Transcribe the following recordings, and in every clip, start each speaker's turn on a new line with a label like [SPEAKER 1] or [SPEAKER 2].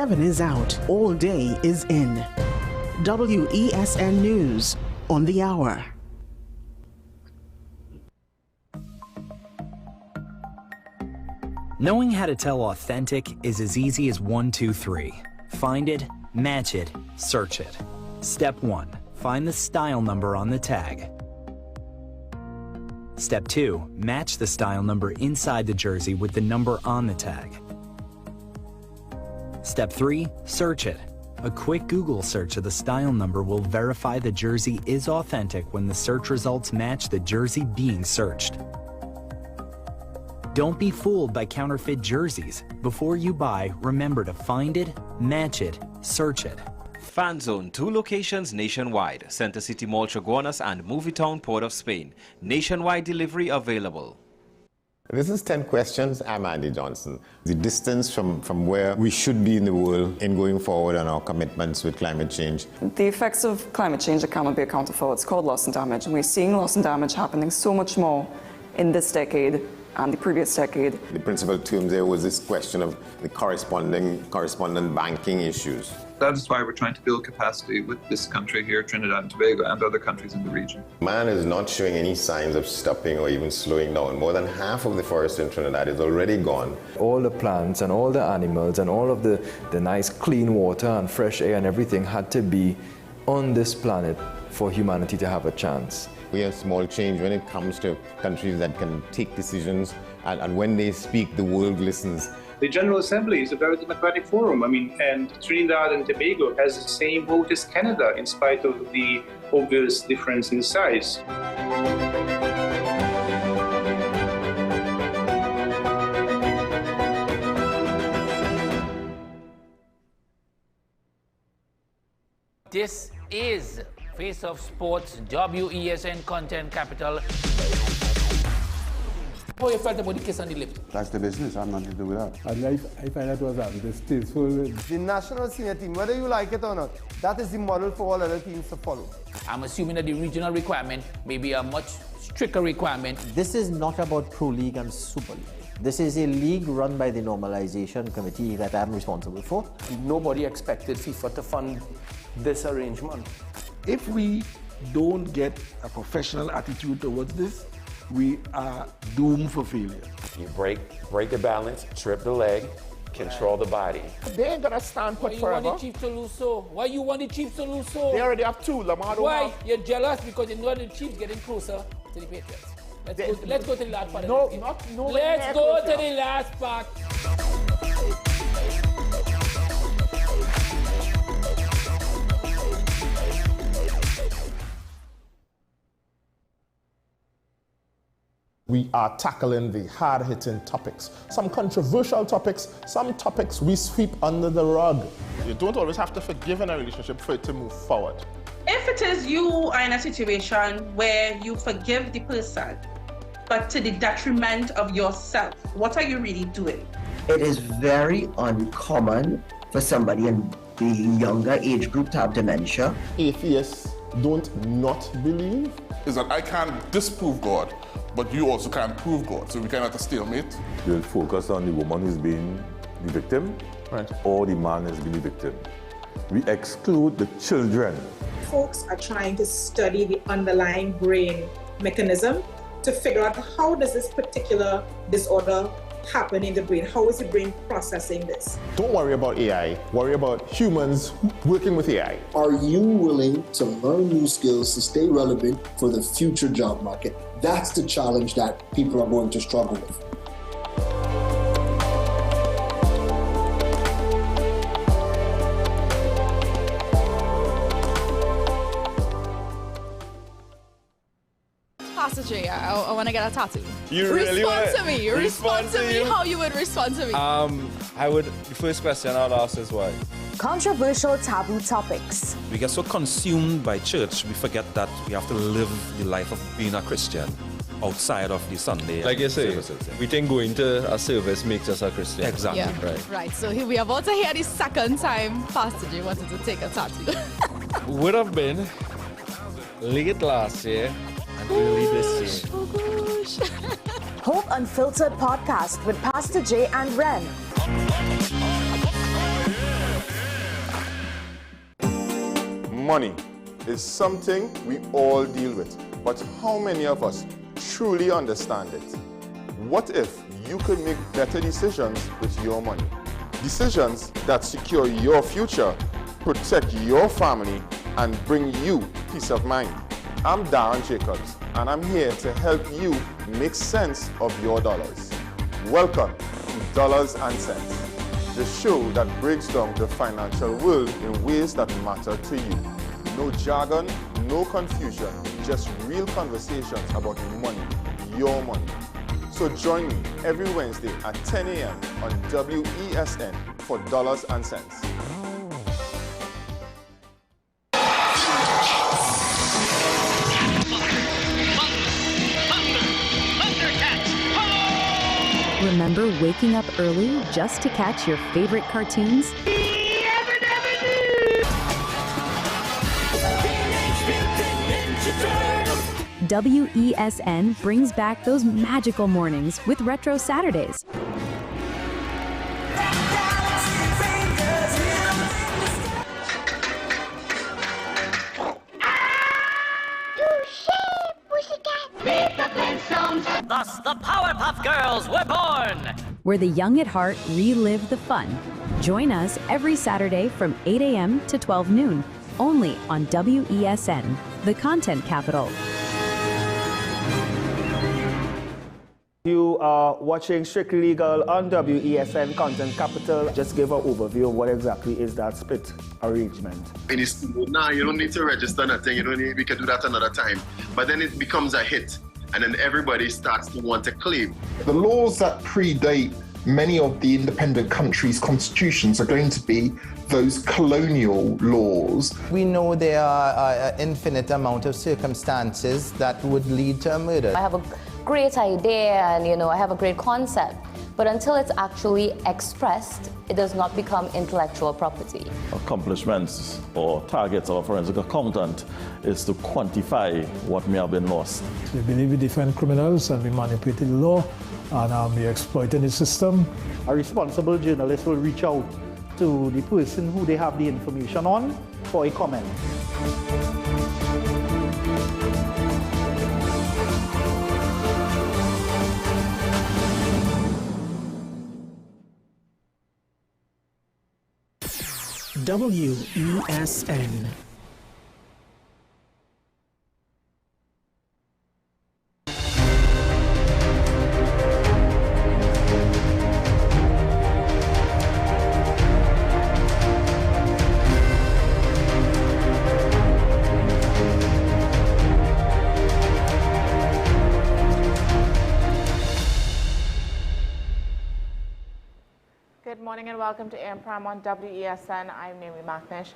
[SPEAKER 1] 7 is out. All day is in. WESN News on the hour.
[SPEAKER 2] Knowing how to tell authentic is as easy as 1, 2, 3. Find it, match it, search it. Step 1. Find the style number on the tag. Step 2. Match the style number inside the jersey with the number on the tag. Step 3. Search it. A quick Google search of the style number will verify the jersey is authentic when the search results match the jersey being searched. Don't be fooled by counterfeit jerseys. Before you buy, remember to find it, match it, search it.
[SPEAKER 3] Fan Zone, 2 locations nationwide. Center City Mall, Chaguanas and Movietown, Port of Spain. Nationwide delivery available.
[SPEAKER 4] This is 10 questions. I'm Andy Johnson. The distance from where we should be in the world in going forward on our commitments with climate change.
[SPEAKER 5] The effects of climate change that cannot be accounted for, it's called loss and damage. And we're seeing loss and damage happening so much more in this decade and the previous decade.
[SPEAKER 4] The principal term there was this question of the correspondent banking issues.
[SPEAKER 6] That is why we're trying to build capacity with this country here, Trinidad and Tobago, and other countries in the region. Man is not showing any signs of stopping or even slowing down. More than half of the forest in Trinidad is already gone.
[SPEAKER 7] All the plants and all the animals and all of the nice clean water and fresh air and everything had to be on this planet for humanity to have a chance.
[SPEAKER 4] We have small change when it comes to countries that can take decisions, and when they speak, the world listens.
[SPEAKER 8] The General Assembly is a very democratic forum. And Trinidad and Tobago has the same vote as Canada, in spite of the obvious difference in size.
[SPEAKER 9] This is Face of Sports, WESN Content Capital. How you felt about the kiss on the lip?
[SPEAKER 10] That's the business. I'm nothing to do with that.
[SPEAKER 11] I find that was distasteful.
[SPEAKER 12] The national senior team, whether you like it or not, that is the model for all other teams to follow.
[SPEAKER 9] I'm assuming that the regional requirement may be a much stricter requirement.
[SPEAKER 13] This is not about Pro League and Super League. This is a league run by the Normalization Committee that I'm responsible for.
[SPEAKER 14] Nobody expected FIFA to fund this arrangement.
[SPEAKER 15] If we don't get a professional attitude towards this, we are doomed for failure.
[SPEAKER 16] You break the balance, trip the leg, control the body.
[SPEAKER 15] They ain't gonna stand put forever.
[SPEAKER 9] Why you want the Chiefs to lose so? Why you want the Chiefs to lose so?
[SPEAKER 15] They already have 2. Lamar don't
[SPEAKER 9] Why?
[SPEAKER 15] have.
[SPEAKER 9] You're jealous because you know the Chiefs getting closer to the Patriots. Let's go to the last part.
[SPEAKER 15] No,
[SPEAKER 9] of the
[SPEAKER 15] not no.
[SPEAKER 9] Let's go to the last part.
[SPEAKER 15] We are tackling the hard-hitting topics, some controversial topics, some topics we sweep under the rug. You don't always have to forgive in a relationship for it to move forward.
[SPEAKER 17] If it is you are in a situation where you forgive the person, but to the detriment of yourself, what are you really doing?
[SPEAKER 18] It is very uncommon for somebody in the younger age group to have dementia.
[SPEAKER 15] Atheists don't not believe.
[SPEAKER 19] Is that I can't disprove God, but you also can't prove God, so we cannot have a stalemate.
[SPEAKER 20] You'll focus on the woman who's being the victim, right, or the man who's being the victim. We exclude the children.
[SPEAKER 21] Folks are trying to study the underlying brain mechanism to figure out how does this particular disorder happen in the brain? How is the brain processing this?
[SPEAKER 15] Don't worry about AI, worry about humans working with AI.
[SPEAKER 22] Are you willing to learn new skills to stay relevant for the future job market? That's the challenge that people are going to struggle with.
[SPEAKER 23] I want to get a tattoo.
[SPEAKER 24] You really
[SPEAKER 23] respond to me. Respond to me how you would respond to me.
[SPEAKER 24] The first question I'll ask is why?
[SPEAKER 25] Controversial taboo topics.
[SPEAKER 24] We get so consumed by church, we forget that we have to live the life of being a Christian outside of the Sunday.
[SPEAKER 26] Like you say, we think going to a service makes us a Christian.
[SPEAKER 24] Exactly.
[SPEAKER 23] Yeah. Right. So we are about to hear the second time Pastor J wanted to take a tattoo.
[SPEAKER 26] Would have been late last year and early this year.
[SPEAKER 23] Oh gosh.
[SPEAKER 25] Hope Unfiltered podcast with Pastor J and Ren.
[SPEAKER 15] Money is something we all deal with, but how many of us truly understand it? What if you could make better decisions with your money? Decisions that secure your future, protect your family, and bring you peace of mind. I'm Darren Jacobs, and I'm here to help you make sense of your dollars. Welcome to Dollars and Cents, the show that breaks down the financial world in ways that matter to you. No jargon, no confusion, just real conversations about money, your money. So join me every Wednesday at 10 a.m. on WESN for Dollars and Cents.
[SPEAKER 1] Remember waking up early just to catch your favorite cartoons? WESN brings back those magical mornings with Retro Saturdays.
[SPEAKER 2] Thus, the Powerpuff Girls were born!
[SPEAKER 1] Where the young at heart relive the fun. Join us every Saturday from 8 a.m. to 12 noon, only on WESN, the content capital.
[SPEAKER 3] You are watching Strictly Legal on WESN Content Capital. Just give an overview of what exactly is that split arrangement.
[SPEAKER 5] Now you don't need to register nothing. You don't need. We can do that another time. But then it becomes a hit, and then everybody starts to want to claim.
[SPEAKER 6] The laws that predate many of the independent countries' constitutions are going to be those colonial laws.
[SPEAKER 7] We know there are an infinite amount of circumstances that would lead to a murder.
[SPEAKER 27] I have a great idea and I have a great concept, but until it's actually expressed, it does not become intellectual property.
[SPEAKER 28] Accomplishments or targets of a forensic accountant is to quantify what may have been lost.
[SPEAKER 11] We believe in different criminals and we manipulated the law and we exploited the system.
[SPEAKER 3] A responsible journalist will reach out to the person who they have the information on for a comment.
[SPEAKER 29] WESN.
[SPEAKER 30] Good morning and welcome to AM Prime on WESN. I'm Naomi McNish.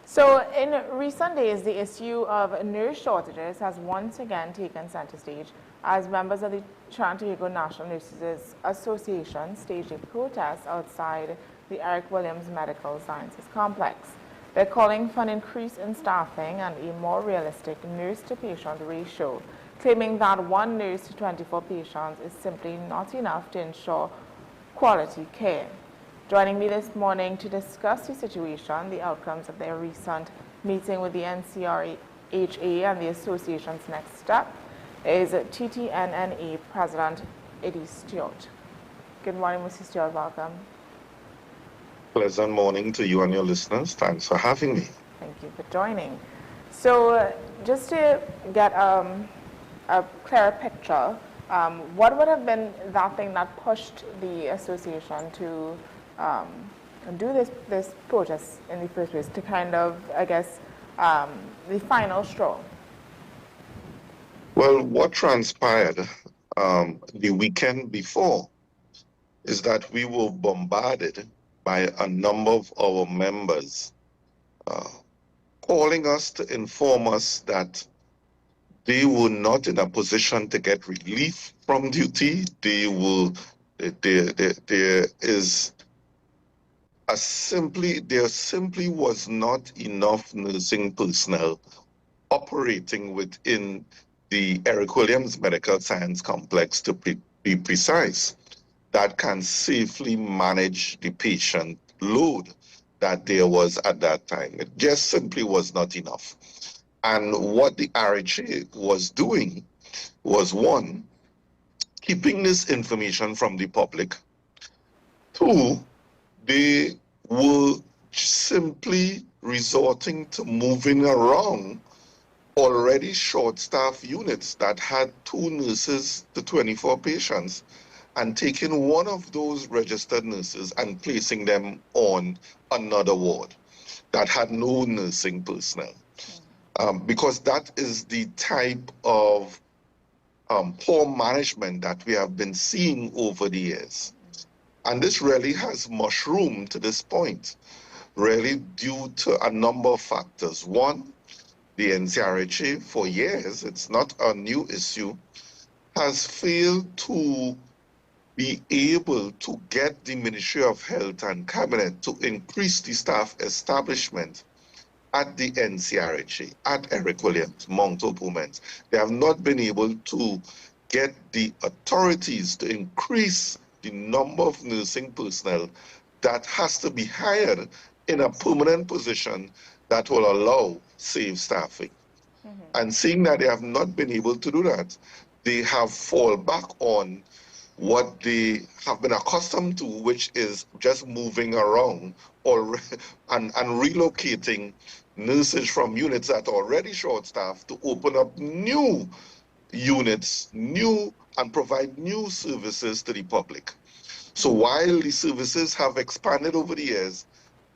[SPEAKER 30] So in recent days, the issue of nurse shortages has once again taken center stage as members of the Toronto National Nurses Association staged a protest outside the Eric Williams Medical Sciences Complex. They're calling for an increase in staffing and a more realistic nurse-to-patient ratio, claiming that one nurse to 24 patients is simply not enough to ensure quality care. Joining me this morning to discuss the situation, the outcomes of their recent meeting with the NCRHA and the association's next step, is TTNNA President Eddie Stewart. Good morning, Mr. Stewart. Welcome.
[SPEAKER 31] Pleasant morning to you and your listeners. Thanks for having me.
[SPEAKER 30] Thank you for joining. So just to get a clearer picture, what would have been that thing that pushed the association to do this protest in the first place, to kind of, I guess, the final straw?
[SPEAKER 31] Well, what transpired the weekend before is that we were bombarded by a number of our members calling us to inform us that they were not in a position to get relief from duty. There simply was not enough nursing personnel operating within the Eric Williams Medical Science Complex, to be precise, that can safely manage the patient load that there was at that time. It just simply was not enough. And what the RHA was doing was, one, keeping this information from the public. Two, they were simply resorting to moving around already short-staffed units that had 2 nurses to 24 patients and taking one of those registered nurses and placing them on another ward that had no nursing personnel. Because that is the type of poor management that we have been seeing over the years. And this really has mushroomed to this point, really due to a number of factors. One, the NCRHA for years, it's not a new issue, has failed to be able to get the Ministry of Health and Cabinet to increase the staff establishment at the NCRHA, at Eric Williams, Mount Hope Women's. They have not been able to get the authorities to increase the number of nursing personnel that has to be hired in a permanent position that will allow safe staffing. And seeing that they have not been able to do that, they have fallen back on what they have been accustomed to, which is just moving around or and relocating nurses from units that are already short-staffed to open up new units, and provide new services to the public. So while the services have expanded over the years,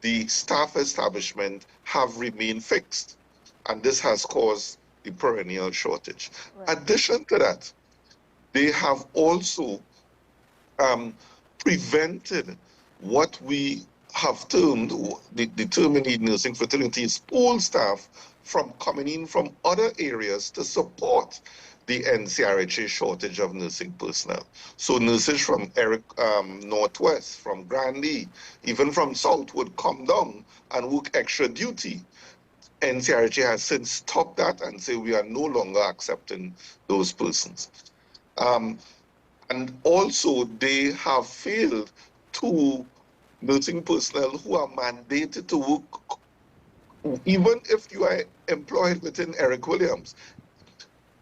[SPEAKER 31] the staff establishment have remained fixed, and this has caused the perennial shortage. Addition to that, they have also prevented what we have termed, the term in the nursing fraternity is pool staff, from coming in from other areas to support the NCRHA shortage of nursing personnel. So nurses from Northwest, from Grandie, even from South would come down and work extra duty. NCRHA has since stopped that and say we are no longer accepting those persons. And also they have failed to nursing personnel who are mandated to work, even if you are employed within Eric Williams,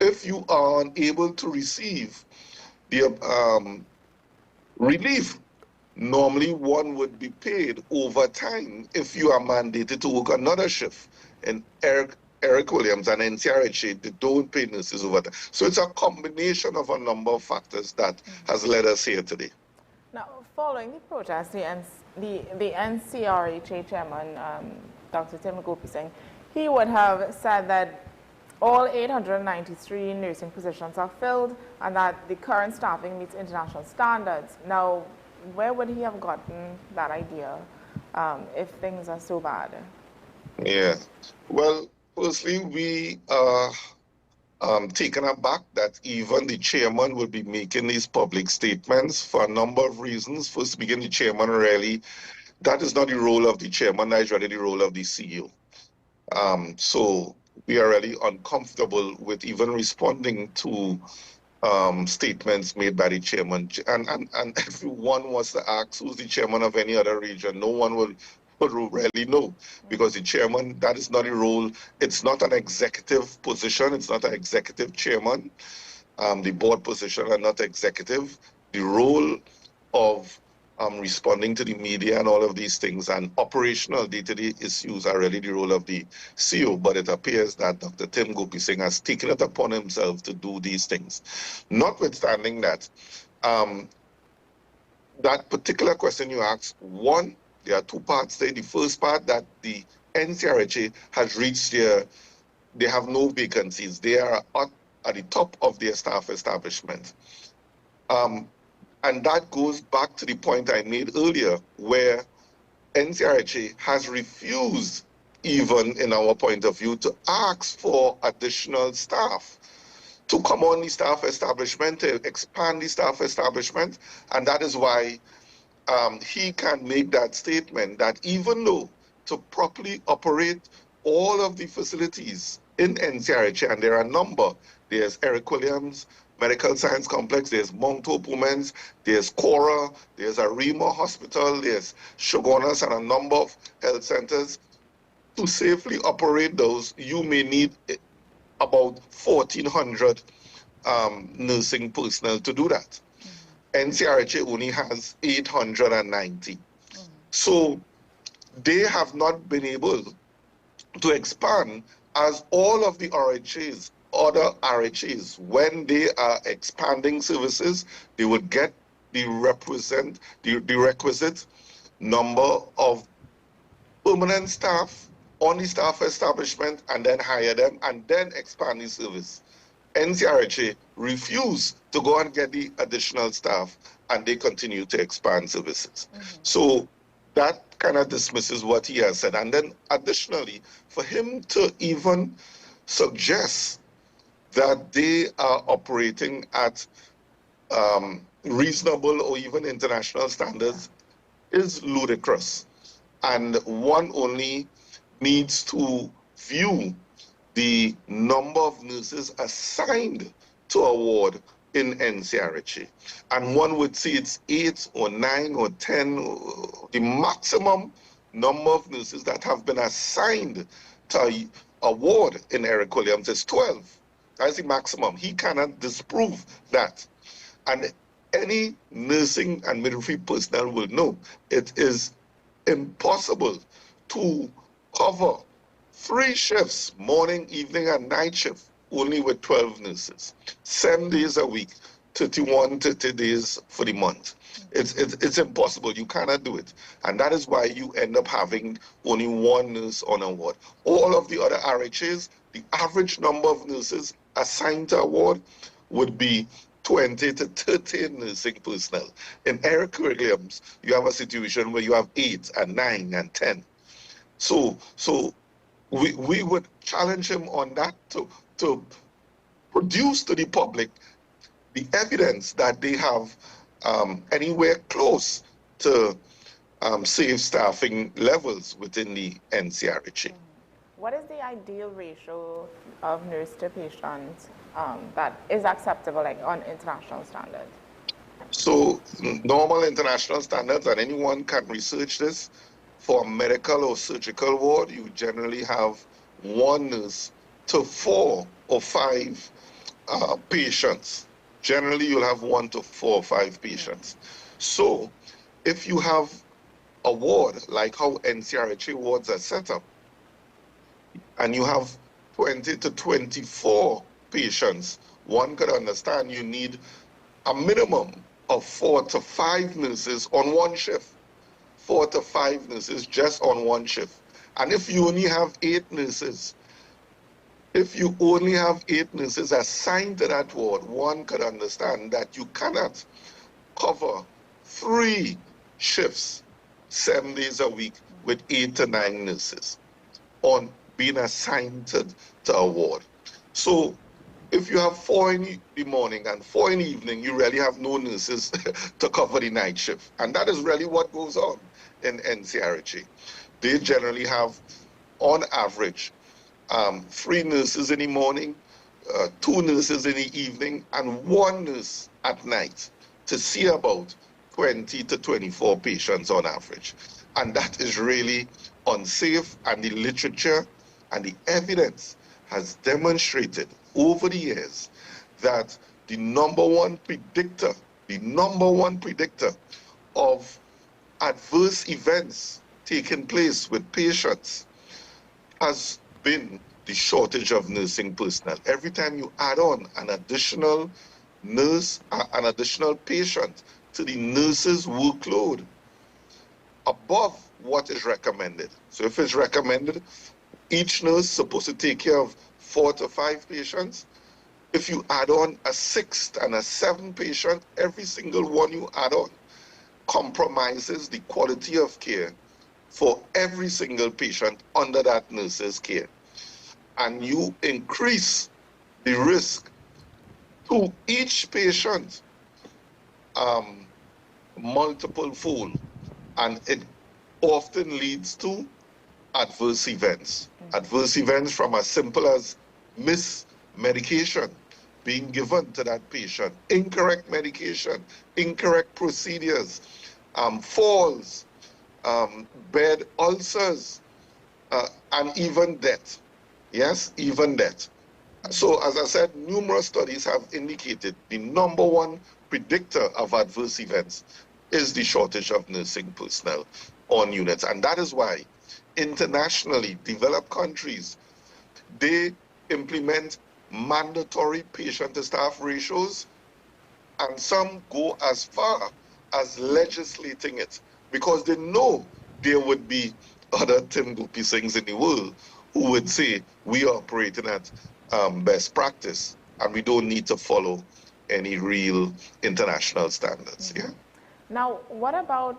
[SPEAKER 31] if you are unable to receive the relief, normally one would be paid overtime if you are mandated to work another shift. And Eric Williams and NCRHA, they don't pay nurses overtime. So it's a combination of a number of factors that has led us here today.
[SPEAKER 30] Now, following the protest, the NCRHA chairman, Dr. Tim Gopi, he would have said that all 893 nursing positions are filled and that the current staffing meets international standards. Now, where would he have gotten that idea if things are so bad?
[SPEAKER 31] Yeah, well, firstly, we are taken aback that even the chairman would be making these public statements for a number of reasons. First, begin the chairman really, that is not the role of the chairman, that is really the role of the CEO. So we are really uncomfortable with even responding to statements made by the chairman. And if one was to ask who's the chairman of any other region, no one would really know, because the chairman, that is not a role. It's not an executive position. It's not an executive chairman. The board position are not executive. The role of responding to the media and all of these things and operational day-to-day issues are really the role of the CEO, but it appears that Dr. Tim Gopi Singh has taken it upon himself to do these things. Notwithstanding that, that particular question you asked, one, there are 2 parts there. The first part, that the NCRHA has reached they have no vacancies. They are at the top of their staff establishment. And that goes back to the point I made earlier, where NCRHA has refused, even in our point of view, to ask for additional staff to come on the staff establishment, to expand the staff establishment. And that is why he can make that statement that even though to properly operate all of the facilities in NCRHA, and there are a number, there's Eric Williams, Medical Science Complex, there's Mount Hope Women's, there's Cora, there's Arima Hospital, there's Shogunas, and a number of health centers. To safely operate those, you may need about 1,400 nursing personnel to do that. NCRHA only has 890. So they have not been able to expand as all of the RHAs, other RHAs, when they are expanding services, they would get the requisite number of permanent staff on the staff establishment and then hire them and then expand the service. NCRHA refused to go and get the additional staff and they continue to expand services. So that kind of dismisses what he has said. And then additionally, for him to even suggest that they are operating at reasonable or even international standards is ludicrous. And one only needs to view the number of nurses assigned to a ward in NCRHA. And one would see it's 8 or 9 or 10, the maximum number of nurses that have been assigned to a ward in Eric Williams is 12. That's the maximum. He cannot disprove that. And any nursing and midwifery personnel will know it is impossible to cover 3 shifts, morning, evening, and night shift, only with 12 nurses, 7 days a week, 30 days for the month. It's impossible. You cannot do it. And that is why you end up having only 1 nurse on a ward. All of the other RHAs, the average number of nurses assigned to a ward would be 20 to 30 nursing personnel. In Eric Williams, you have a situation where you have 8 and 9 and 10. So we would challenge him on that to produce to the public the evidence that they have anywhere close to safe staffing levels within the NCRHA.
[SPEAKER 30] What is the ideal ratio of nurse to patient that is acceptable, like on international standards?
[SPEAKER 31] So normal international standards, and anyone can research this, for a medical or surgical ward, you generally have 1 nurse to 4 or 5 patients. Generally, you'll have 1 to 4 or 5 patients. So if you have a ward, like how NCRHA wards are set up, and you have 20 to 24 patients, one could understand you need a minimum of 4 to 5 nurses on 1 shift. 4 to 5 nurses just on 1 shift. And if you only have 8 nurses, assigned to that ward, one could understand that you cannot cover 3 shifts 7 days a week with 8 to 9 nurses on being assigned to a ward. So if you have 4 in the morning and 4 in the evening, you really have no nurses to cover the night shift. And that is really what goes on in NCRHA. They generally have, on average, 3 nurses in the morning, 2 nurses in the evening, and 1 nurse at night to see about 20 to 24 patients on average. And that is really unsafe, and the literature and the evidence has demonstrated over the years that the number one predictor of adverse events taking place with patients has been the shortage of nursing personnel. Every time you add on an additional nurse, an additional patient to the nurse's workload above what is recommended. So if it's recommended, each nurse is supposed to take care of 4 to 5 patients. If you add on a 6th and a 7th patient, every single one you add on compromises the quality of care for every single patient under that nurse's care. And you increase the risk to each patient multiple fold, and it often leads to adverse events. Adverse events from as simple as missed medication being given to that patient, incorrect medication, incorrect procedures, falls, bed ulcers, and even death. Yes, even death. So, as I said, numerous studies have indicated the #1 predictor of adverse events is the shortage of nursing personnel on units. And that is why internationally developed countries, they implement mandatory patient-to-staff ratios, and some go as far as legislating it because they know there would be other Tim Goopy-Sings in the world who would say we are operating at best practice and we don't need to follow any real international standards. Yeah.
[SPEAKER 30] Now, what about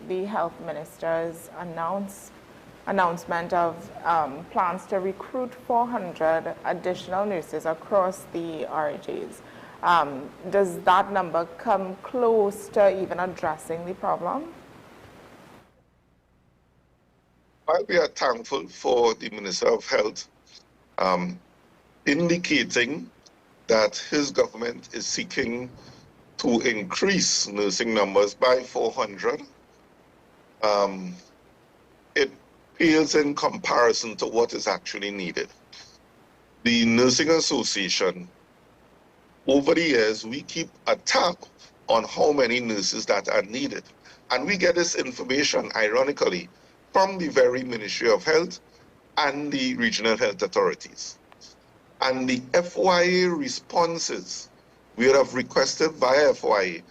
[SPEAKER 30] the health minister's announcement of plans to recruit 400 additional nurses across the RHAs? Does that number come close to even addressing the problem?
[SPEAKER 31] While we are thankful for the Minister of Health indicating that his government is seeking to increase nursing numbers by 400, it pales in comparison to what is actually needed. The Nursing Association, over the years, we keep a tab on how many nurses that are needed. And we get this information, ironically, from the very Ministry of Health and the regional health authorities. And the FYA responses, we would have requested via FYA,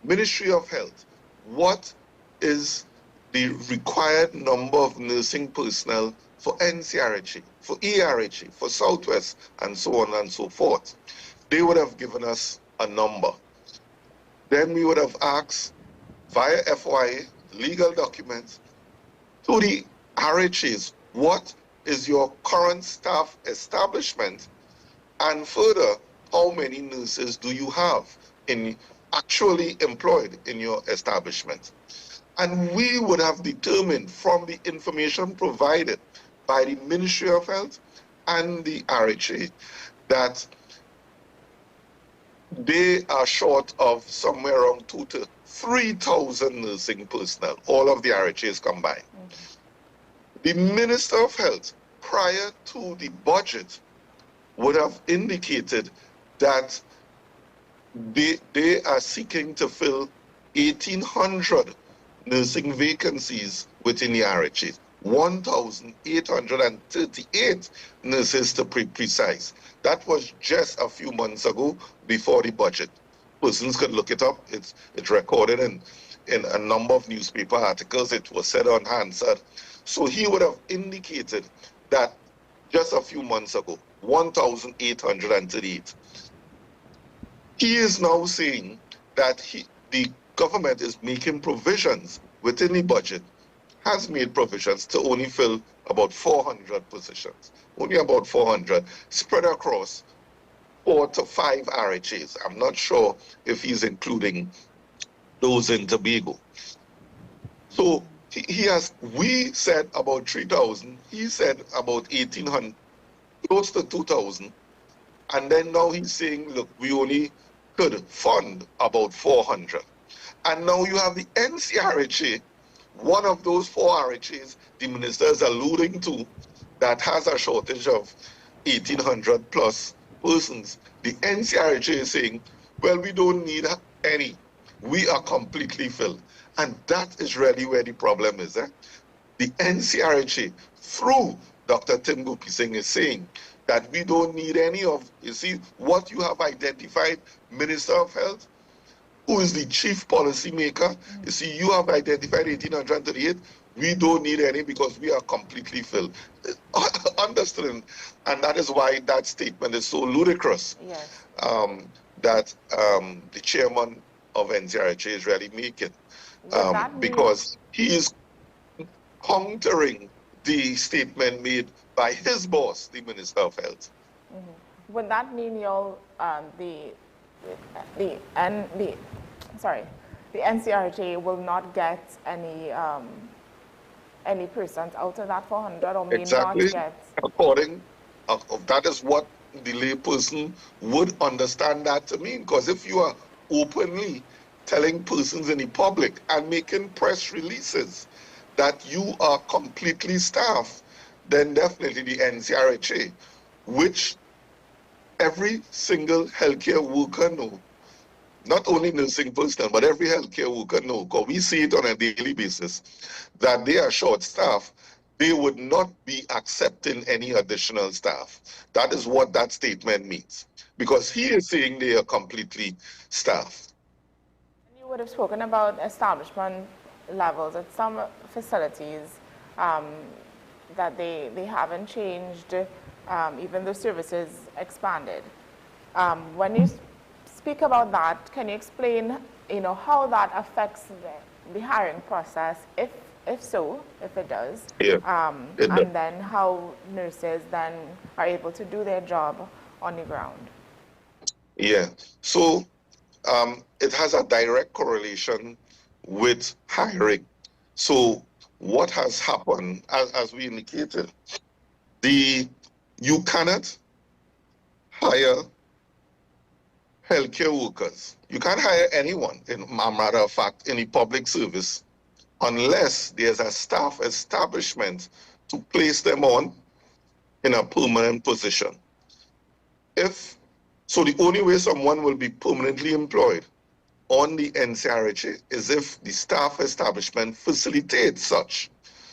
[SPEAKER 31] Ministry of Health, what is the required number of nursing personnel for NCRHA, for ERHA, for Southwest, and so on and so forth. They would have given us a number. Then we would have asked via FYA, legal documents, to the RHAs, what is your current staff establishment? And further, how many nurses do you have actually employed in your establishment? And we would have determined from the information provided by the Ministry of Health and the RHA that they are short of somewhere around 2,000 to 3,000 nursing personnel, all of the RHAs combined. The Minister of Health, prior to the budget, would have indicated that they are seeking to fill 1,800 nursing vacancies within the RHAs, 1,838 nurses to be precise. That was just a few months ago before the budget. Persons could look it up. It's recorded in a number of newspaper articles. It was said on Hansard. So he would have indicated that just a few months ago, 1,838. He is now saying that the government is making provisions within the budget, has made provisions to only fill about 400 positions, only about 400, spread across 4 to 5 RHAs. I'm not sure if he's including those in Tobago. So we said about 3,000, he said about 1,800, close to 2,000. And then now he's saying, look, we only could fund about 400. And now you have the NCRHA, one of those 4 RHAs the minister is alluding to that has a shortage of 1,800 plus persons. The NCRHA is saying, well, we don't need any. We are completely filled. And that is really where the problem is. The NCRHA, through Dr. Tim Goopy-Sing, is saying that we don't need any of, you see, what you have identified, Minister of Health, who is the chief policy maker. You see, you have identified 1,838. We don't need any because we are completely filled. Understand? And that is why that statement is so ludicrous.
[SPEAKER 30] Yes.
[SPEAKER 31] That the chairman of NCRHA is really making. Because he is countering the statement made by his boss, the Minister of Health.
[SPEAKER 30] Mm-hmm. Would that mean y'all, the NCRHA will not get any persons out of that 400, or may
[SPEAKER 31] exactly.
[SPEAKER 30] not get?
[SPEAKER 31] According, that is what the layperson would understand that to mean. Because if you are openly telling persons in the public and making press releases that you are completely staffed, then definitely the NCRHA, which every single healthcare worker know, not only nursing personnel, but every healthcare worker know, because we see it on a daily basis, that they are short-staffed, they would not be accepting any additional staff. That is what that statement means, because he is saying they are completely staffed.
[SPEAKER 30] You would have spoken about establishment levels at some facilities that they haven't changed, even though services expanded. When you speak about that, can you explain, how that affects the hiring process, if it does,
[SPEAKER 31] Yeah,
[SPEAKER 30] and then how nurses then are able to do their job on the ground?
[SPEAKER 31] Yeah, so it has a direct correlation with hiring. So what has happened, as we indicated, you cannot hire healthcare workers. You can't hire anyone, in a matter of fact, in the public service, unless there's a staff establishment to place them on in a permanent position. So the only way someone will be permanently employed on the NCRHA is if the staff establishment facilitates such.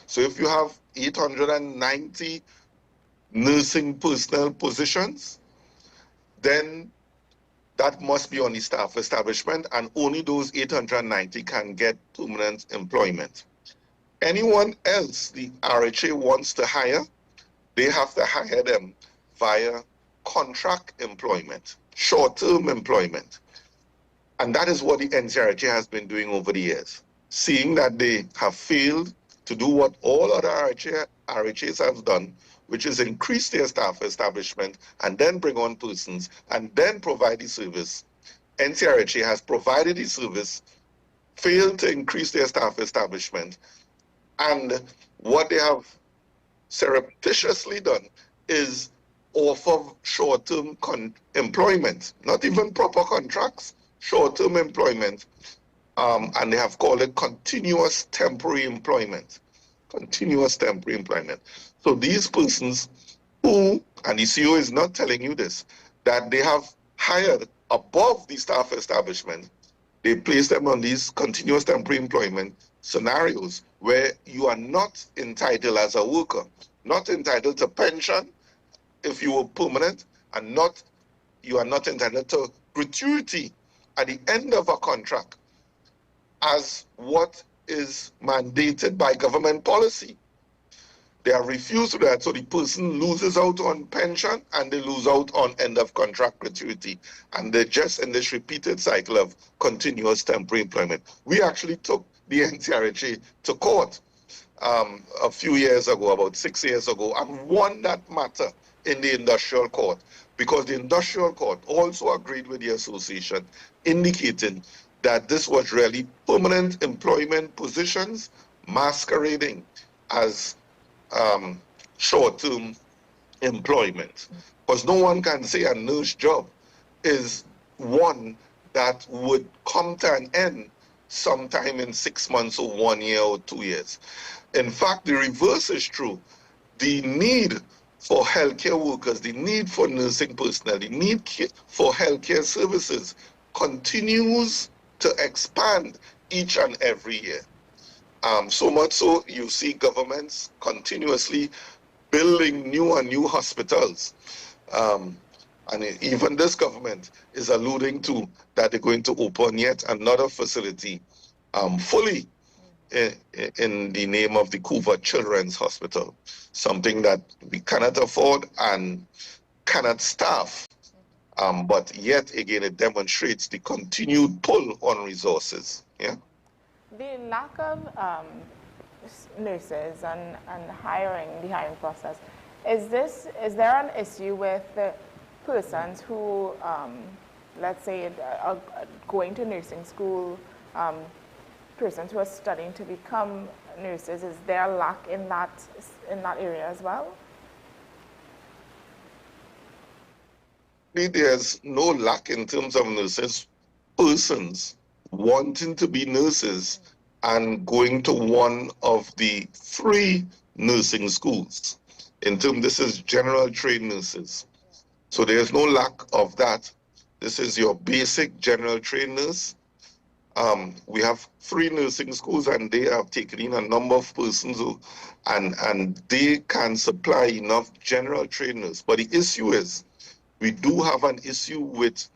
[SPEAKER 31] So if you have 890 nursing personnel positions, then that must be on the staff establishment, and only those 890 can get permanent employment. Anyone else the RHA wants to hire, they have to hire them via contract employment, short-term employment. And that is what the NCRHA has been doing over the years, seeing that they have failed to do what all other RHAs have done, which is increase their staff establishment and then bring on persons and then provide the service. NCRHA has provided the service, failed to increase their staff establishment, and what they have surreptitiously done is offer short-term employment, not even proper contracts, short-term employment, and they have called it continuous temporary employment. Continuous temporary employment. So these persons who, and the CEO is not telling you this, that they have hired above the staff establishment, they place them on these continuous temporary employment scenarios where you are not entitled as a worker, not entitled to pension if you were permanent, and you are not entitled to gratuity at the end of a contract as what is mandated by government policy. They are refused to that, so the person loses out on pension and they lose out on end of contract gratuity. And they're just in this repeated cycle of continuous temporary employment. We actually took the NCRHA to court a few years ago, about 6 years ago, and won that matter in the industrial court, because the industrial court also agreed with the association, indicating that this was really permanent employment positions masquerading as short-term employment. Because no one can say a nurse job is one that would come to an end sometime in 6 months or 1 year or 2 years. In fact, the reverse is true. The need for healthcare workers, the need for nursing personnel, the need for healthcare services continues to expand each and every year. So much so, you see governments continuously building new and new hospitals. And even this government is alluding to that they're going to open yet another facility fully in the name of the Couva Children's Hospital, something that we cannot afford and cannot staff. But yet again, it demonstrates the continued pull on resources. Yeah.
[SPEAKER 30] The lack of nurses and the hiring process, is there an issue with the persons who, let's say, are going to nursing school, persons who are studying to become nurses? Is there a lack in that area as well?
[SPEAKER 31] there's no lack in terms of nurses, persons wanting to be nurses and going to one of the free nursing schools. In terms, this is general trained nurses. So there's no lack of that. This is your basic general trained nurse. We have free nursing schools, and they have taken in a number of persons and they can supply enough general trainers. But the issue is, we do have an issue with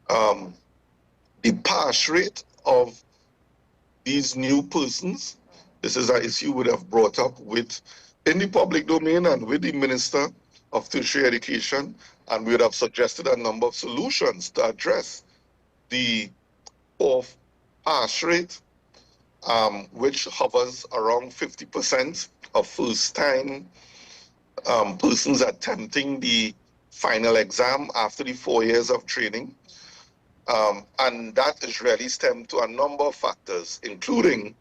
[SPEAKER 31] the pass rate of these new persons. This is an issue we have brought up with in the public domain and with the Minister of Tertiary Education, and we would have suggested a number of solutions to address the poor pass rate, which hovers around 50% of first-time persons attempting the final exam after the 4 years of training. And that is really stemmed to a number of factors, including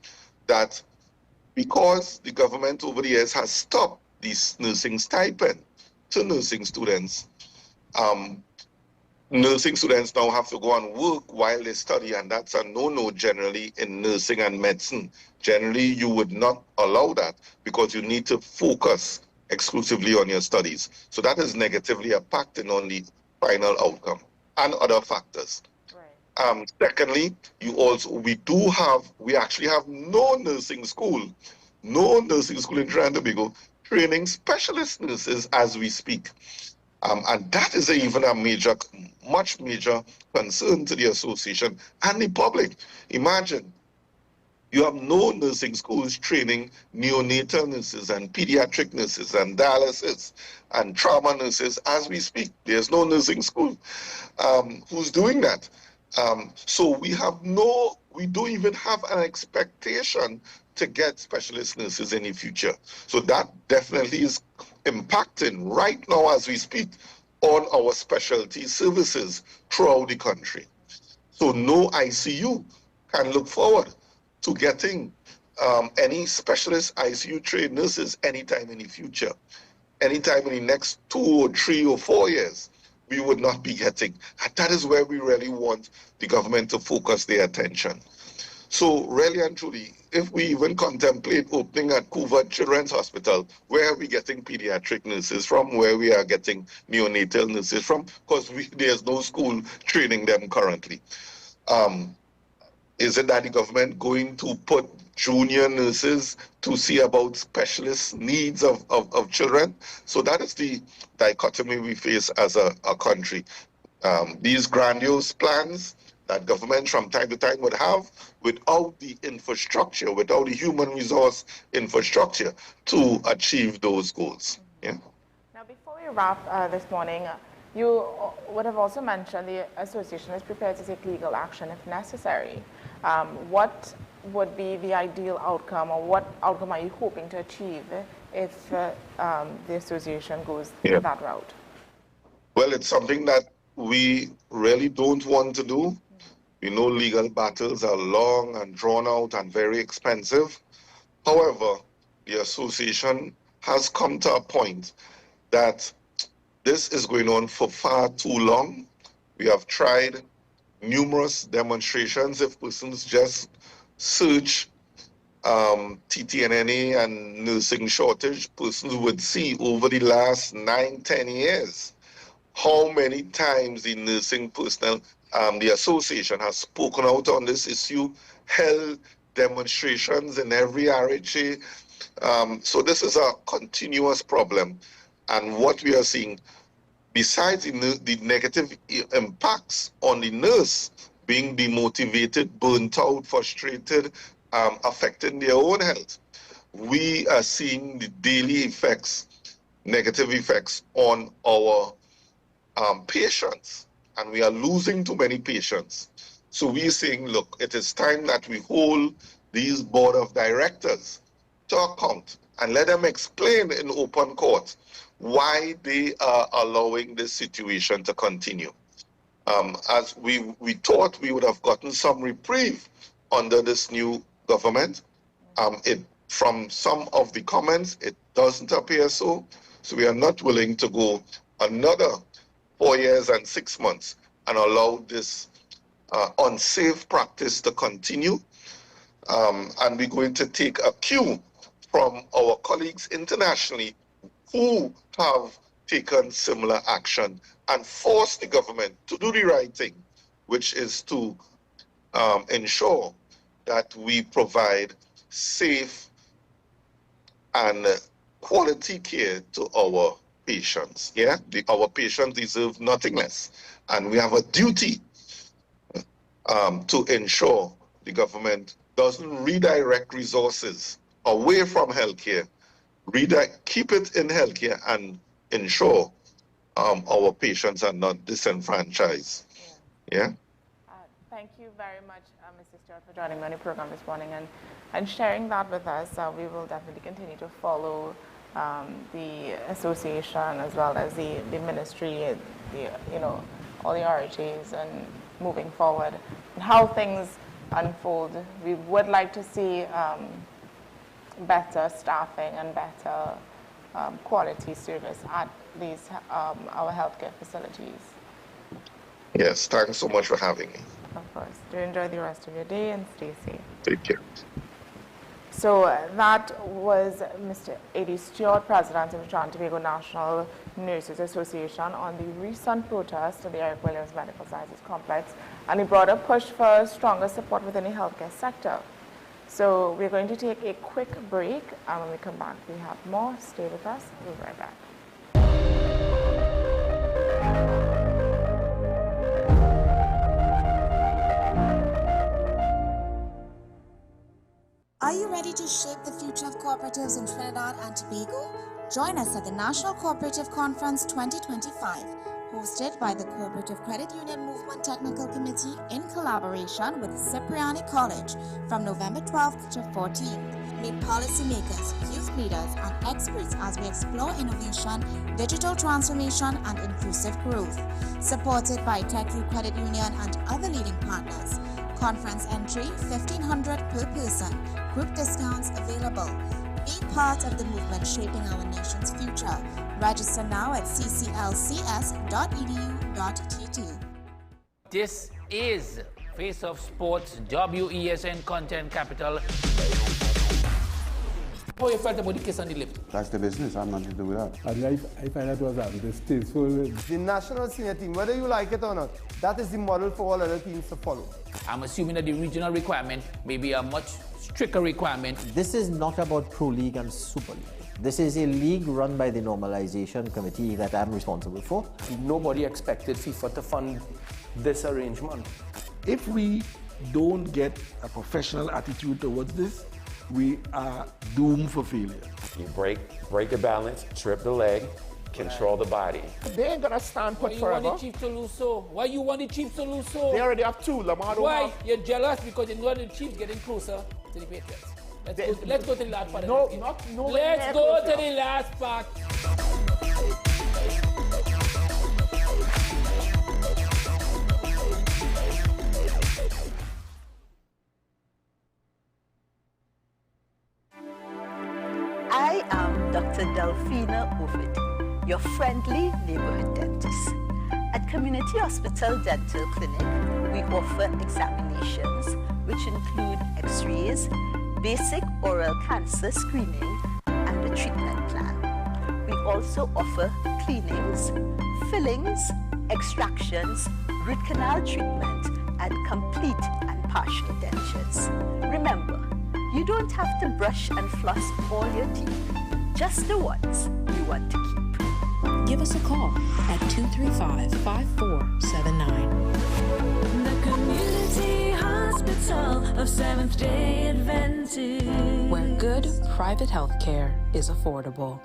[SPEAKER 31] that because the government over the years has stopped this nursing stipend to nursing students, nursing students now have to go and work while they study, and that's a no-no generally in nursing and medicine. Generally, you would not allow that because you need to focus exclusively on your studies. So that is negatively impacting on the final outcome and other factors. Secondly, we actually have no nursing school in Trinidad and Tobago training specialist nurses as we speak. And that is even a much major concern to the association and the public. Imagine, you have no nursing schools training neonatal nurses and pediatric nurses and dialysis and trauma nurses as we speak. There's no nursing school who's doing that. So we don't even have an expectation to get specialist nurses in the future. So that definitely is impacting right now as we speak on our specialty services throughout the country. So no ICU can look forward to getting any specialist ICU trained nurses anytime in the future. Anytime in the next 2 or 3 or 4 years, we would not be getting. And that is where we really want the government to focus their attention. So really and truly, if we even contemplate opening at Coover Children's Hospital, where are we getting pediatric nurses from? Where we are getting neonatal nurses from? Because there's no school training them currently. Is it that the government going to put junior nurses to see about specialist needs of children? So that is the dichotomy we face as a country. These grandiose plans that government from time to time would have without the infrastructure, without the human resource infrastructure to achieve those goals. Yeah.
[SPEAKER 30] Now, before we wrap this morning, you would have also mentioned the association is prepared to take legal action if necessary. What would be the ideal outcome, or what outcome are you hoping to achieve if the association goes that route?
[SPEAKER 31] Well, it's something that we really don't want to do. We know legal battles are long and drawn out and very expensive. However, the association has come to a point that this is going on for far too long. We have tried numerous demonstrations. If persons just search TTNNA and nursing shortage, persons would see over the last 9-10 years how many times the nursing personnel, the association has spoken out on this issue, held demonstrations in every RHA. So this is a continuous problem. And what we are seeing, besides the negative impacts on the nurse being demotivated, burnt out, frustrated, affecting their own health, we are seeing the daily effects, negative effects on our patients, and we are losing too many patients. So we're saying, look, it is time that we hold these board of directors to account and let them explain in open court why they are allowing this situation to continue. As we thought we would have gotten some reprieve under this new government. From some of the comments, it doesn't appear so. So we are not willing to go another 4 years and 6 months and allow this unsafe practice to continue. And we're going to take a cue from our colleagues internationally who have taken similar action and force the government to do the right thing, which is to ensure that we provide safe and quality care to our patients. Yeah, our patients deserve nothing less, and we have a duty to ensure the government doesn't redirect resources away from healthcare, keep it in healthcare, and ensure our patients are not disenfranchised. Yeah.
[SPEAKER 30] Thank you very much, Mr. Stewart, for joining me on the program this morning and sharing that with us. We will definitely continue to follow the association as well as the ministry, all the RHAs, and moving forward and how things unfold. We would like to see better staffing and better quality service at these our healthcare facilities.
[SPEAKER 31] Yes, thanks so much for having me.
[SPEAKER 30] Of course. Do enjoy the rest of your day and stay safe.
[SPEAKER 31] Take care.
[SPEAKER 30] So that was Mr. Eddie Stewart, President of the Trinidad and Tobago National Nurses Association, on the recent protest at the Eric Williams Medical Sciences Complex, and he brought a push for stronger support within the healthcare sector. So we're going to take a quick break, and when we come back, we have more. Stay with us. We'll be right back.
[SPEAKER 25] Are you ready to shape the future of cooperatives in Trinidad and Tobago? Join us at the National Cooperative Conference 2025, hosted by the Cooperative Credit Union Movement Technical Committee in collaboration with Cipriani College from November 12th to 14th. Meet policymakers, youth leaders, and experts as we explore innovation, digital transformation, and inclusive growth. Supported by TechU Credit Union and other leading partners. Conference entry $1,500 per person. Group discounts available. Be part of the movement shaping our nation's future. Register now at cclcs.edu.tt.
[SPEAKER 2] This is Face of Sports, WESN Content Capital. How you felt about the kiss on the lip?
[SPEAKER 4] That's the business. I'm not to do with that.
[SPEAKER 11] I find that was distasteful.
[SPEAKER 7] The national senior team, whether you like it or not, that is the model for all other teams to follow.
[SPEAKER 2] I'm assuming that the regional requirement may be a much stricter requirement.
[SPEAKER 8] This is not about Pro League and Super League. This is a league run by the Normalization Committee that I'm responsible for.
[SPEAKER 9] Nobody expected FIFA to fund this arrangement. If we don't get a professional attitude towards this, we are doomed for failure.
[SPEAKER 10] You break the balance, trip the leg, control the body.
[SPEAKER 15] They ain't gonna stand put forever.
[SPEAKER 2] Why you want the Chiefs to lose so? Why you want the Chiefs to lose so?
[SPEAKER 15] They already have two. Lamar don't
[SPEAKER 2] Why?
[SPEAKER 15] have.
[SPEAKER 2] You're jealous because you know the Chiefs getting closer to the Patriots. Let's go to the last part.
[SPEAKER 15] No,
[SPEAKER 2] of the
[SPEAKER 15] not no.
[SPEAKER 2] Let's go to the last part.
[SPEAKER 12] I am Dr. Delphina Ovid, your friendly neighborhood dentist. At Community Hospital Dental Clinic, we offer examinations which include x-rays, basic oral cancer screening, and a treatment plan. We also offer cleanings, fillings, extractions, root canal treatment, and complete and partial dentures. Remember, you don't have to brush and floss all your teeth, just the ones you want to keep.
[SPEAKER 13] Give us a call at 235-5479.
[SPEAKER 14] The Community Hospital of Seventh-day Adventist,
[SPEAKER 13] where good private health care is affordable.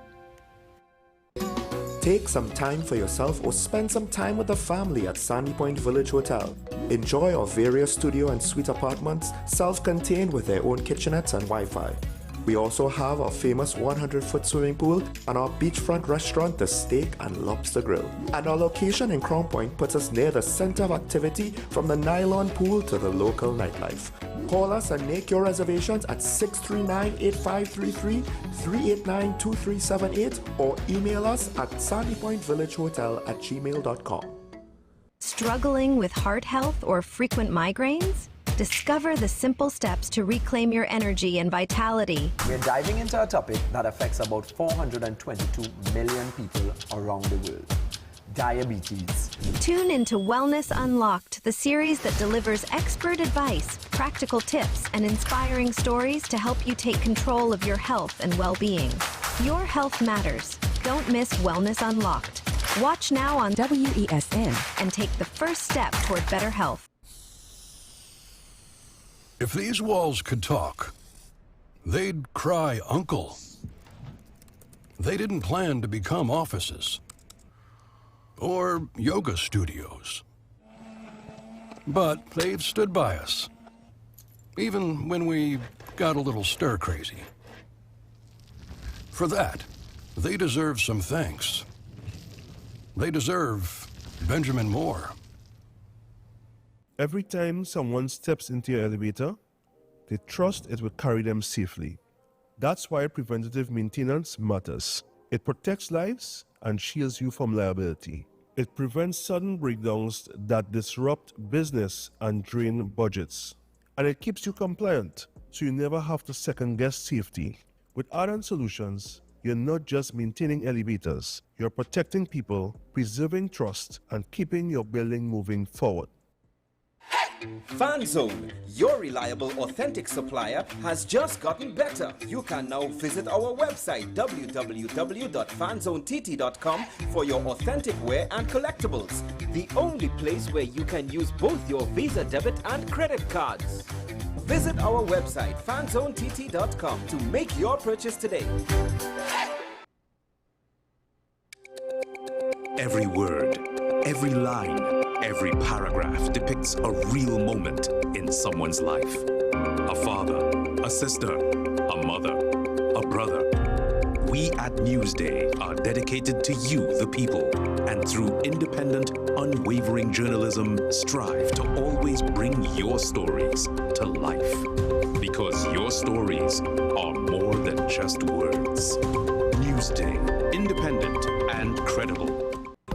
[SPEAKER 16] Take some time for yourself or spend some time with the family at Sandy Point Village Hotel. Enjoy our various studio and suite apartments, self-contained with their own kitchenettes and Wi-Fi. We also have our famous 100-foot swimming pool and our beachfront restaurant, The Steak and Lobster Grill. And our location in Crown Point puts us near the center of activity from the nylon pool to the local nightlife. Call us and make your reservations at 639-8533, 389-2378, or email us at sandypointvillagehotel@gmail.com.
[SPEAKER 1] Struggling with heart health or frequent migraines? Discover the simple steps to reclaim your energy and vitality.
[SPEAKER 17] We're diving into a topic that affects about 422 million people around the world: diabetes.
[SPEAKER 1] Tune into Wellness Unlocked, the series that delivers expert advice, practical tips, and inspiring stories to help you take control of your health and well-being. Your health matters. Don't miss Wellness Unlocked. Watch now on WESN and take the first step toward better health.
[SPEAKER 18] If these walls could talk, they'd cry uncle. They didn't plan to become offices or yoga studios, but they've stood by us, even when we got a little stir-crazy. For that, they deserve some thanks. They deserve Benjamin Moore.
[SPEAKER 19] Every time someone steps into your elevator, they trust it will carry them safely. That's why preventative maintenance matters. It protects lives and shields you from liability. It prevents sudden breakdowns that disrupt business and drain budgets. And it keeps you compliant, so you never have to second-guess safety. With Ardent Solutions, you're not just maintaining elevators, you're protecting people, preserving trust, and keeping your building moving forward.
[SPEAKER 20] FanZone, your reliable, authentic supplier, has just gotten better. You can now visit our website www.fanzonett.com for your authentic wear and collectibles. The only place where you can use both your Visa debit and credit cards. Visit our website fanzonett.com to make your purchase today.
[SPEAKER 21] Every word, every line, every paragraph depicts a real moment in someone's life. A father, a sister, a mother, a brother. We at Newsday are dedicated to you, the people, and through independent, unwavering journalism, strive to always bring your stories to life. Because your stories are more than just words. Newsday, independent and credible.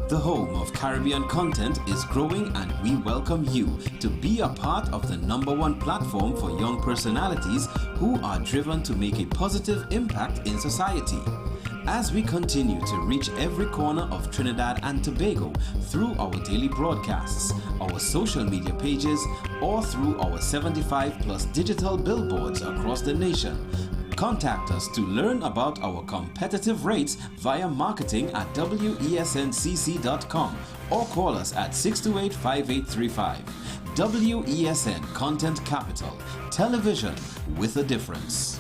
[SPEAKER 22] The home of Caribbean content is growing, and we welcome you to be a part of the #1 platform for young personalities who are driven to make a positive impact in society. As we continue to reach every corner of Trinidad and Tobago through our daily broadcasts, our social media pages, or through our 75+ digital billboards across the nation, contact us to learn about our competitive rates via marketing at wesncc.com or call us at 628-5835. WESN Content Capital, television with a difference.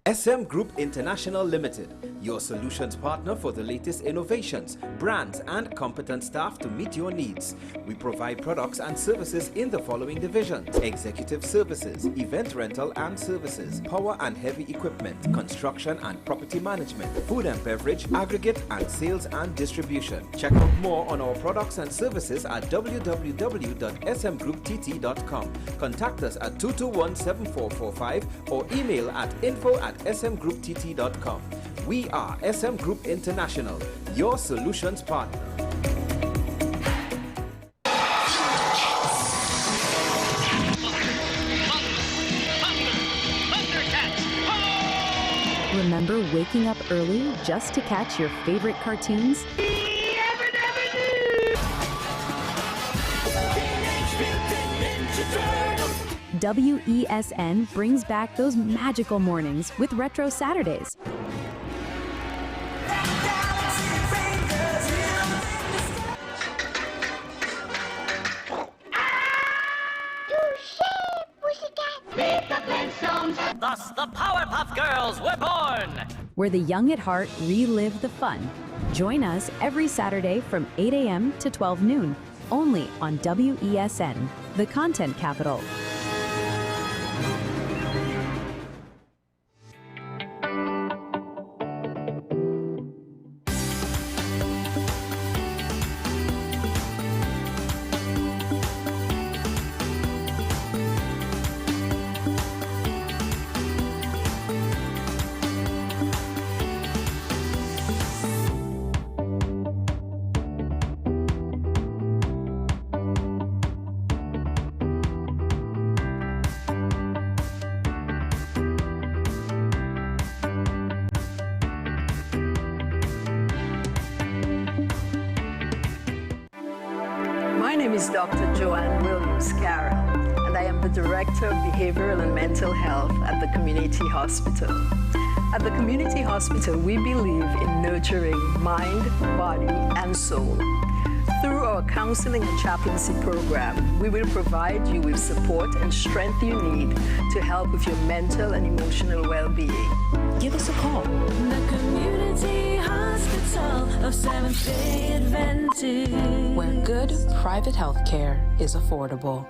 [SPEAKER 20] SM Group International Limited, your solutions partner for the latest innovations, brands, and competent staff to meet your needs. We provide products and services in the following divisions: executive services, event rental and services, power and heavy equipment, construction and property management, food and beverage, aggregate and sales and distribution. Check out more on our products and services at www.smgrouptt.com. Contact us at 221-7445 or email at info@smgrouptt.com. We are SM Group International, your solutions partner.
[SPEAKER 23] Remember waking up early just to catch your favorite cartoons? WESN brings back those magical mornings with Retro Saturdays.
[SPEAKER 24] Thus, the Powerpuff Girls were born!
[SPEAKER 23] Where the young at heart relive the fun. Join us every Saturday from 8 a.m. to 12 noon, only on WESN, the content capital.
[SPEAKER 3] name is Dr. Joanne Williams-Carroll, and I am the Director of Behavioral and Mental Health at the Community Hospital. At the Community Hospital, we believe in nurturing mind, body, and soul. Through our counseling and chaplaincy program, we will provide you with support and strength you need to help with your mental and emotional well-being. Give us a call.
[SPEAKER 14] The Community Hospital of Seventh-day Adventist,
[SPEAKER 13] where good private health care is affordable.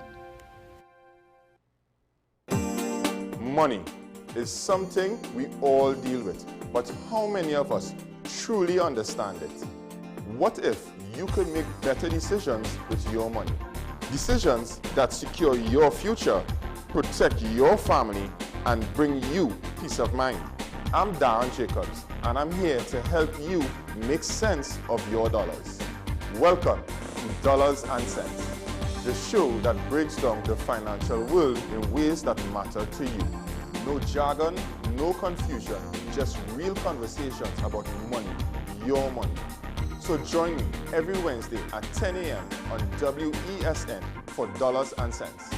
[SPEAKER 15] Money is something we all deal with, but how many of us truly understand it? What if you could make better decisions with your money? Decisions that secure your future, protect your family, and bring you peace of mind. I'm Darren Jacobs, and I'm here to help you make sense of your dollars. Welcome to Dollars and Cents, the show that breaks down the financial world in ways that matter to you. No jargon, no confusion, just real conversations about money, your money. So join me every Wednesday at 10 a.m. on WESN for Dollars and Cents.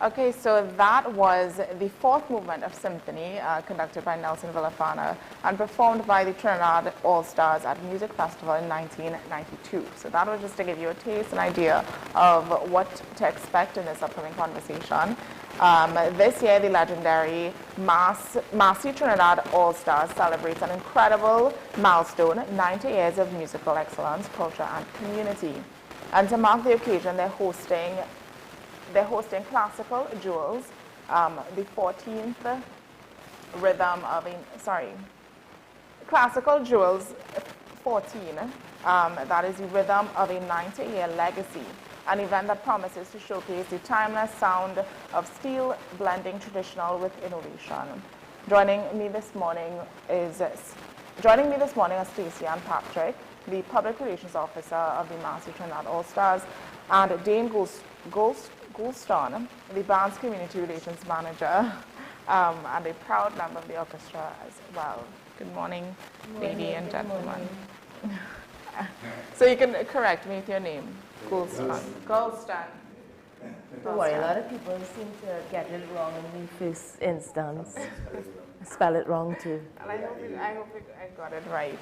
[SPEAKER 4] Okay, so that was the fourth movement of Symphony, conducted by Nelson Villafana and performed by the Trinidad All-Stars at Music Festival in 1992. So that was just to give you a taste, an idea of what to expect in this upcoming conversation. This year, the legendary Massey Trinidad All-Stars celebrates an incredible milestone, 90 years of musical excellence, culture, and community. And to mark the occasion, they're hosting Classical Jewels, the 14th rhythm of Classical Jewels 14, that is the rhythm of a 90-year legacy, an event that promises to showcase the timeless sound of steel blending traditional with innovation. Joining me this morning are Stacey Ann Patrick, the Public Relations Officer of the Massey Trinidad All-Stars, and Dane Goulston, the band's Community Relations Manager, and a proud member of the orchestra as well. Good morning, lady and gentlemen. So you can correct me with your name. Goulston.
[SPEAKER 5] Don't worry, a lot of people seem to get it wrong in the first instance. Spell it wrong too.
[SPEAKER 4] And I hope I got it right.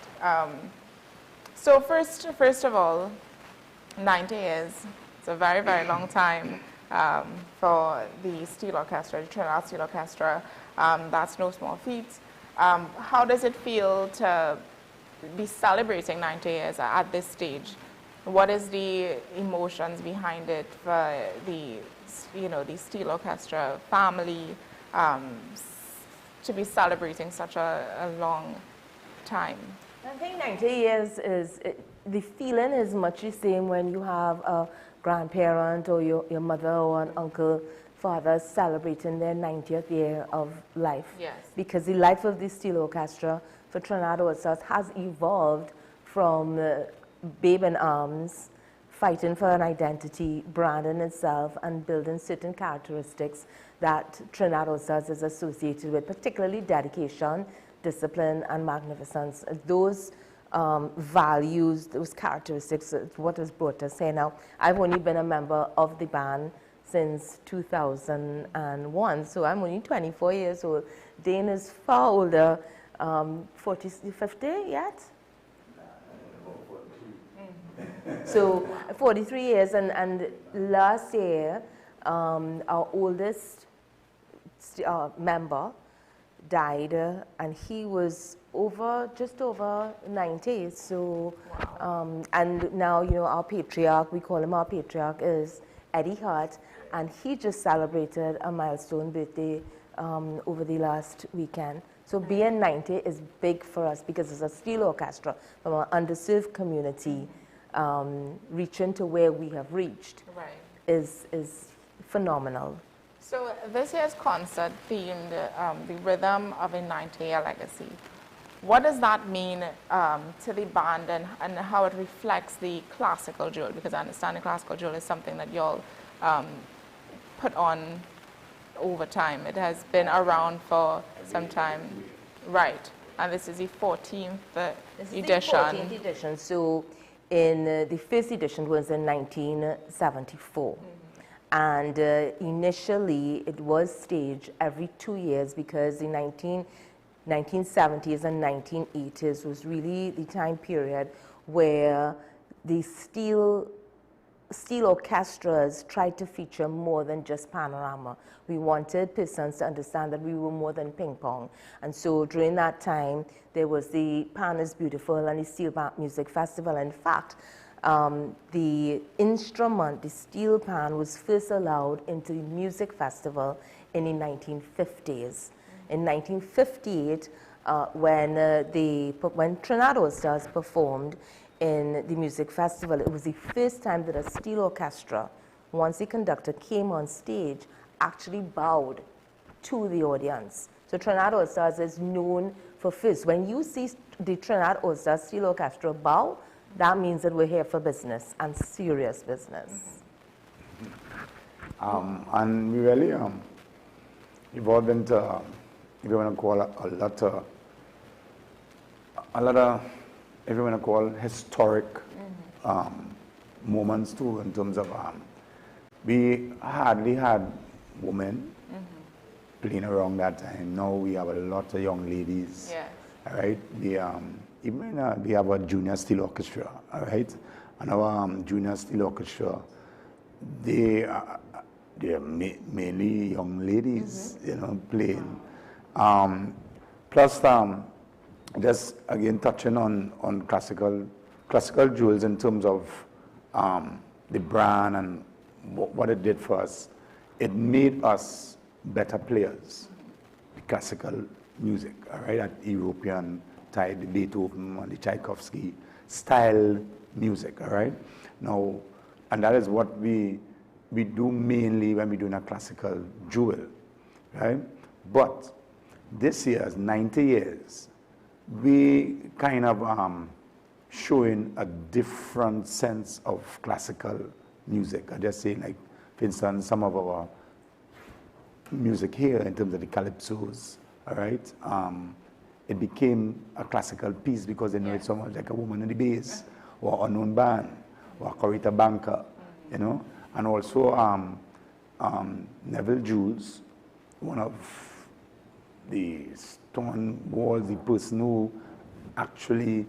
[SPEAKER 4] So first of all, 90 years. It's a very, very long time for the Steel Orchestra, the Trinidad Steel Orchestra. That's no small feat. How does it feel to be celebrating 90 years at this stage? What is the emotions behind it for the Steel Orchestra family to be celebrating such a long time?
[SPEAKER 5] I think 90 years is, the feeling is much the same when you have a grandparent or your mother or an uncle, father celebrating their 90th year of life.
[SPEAKER 4] Yes.
[SPEAKER 5] Because the life of the Steel Orchestra for Trinidad All-Stars has evolved from babe in arms, fighting for an identity, branding itself, and building certain characteristics that Trinidad All-Stars is associated with, particularly dedication, discipline, and magnificence. Those values, those characteristics, what has brought us here now. I've only been a member of the band since 2001, so I'm only 24 years old. Dane is far older, 50 yet? So 43 years, and last year, our oldest member died, and he was just over 90. So, and now, our patriarch, we call him our patriarch, is Eddie Hart, and he just celebrated a milestone birthday over the last weekend. So being 90 is big for us because it's a steel orchestra from an underserved community, reaching to where we have reached is phenomenal.
[SPEAKER 4] So this year's concert themed the rhythm of a 90-year legacy. What does that mean to the band and how it reflects the classical jewel? Because I understand the classical jewel is something that y'all put on over time. It has been around for some time. Right. And this is the 14th edition.
[SPEAKER 5] This is the 14th edition. So in the first edition was in 1974. And initially, it was staged every 2 years because the 1970s and 1980s was really the time period where the steel orchestras tried to feature more than just panorama. We wanted persons to understand that we were more than ping pong. And so during that time, there was the Pan is Beautiful and the Steel Music Festival. In fact, the instrument, the steel pan, was first allowed into the music festival in the 1950s. In 1958, when Trinidad All-Stars performed in the music festival, it was the first time that a steel orchestra, once the conductor came on stage, actually bowed to the audience. So Trinidad All-Stars is known for first. When you see the Trinidad All-Stars Steel Orchestra bow, that means that we're here for business, and serious business.
[SPEAKER 6] And we really evolved into, if you want to call a lot of, if you want to call historic moments too, in terms of, we hardly had women playing around that time. Now we have a lot of young ladies.
[SPEAKER 4] Yeah.
[SPEAKER 6] All right. Even we have a junior steel orchestra. All right. And our junior steel orchestra, they are mainly young ladies, you know, playing. Plus, just again touching on classical jewels in terms of the brand and what it did for us. It made us better players, the classical music, all right, at European type, the Beethoven and the Tchaikovsky style music, all right. Now, and that is what we do mainly when we're doing a classical jewel, right? But this year's 90 years, we kind of showing a different sense of classical music. I just say, like, for instance, some of our music here in terms of the calypsos, all right, it became a classical piece because they know it's so much like a woman in the bass, or unknown band, or a Corita Banker, you know, and also Neville Jules, one of the Stonewall, the person who actually,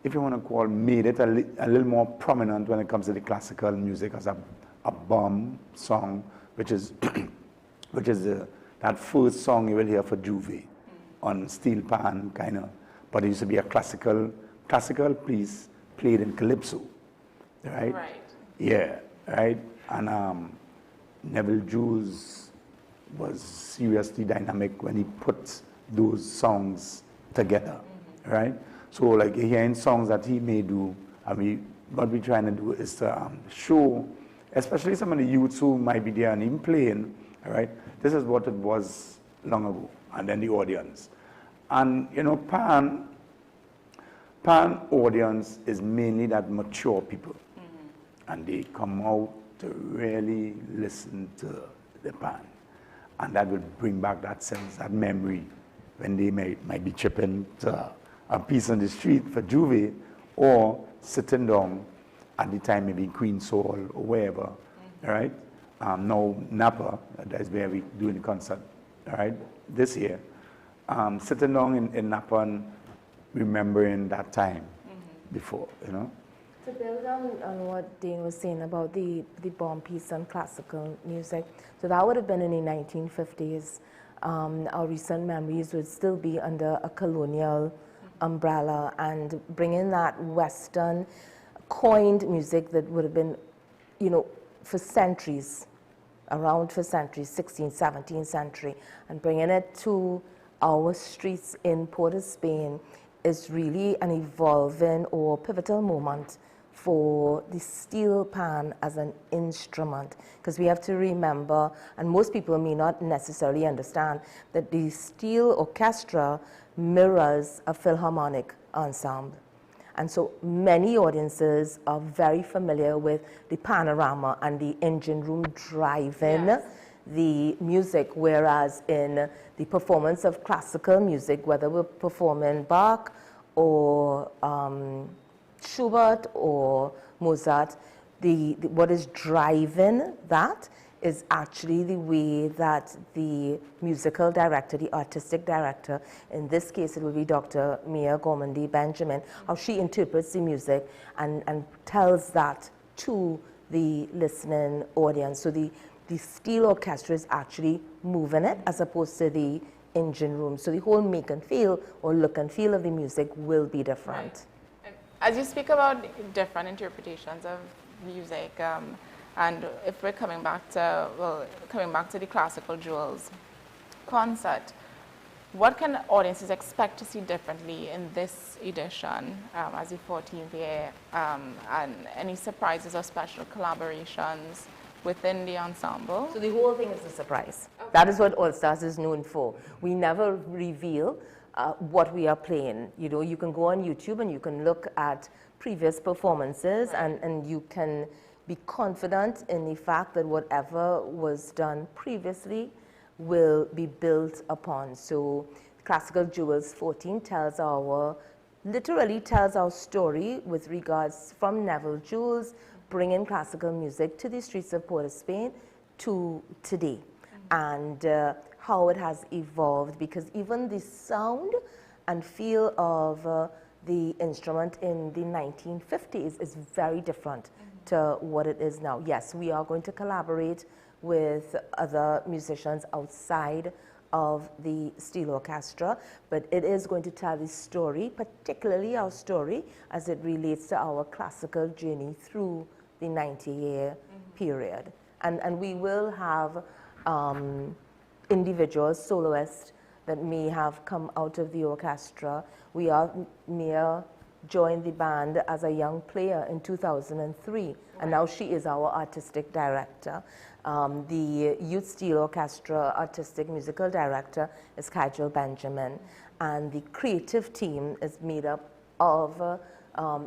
[SPEAKER 6] if you want to call, made it a little more prominent when it comes to the classical music as a bomb song, which is that first song you will hear for Juve on steel pan, kind of, but it used to be a classical piece played in calypso, right?
[SPEAKER 4] Right.
[SPEAKER 6] Yeah, right. And Neville Jules was seriously dynamic when he put those songs together, right? So, like, hearing songs that he may do, I mean, what we're trying to do is to show, especially some of the youths who might be there and even playing, all right, this is what it was long ago, and then the audience. And, you know, Pan audience is mainly that mature people, and they come out to really listen to the Pan, and that will bring back that sense, that memory, when they might be chipping to a piece on the street for Juve, or sitting down at the time maybe in Queen's Hall or wherever, right? Now Napa, that's where we're doing the concert, all right, this year. Sitting down in Napa and remembering that time before, you know.
[SPEAKER 5] To build on what Dane was saying about the bomb piece and classical music, so that would have been in the 1950s. Our recent memories would still be under a colonial umbrella, and bringing that Western coined music that would have been, you know, for centuries, around for centuries, 16th, 17th century, and bringing it to our streets in Port of Spain is really an evolving or pivotal moment for the steel pan as an instrument, because we have to remember, and most people may not necessarily understand, that the steel orchestra mirrors a philharmonic ensemble. And so many audiences are very familiar with the panorama and the engine room driving the music, whereas in the performance of classical music, whether we're performing Bach or Schubert or Mozart, what is driving that is actually the way that the musical director, the artistic director, in this case it will be Dr. Mia Gormandy Benjamin, how she interprets the music and tells that to the listening audience. So the steel orchestra is actually moving it as opposed to the engine room. So the whole make and feel or look and feel of the music will be different.
[SPEAKER 4] Right. As you speak about different interpretations of music, and if we're coming back to the Classical Jewels concert, what can audiences expect to see differently in this edition as the 14th year, and any surprises or special collaborations within the ensemble?
[SPEAKER 5] So the whole thing is a surprise. Okay. That is what All Stars is known for. We never reveal what we are playing. You know, you can go on YouTube and you can look at previous performances, right, and you can be confident in the fact that whatever was done previously will be built upon. So Classical Jewels 14 literally tells our story with regards from Neville Jules bringing classical music to the streets of Port of Spain to today. and how it has evolved, because even the sound and feel of the instrument in the 1950s is very different to what it is now. Yes, we are going to collaborate with other musicians outside of the steel orchestra, but it is going to tell the story, particularly our story as it relates to our classical journey through the 90-year period. And we will have individuals, soloists, that may have come out of the orchestra. Mia joined the band as a young player in 2003, and now she is our artistic director. The Youth Steel Orchestra artistic musical director is Kajal Benjamin, and the creative team is made up of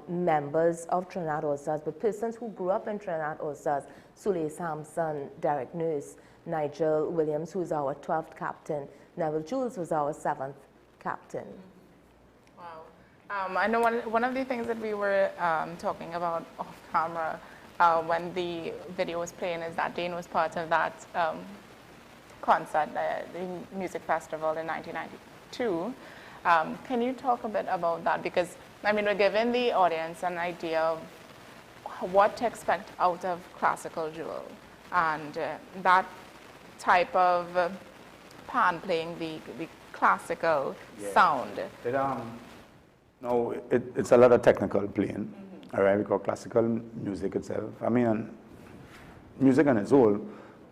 [SPEAKER 5] members of Trinidad All-Stars, but persons who grew up in Trinidad All-Stars: Sule Sampson, Derek Nurse, Nigel Williams, who is our 12th captain, Neville Jules was our 7th captain.
[SPEAKER 4] I know one of the things that we were talking about off camera when the video was playing is that Dane was part of that concert, the music festival in 1992. Can you talk a bit about that? Because, I mean, we're giving the audience an idea of what to expect out of classical jewel, and that type of pan playing the classical sound.
[SPEAKER 6] No, it's a lot of technical playing, all right, because classical music itself, I mean, music on its own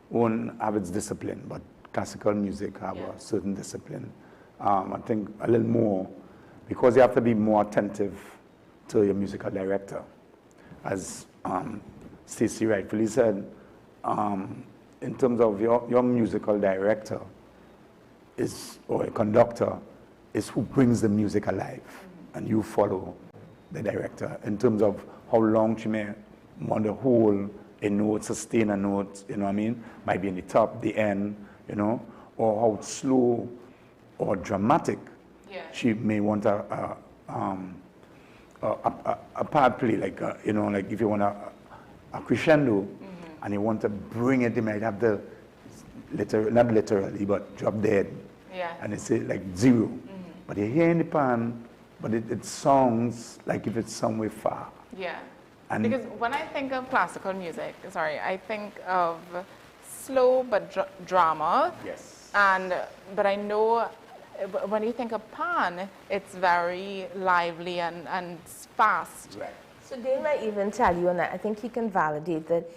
[SPEAKER 6] won't have its discipline, but classical music have a certain discipline. I think a little more, because you have to be more attentive to your musical director. As Stacey rightfully said, in terms of your musical director or a conductor is who brings the music alive, and you follow the director in terms of how long she may want to hold a note, sustain a note, you know what I mean? Might be in the top, the end, you know, or how slow or dramatic she may want a part play, like, you know, like if you want a crescendo and you want to bring it, you might have the, not literally, but drop dead. And it's like 0. But you hear in the pan, but it sounds like if it's somewhere far.
[SPEAKER 4] And because when I think of classical music, I think of slow but drama. But I know when you think of pan, it's very lively and fast.
[SPEAKER 5] So Dane might even tell you, and I think he can validate that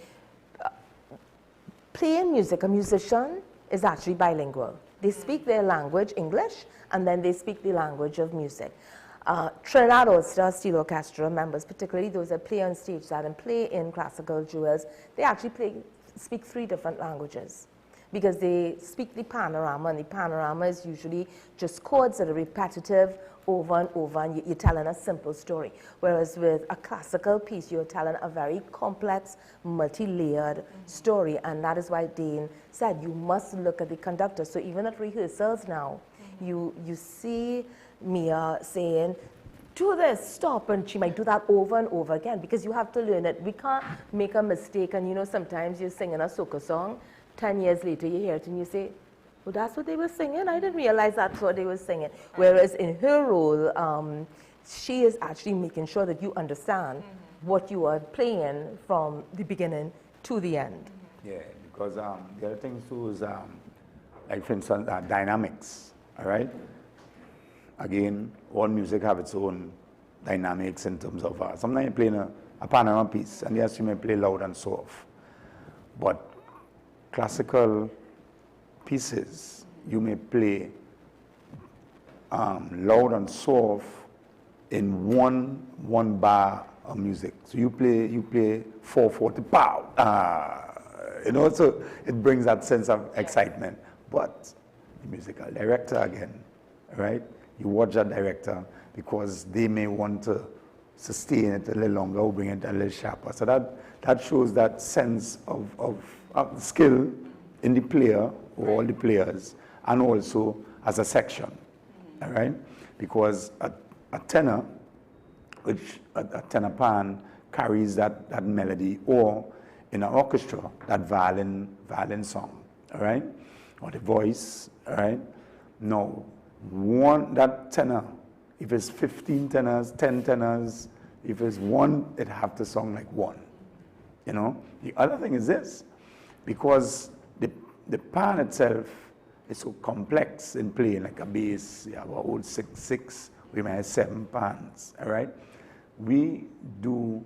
[SPEAKER 5] playing music, a musician is actually bilingual. They speak their language, English, and then they speak the language of music. Trinidad All-Star Steel Orchestra members, particularly those that play on stage that and play in classical jewels, they actually speak 3 different languages, because they speak the panorama, and the panorama is usually just chords that are repetitive over and over, and you're telling a simple story. Whereas with a classical piece, you're telling a very complex, multi-layered story, and that is why Dane said you must look at the conductor. So even at rehearsals now, you see Mia saying, do this, stop, and she might do that over and over again, because you have to learn it. We can't make a mistake, and you know, sometimes you're singing a soca song, 10 years later you hear it and you say, well, that's what they were singing? I didn't realize that's what they were singing. Whereas in her role, she is actually making sure that you understand what you are playing from the beginning to the end.
[SPEAKER 6] Because the other thing too is, like for instance, dynamics, all right? Again, all music have its own dynamics in terms of, sometimes you're playing a panorama piece, and yes, you may play loud and soft, but classical pieces, you may play loud and soft in one bar of music. So you play 4/40, pow, you know, so it brings that sense of excitement. But the musical director again, right? You watch that director because they may want to sustain it a little longer or bring it a little sharper. So that shows that sense of skill in the player, or all the players, and also as a section, all right? Because a tenor, which a tenor pan carries that melody, or in an orchestra, that violin song, all right? or the voice, all right? No, that tenor, if it's 15 tenors, 10 tenors, if it's one, it have to sound like one, you know? The other thing is this, because the pan itself is so complex in playing, like a bass, you have a whole 6/6, we might have 7 pans, all right? We do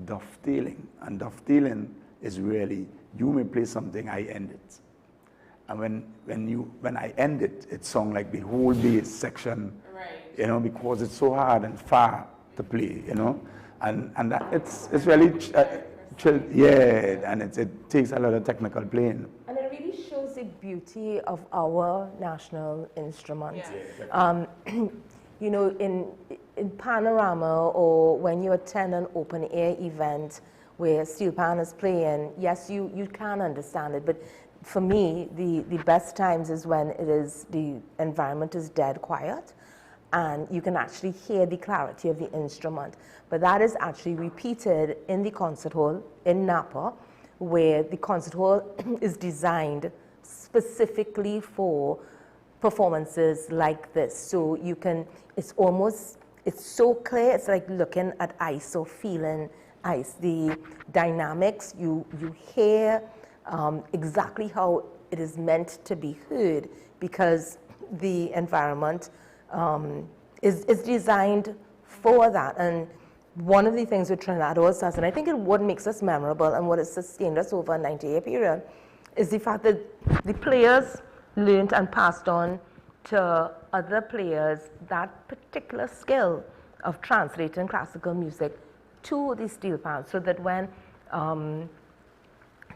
[SPEAKER 6] dovetailing, and dovetailing is really, you may play something, I end it. And when I end it, it sounds like the whole bass section, you know, because it's so hard and far to play, you know, and that it's really and it takes a lot of technical playing.
[SPEAKER 5] And it really shows the beauty of our national instrument. You know, in Panorama, or when you attend an open air event where steel pan is playing, yes, you can understand it, but for me, the best times is when the environment is dead quiet and you can actually hear the clarity of the instrument. But that is actually repeated in the concert hall in Napa, where the concert hall is designed specifically for performances like this. So you can, it's so clear, it's like looking at ice or feeling ice. The dynamics, you hear exactly how it is meant to be heard, because the environment is designed for that. And one of the things with Trinidad All-Stars, and I think what makes us memorable and what has sustained us over a 90-year period, is the fact that the players learned and passed on to other players that particular skill of translating classical music to the steel pan, so that when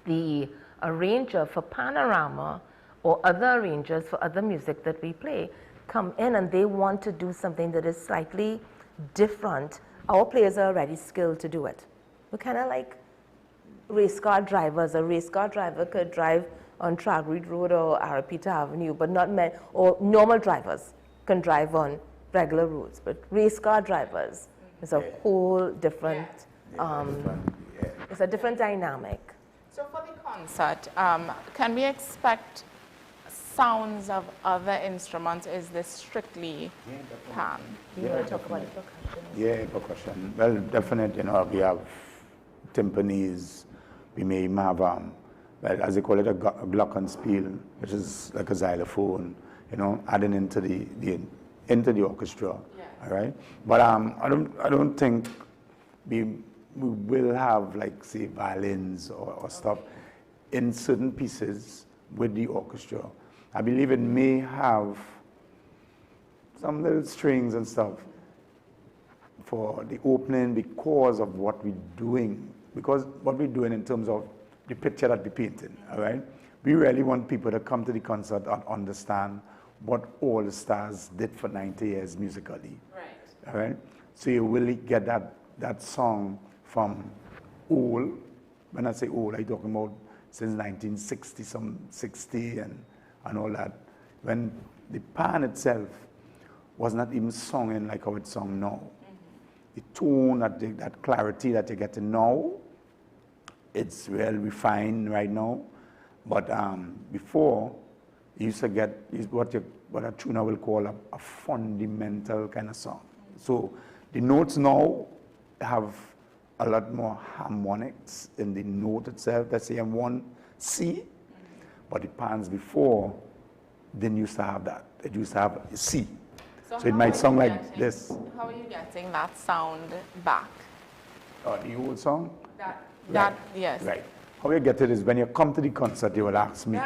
[SPEAKER 5] the arranger for Panorama or other arrangers for other music that we play come in and they want to do something that is slightly different, our players are already skilled to do it. We're kind of like race car drivers. A race car driver could drive on Tragreed Road or Arapita Avenue, but not many, or normal drivers can drive on regular roads, but race car drivers is a whole different, it's a different dynamic.
[SPEAKER 4] So for the concert, can we expect sounds of other instruments? Is this strictly pan?
[SPEAKER 5] You want to talk about the percussion?
[SPEAKER 6] Yeah, percussion. Well, definitely, you know, we have timpanis, we may even have, well, as they call it, a glockenspiel, which is like a xylophone, you know, adding into the orchestra, all right? But I don't think we will have, like, say, violins or stuff in certain pieces with the orchestra. I believe it may have some little strings and stuff for the opening because of what we're doing, because what we're doing in terms of the picture that we're painting, all right? We really want people to come to the concert and understand what All the Stars did for 90 years musically, all right? So you really get that song from old. When I say old, I'm talking about since 1960, some 60 and all that. When the pan itself was not even sung in like how it's sung now. The tone, that clarity that you get now, it's well refined right now. But before, you used to get what a tuner will call a fundamental kind of song. So the notes now have a lot more harmonics in the note itself. Let's say M1, C. But the pans before didn't used to have that. It used to have a C. So it might sound like this.
[SPEAKER 4] How are you getting that sound back?
[SPEAKER 6] The old song?
[SPEAKER 4] Yes.
[SPEAKER 6] Right. How you get it is when you come to the concert, you will ask me.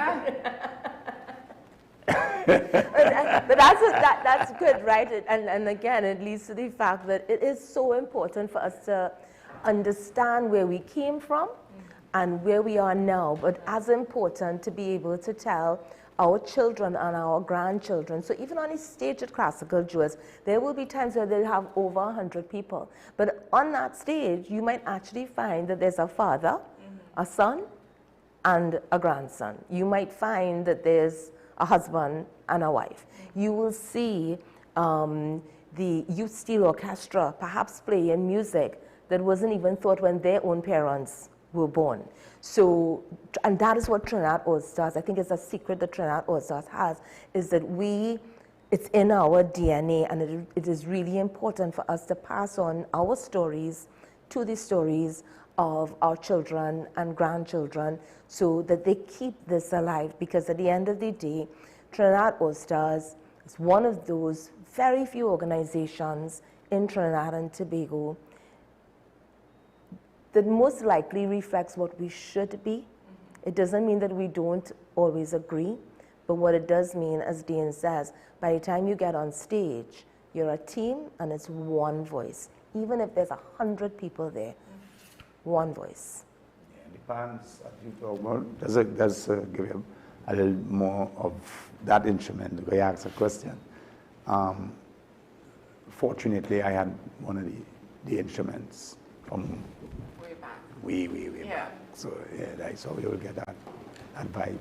[SPEAKER 5] But that's good, right? And again, it leads to the fact that it is so important for us to understand where we came from and where we are now, but as important to be able to tell our children and our grandchildren. So even on a stage at Classical Jewels, there will be times where they'll have over 100 people. But on that stage, you might actually find that there's a father, a son, and a grandson. You might find that there's a husband and a wife. You will see the youth steel orchestra perhaps playing music that wasn't even thought when their own parents were born. So, and that is what Trinidad All-Stars, I think it's a secret that Trinidad All-Stars has, is that it's in our DNA, and it is really important for us to pass on our stories to the stories of our children and grandchildren so that they keep this alive, because at the end of the day, Trinidad All-Stars is one of those very few organizations in Trinidad and Tobago that most likely reflects what we should be. It doesn't mean that we don't always agree, but what it does mean, as Dean says, by the time you get on stage, you're a team and it's one voice. Even if there's 100 people there, one voice.
[SPEAKER 6] Yeah, the bands, as you talk about, does give you a little more of that instrument, because you asked a question. Fortunately, I had one of the instruments from way back. So yeah, that's how you will get that vibe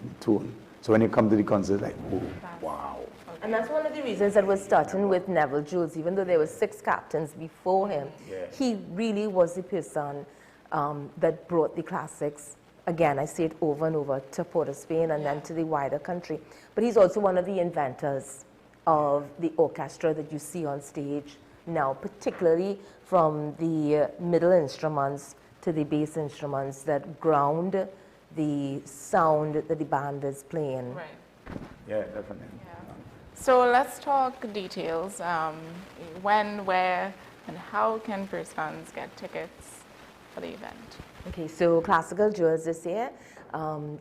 [SPEAKER 6] and tune. So when you come to the concert, like, oh, wow.
[SPEAKER 5] And that's one of the reasons that we're starting with Neville Jules, even though there were 6 captains before him.
[SPEAKER 6] Yeah.
[SPEAKER 5] He really was the person that brought the classics, again, I say it over and over, to Port of Spain and then to the wider country. But he's also one of the inventors of the orchestra that you see on stage now, particularly from the middle instruments to the bass instruments that ground the sound that the band is playing.
[SPEAKER 4] Right.
[SPEAKER 6] Yeah, definitely.
[SPEAKER 4] Yeah. So let's talk details. When, where, and how can persons get tickets for the event?
[SPEAKER 5] Okay, so Classical Jewels this year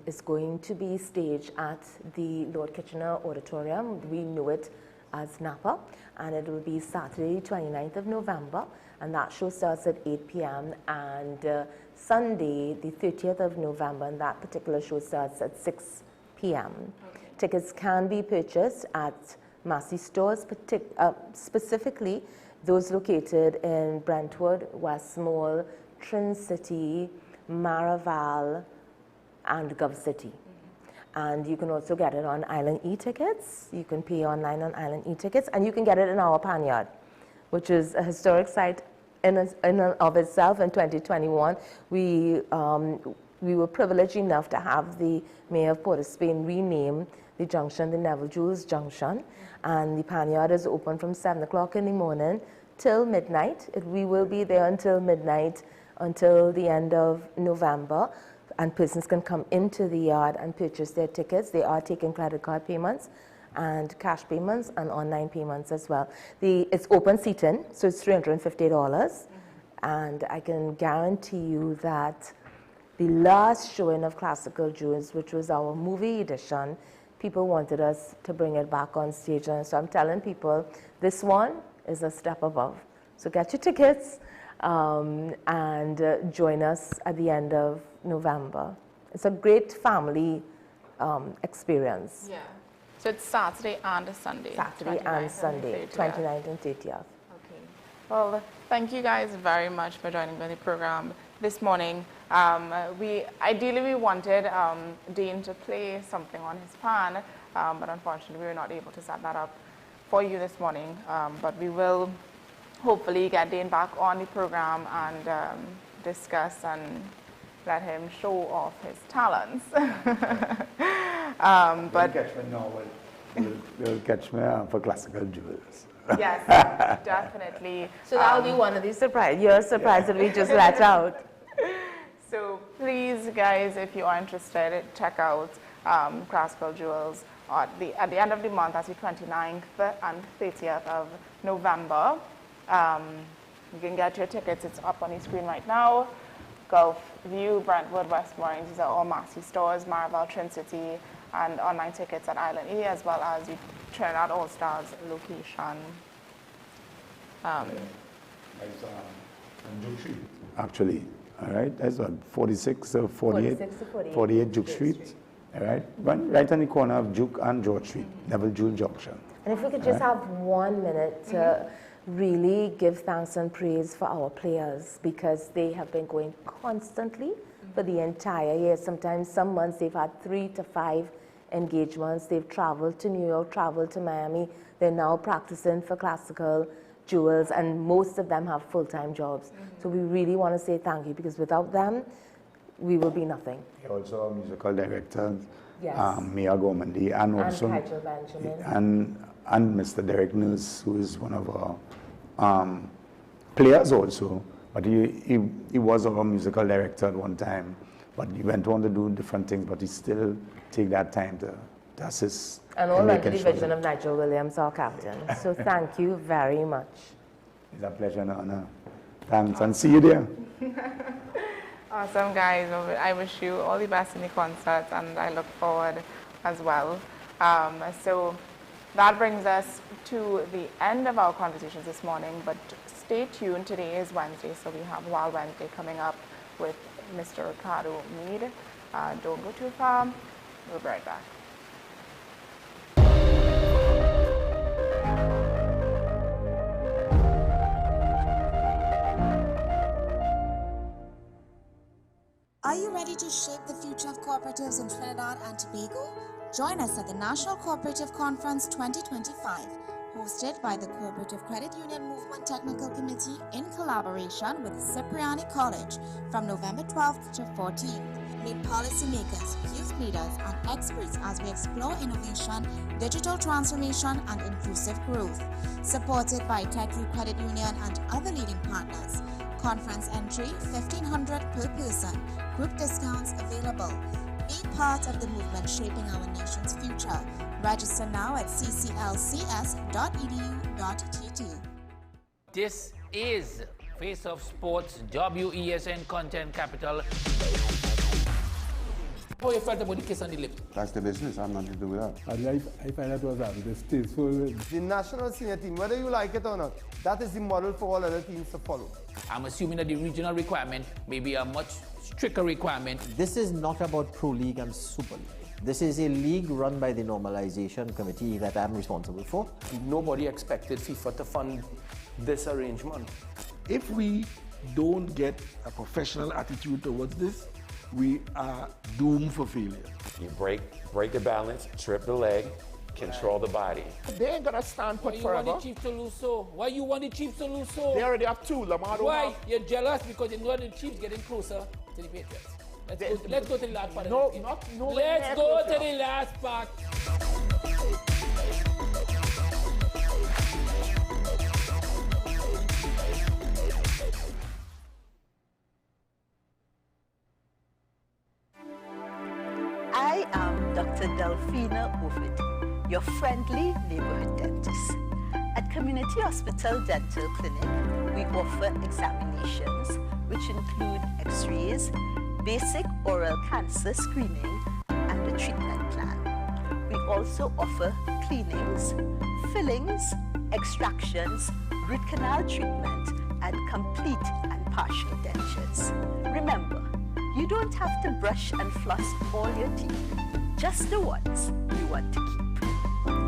[SPEAKER 5] is going to be staged at the Lord Kitchener Auditorium. We know it as Napa, and it will be Saturday, 29th of November, and that show starts at 8 p.m. and Sunday, the 30th of November, and that particular show starts at 6 p.m. Okay. Tickets can be purchased at Massey stores, specifically those located in Brentwood, Westmore, Trin City, Maraval, and Gov City. And you can also get it on Island e-tickets. You can pay online on Island e-tickets, and you can get it in our Panyard, which is a historic site in and of itself. In 2021, we were privileged enough to have the Mayor of Port of Spain rename the junction the Neville Jules Junction, and the Panyard is open from 7 o'clock in the morning till midnight. We will be there until midnight, until the end of November, and persons can come into the yard and purchase their tickets. They are taking credit card payments and cash payments and online payments as well. It's open seating, so it's $350, and I can guarantee you that the last showing of Classical Jewels, which was our movie edition, people wanted us to bring it back on stage, and so I'm telling people this one is a step above. So get your tickets and join us at the end of November. It's a great family experience.
[SPEAKER 4] Yeah. So it's Saturday and a Sunday.
[SPEAKER 5] Saturday and Sunday, 29th and 30th.
[SPEAKER 4] Okay. Well, thank you guys very much for joining me on the program this morning. Ideally we wanted Dean to play something on his pan, but unfortunately we were not able to set that up for you this morning. But we will hopefully get Dean back on the program and discuss and let him show off his talents. But
[SPEAKER 6] catch me now. You'll catch me for Classical Jewels.
[SPEAKER 4] Yes, definitely.
[SPEAKER 5] So that'll be one of the surprises. Your surprise that we just let out.
[SPEAKER 4] So please, guys, if you are interested, check out Classical Jewels at the end of the month. That's the 29th and 30th of November. You can get your tickets. It's up on the screen right now. Gulf View, Brentwood, Westmore, these are all Massey stores, Maraval, Trin City, and online tickets at Island E, as well as the Trinidad All-Stars location.
[SPEAKER 6] Actually, all right, that's what, 46 or 48? 48 Duke Street, all right? Right on the corner of Duke and George Street, Neville Jules Junction.
[SPEAKER 5] And if we could just have 1 minute to really give thanks and praise for our players, because they have been going constantly for the entire year. Sometimes some months they've had 3 to 5 engagements. They've traveled to New York, traveled to Miami. They're now practicing for Classical jewels, and most of them have full-time jobs. So we really want to say thank you, because without them, we will be nothing.
[SPEAKER 6] Also our musical director,
[SPEAKER 5] Yes.
[SPEAKER 6] Mia Gormandy, and also
[SPEAKER 5] Kaiser Benjamin.
[SPEAKER 6] and Mr. Derek Nurse, who is one of our players also. But he was our musical director at one time. But he went on to do different things, but he still take that time to assist.
[SPEAKER 5] And all under the division of Nigel Williams, our captain. So thank you very much.
[SPEAKER 6] It's a pleasure and honor. Thanks, and see you there.
[SPEAKER 4] Awesome, guys. I wish you all the best in the concert, and I look forward as well. So that brings us to the end of our conversations this morning, but stay tuned. Today is Wednesday, so we have Wild Wednesday coming up with Mr. Ricardo Mead. Don't go too far. We'll be right back.
[SPEAKER 7] Are you ready to shape the future of cooperatives in Trinidad and Tobago? Join us at the National Cooperative Conference 2025, hosted by the Cooperative Credit Union Movement Technical Committee in collaboration with Cipriani College from November 12th to 14th. Meet policymakers, youth leaders, and experts as we explore innovation, digital transformation, and inclusive growth. Supported by TechU Credit Union and other leading partners. Conference entry $1,500 per person. Group discounts available. Be part of the movement shaping our nation's future. Register now at cclcs.edu.tt.
[SPEAKER 2] This is Face of Sports, WESN Content Capital. How you felt about the kiss on the lip?
[SPEAKER 8] That's the business. I'm nothing to do with that.
[SPEAKER 9] I find that was distasteful.
[SPEAKER 11] The national senior team, whether you like it or not, that is the model for all other teams to follow.
[SPEAKER 2] I'm assuming that the regional requirement may be a much stricter requirement.
[SPEAKER 25] This is not about Pro League and Super League. This is a league run by the Normalization Committee that I'm responsible for.
[SPEAKER 26] Nobody expected FIFA to fund this arrangement.
[SPEAKER 27] If we don't get a professional attitude towards this, we are doomed for failure.
[SPEAKER 10] You break the balance, trip the leg, control the body.
[SPEAKER 15] They ain't gonna stand put forever.
[SPEAKER 2] Why you want the Chiefs to lose so? Why you want the Chiefs to lose so?
[SPEAKER 15] They already have two. Lamar don't
[SPEAKER 2] Why?
[SPEAKER 15] have.
[SPEAKER 2] You're jealous because you know the Chiefs getting closer to the Patriots. Let's go to the last part.
[SPEAKER 15] No.
[SPEAKER 2] Let's go to the last part.
[SPEAKER 12] I am Dr. Delphina Ovid, your friendly neighborhood dentist. At Community Hospital Dental Clinic, we offer examinations which include x-rays, basic oral cancer screening, and a treatment plan. We also offer cleanings, fillings, extractions, root canal treatment, and complete and partial dentures. Remember, you don't have to brush and floss all your teeth, just the ones you want to keep.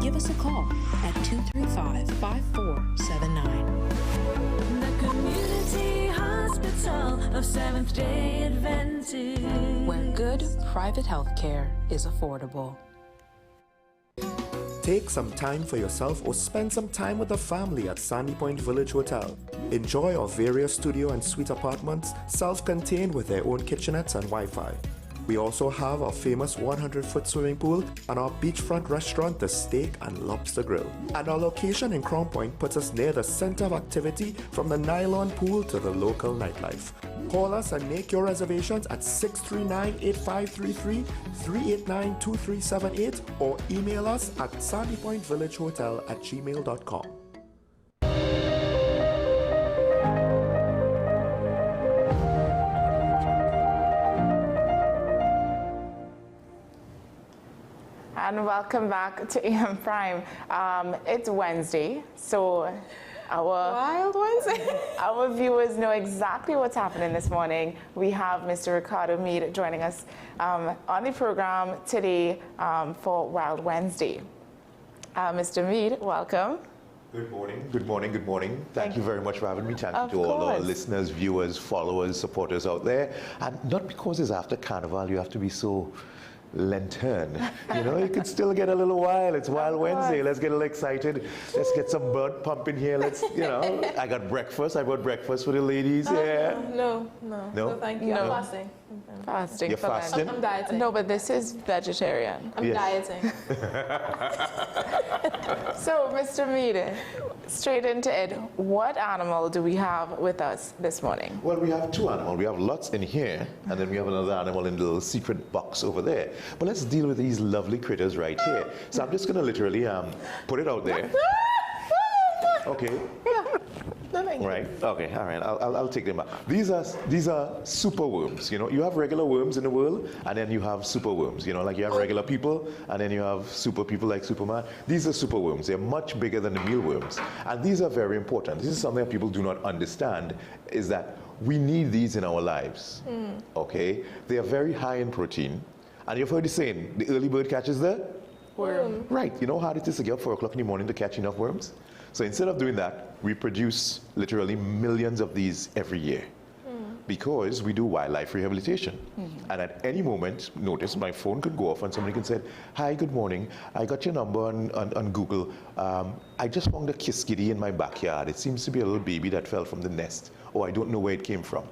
[SPEAKER 13] Give us a call at 235-5479.
[SPEAKER 14] The Community Hospital of Seventh-day Adventist,
[SPEAKER 13] where good private health care is affordable.
[SPEAKER 16] Take some time for yourself or spend some time with the family at Sandy Point Village Hotel. Enjoy our various studio and suite apartments, self-contained with their own kitchenettes and Wi-Fi. We also have our famous 100-foot swimming pool and our beachfront restaurant, The Steak and Lobster Grill. And our location in Crown Point puts us near the center of activity from the nylon pool to the local nightlife. Call us and make your reservations at 639-8533, 389-2378, or email us at sandypointvillagehotel@gmail.com.
[SPEAKER 4] And welcome back to AM Prime. It's Wednesday, so Wild Wednesday. Our viewers know exactly what's happening this morning. We have Mr. Ricardo Mead joining us on the program today for Wild Wednesday. Mr. Mead, welcome.
[SPEAKER 28] Good morning, good morning, good morning. Thank you very much for having me. Thank you to all our listeners, viewers, followers, supporters out there. And not because it's after Carnival, you have to be so lantern. You know, you could still get a little wild. It's Wild Wednesday. Let's get a little excited. Let's get some blood pumping here. Let's, you know, I got breakfast. I brought breakfast for the ladies. Yeah.
[SPEAKER 4] No,
[SPEAKER 1] thank you. I'm fasting.
[SPEAKER 4] Fasting.
[SPEAKER 28] You're fasting?
[SPEAKER 1] I'm dieting.
[SPEAKER 4] No, but this is vegetarian.
[SPEAKER 1] I'm dieting.
[SPEAKER 4] So, Mr. Meade, straight into it, what animal do we have with us this morning?
[SPEAKER 28] Well, we have two animals. We have lots in here, and then we have another animal in the little secret box over there. But let's deal with these lovely critters right here. So I'm just going to literally put it out there. Okay. Right. Okay. All right. I'll take them out. These are super worms. You know, you have regular worms in the world, and then you have super worms. You know, like you have regular people, and then you have super people like Superman. These are super worms. They're much bigger than the mealworms, and these are very important. This is something that people do not understand: is that we need these in our lives. Okay. They are very high in protein, and you've heard the saying: the early bird catches the worm. Right. You know how hard it is to get up 4 o'clock in the morning to catch enough worms? So instead of doing that, we produce literally millions of these every year because we do wildlife rehabilitation. And at any moment, notice my phone could go off and somebody can say, hi, good morning. I got your number on Google. I just found a kiskitty in my backyard. It seems to be a little baby that fell from the nest. Oh, I don't know where it came from.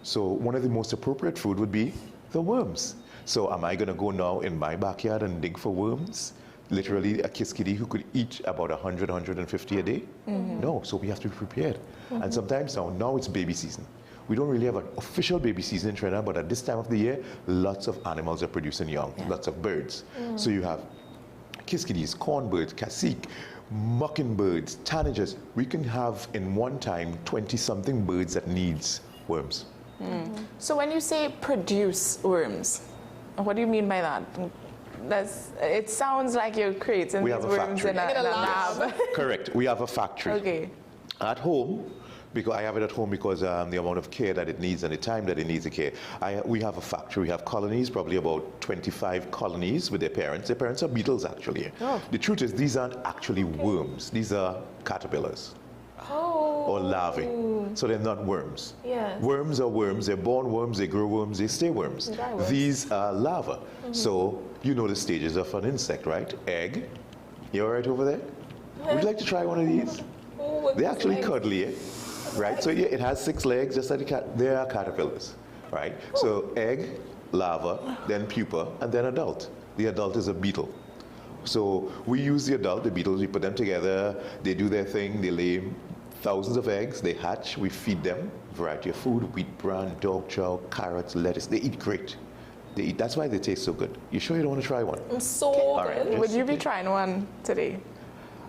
[SPEAKER 28] So one of the most appropriate food would be the worms. So am I going to go now in my backyard and dig for worms? Literally a kiskitty who could eat about 100, 150 a day? No, so we have to be prepared. And sometimes now it's baby season. We don't really have an official baby season in Trinidad, but at this time of the year, lots of animals are producing young, lots of birds. So you have kiskitties, cornbirds, cacique, mockingbirds, tanagers. We can have in one time 20-something birds that needs worms.
[SPEAKER 4] So when you say produce worms, what do you mean by that? It sounds like you're creating these worms in a lab.
[SPEAKER 28] Correct. We have a factory.
[SPEAKER 4] Okay.
[SPEAKER 28] At home, because I have it at home because the amount of care that it needs and the time that it needs the care. We have a factory. We have colonies, probably about 25 colonies with their parents. Their parents are beetles, actually. The truth is, these aren't actually worms. These are caterpillars. Or larvae. So they're not worms. Worms are worms. They're born worms, they grow worms, they stay worms. These are larvae. So you know the stages of an insect, right? Egg. You all right over there? Would you like to try one of these? They're actually cuddly, right? So yeah, it has 6 legs, just like the cat. They are caterpillars, right? So egg, larva, then pupa, and then adult. The adult is a beetle. So we use the adult, the beetles, we put them together, they do their thing, they lay thousands of eggs, they hatch, we feed them a variety of food, wheat bran, dog chow, carrots, lettuce. They eat great. They eat, that's why they taste so good. You sure you don't want to try one?
[SPEAKER 4] I'm so good. Would you be trying one today?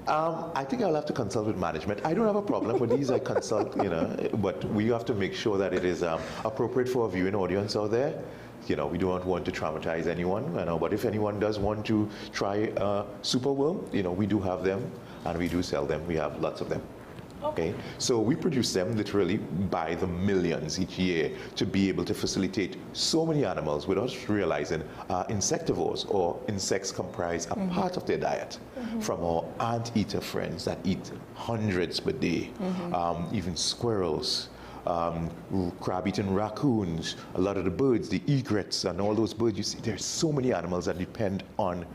[SPEAKER 28] I think I'll have to consult with management. I don't have a problem with these. I consult, you know, but we have to make sure that it is appropriate for a viewing audience out there. You know, we don't want to traumatize anyone, you know, but if anyone does want to try superworm, you know, we do have them and we do sell them. We have lots of them. Okay, so we produce them literally by the millions each year to be able to facilitate so many animals without realizing insectivores, or insects comprise a part of their diet. From our anteater friends that eat hundreds per day, even squirrels, crab-eating raccoons, a lot of the birds, the egrets, and all those birds you see. There's so many animals that depend on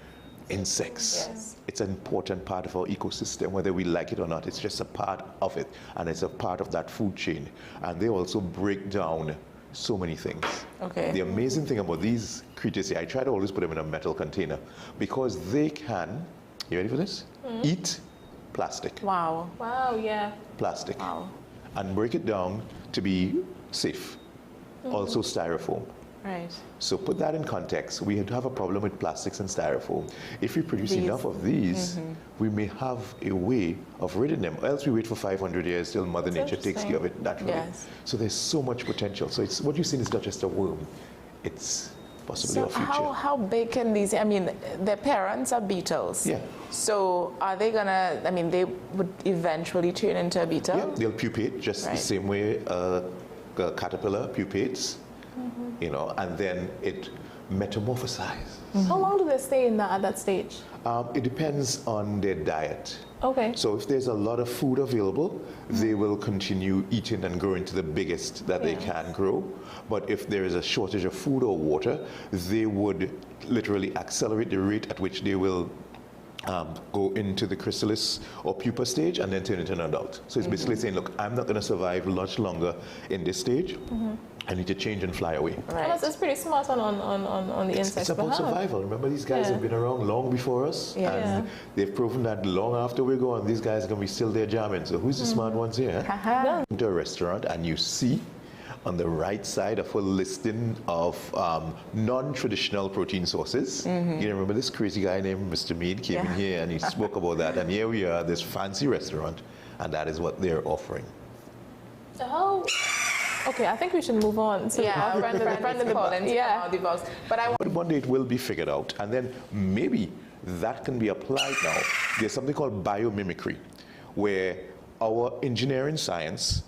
[SPEAKER 28] insects. It's an important part of our ecosystem, whether we like it or not. It's just a part of it, and it's a part of that food chain. And they also break down so many things. The amazing thing about these creatures here, I try to always put them in a metal container because they can, you ready for this? Eat plastic.
[SPEAKER 1] Wow, yeah.
[SPEAKER 28] Plastic. And break it down to be safe. Also styrofoam.
[SPEAKER 4] Right.
[SPEAKER 28] So put that in context. We have a problem with plastics and styrofoam. If we produce enough of these, we may have a way of ridding them. Else we wait for 500 years till Mother Nature takes care of it naturally. So there's so much potential. So it's what you've seen is not just a worm. It's possibly a future.
[SPEAKER 4] How big can these, I mean, their parents are beetles. So are they gonna, I mean, they would eventually turn into a beetle?
[SPEAKER 28] Yeah, they'll pupate just the same way a caterpillar pupates. You know, and then it metamorphosize.
[SPEAKER 1] How long do they stay in that, at that stage?
[SPEAKER 28] It depends on their diet.
[SPEAKER 1] Okay.
[SPEAKER 28] So if there's a lot of food available, they will continue eating and growing to the biggest that they can grow. But if there is a shortage of food or water, they would literally accelerate the rate at which they will go into the chrysalis or pupa stage and then turn into an adult. So it's basically saying, look, I'm not going to survive much longer in this stage. I need to change and fly away.
[SPEAKER 1] Right. It's pretty smart on the insects.
[SPEAKER 28] It's about survival. Remember, these guys have been around long before us, and they've proven that long after we're gone, these guys are going to be still there jamming. So who's the smart ones here? Into a restaurant and you see on the right side of a listing of non-traditional protein sources. You remember this crazy guy named Mr. Mead came in here and he spoke about that, and here we are, this fancy restaurant, and that is what they're offering.
[SPEAKER 1] So okay, I think we should move on. So
[SPEAKER 4] Brandon calling the box. But
[SPEAKER 28] one day it will be figured out, and then maybe that can be applied now. There's something called biomimicry, where our engineering science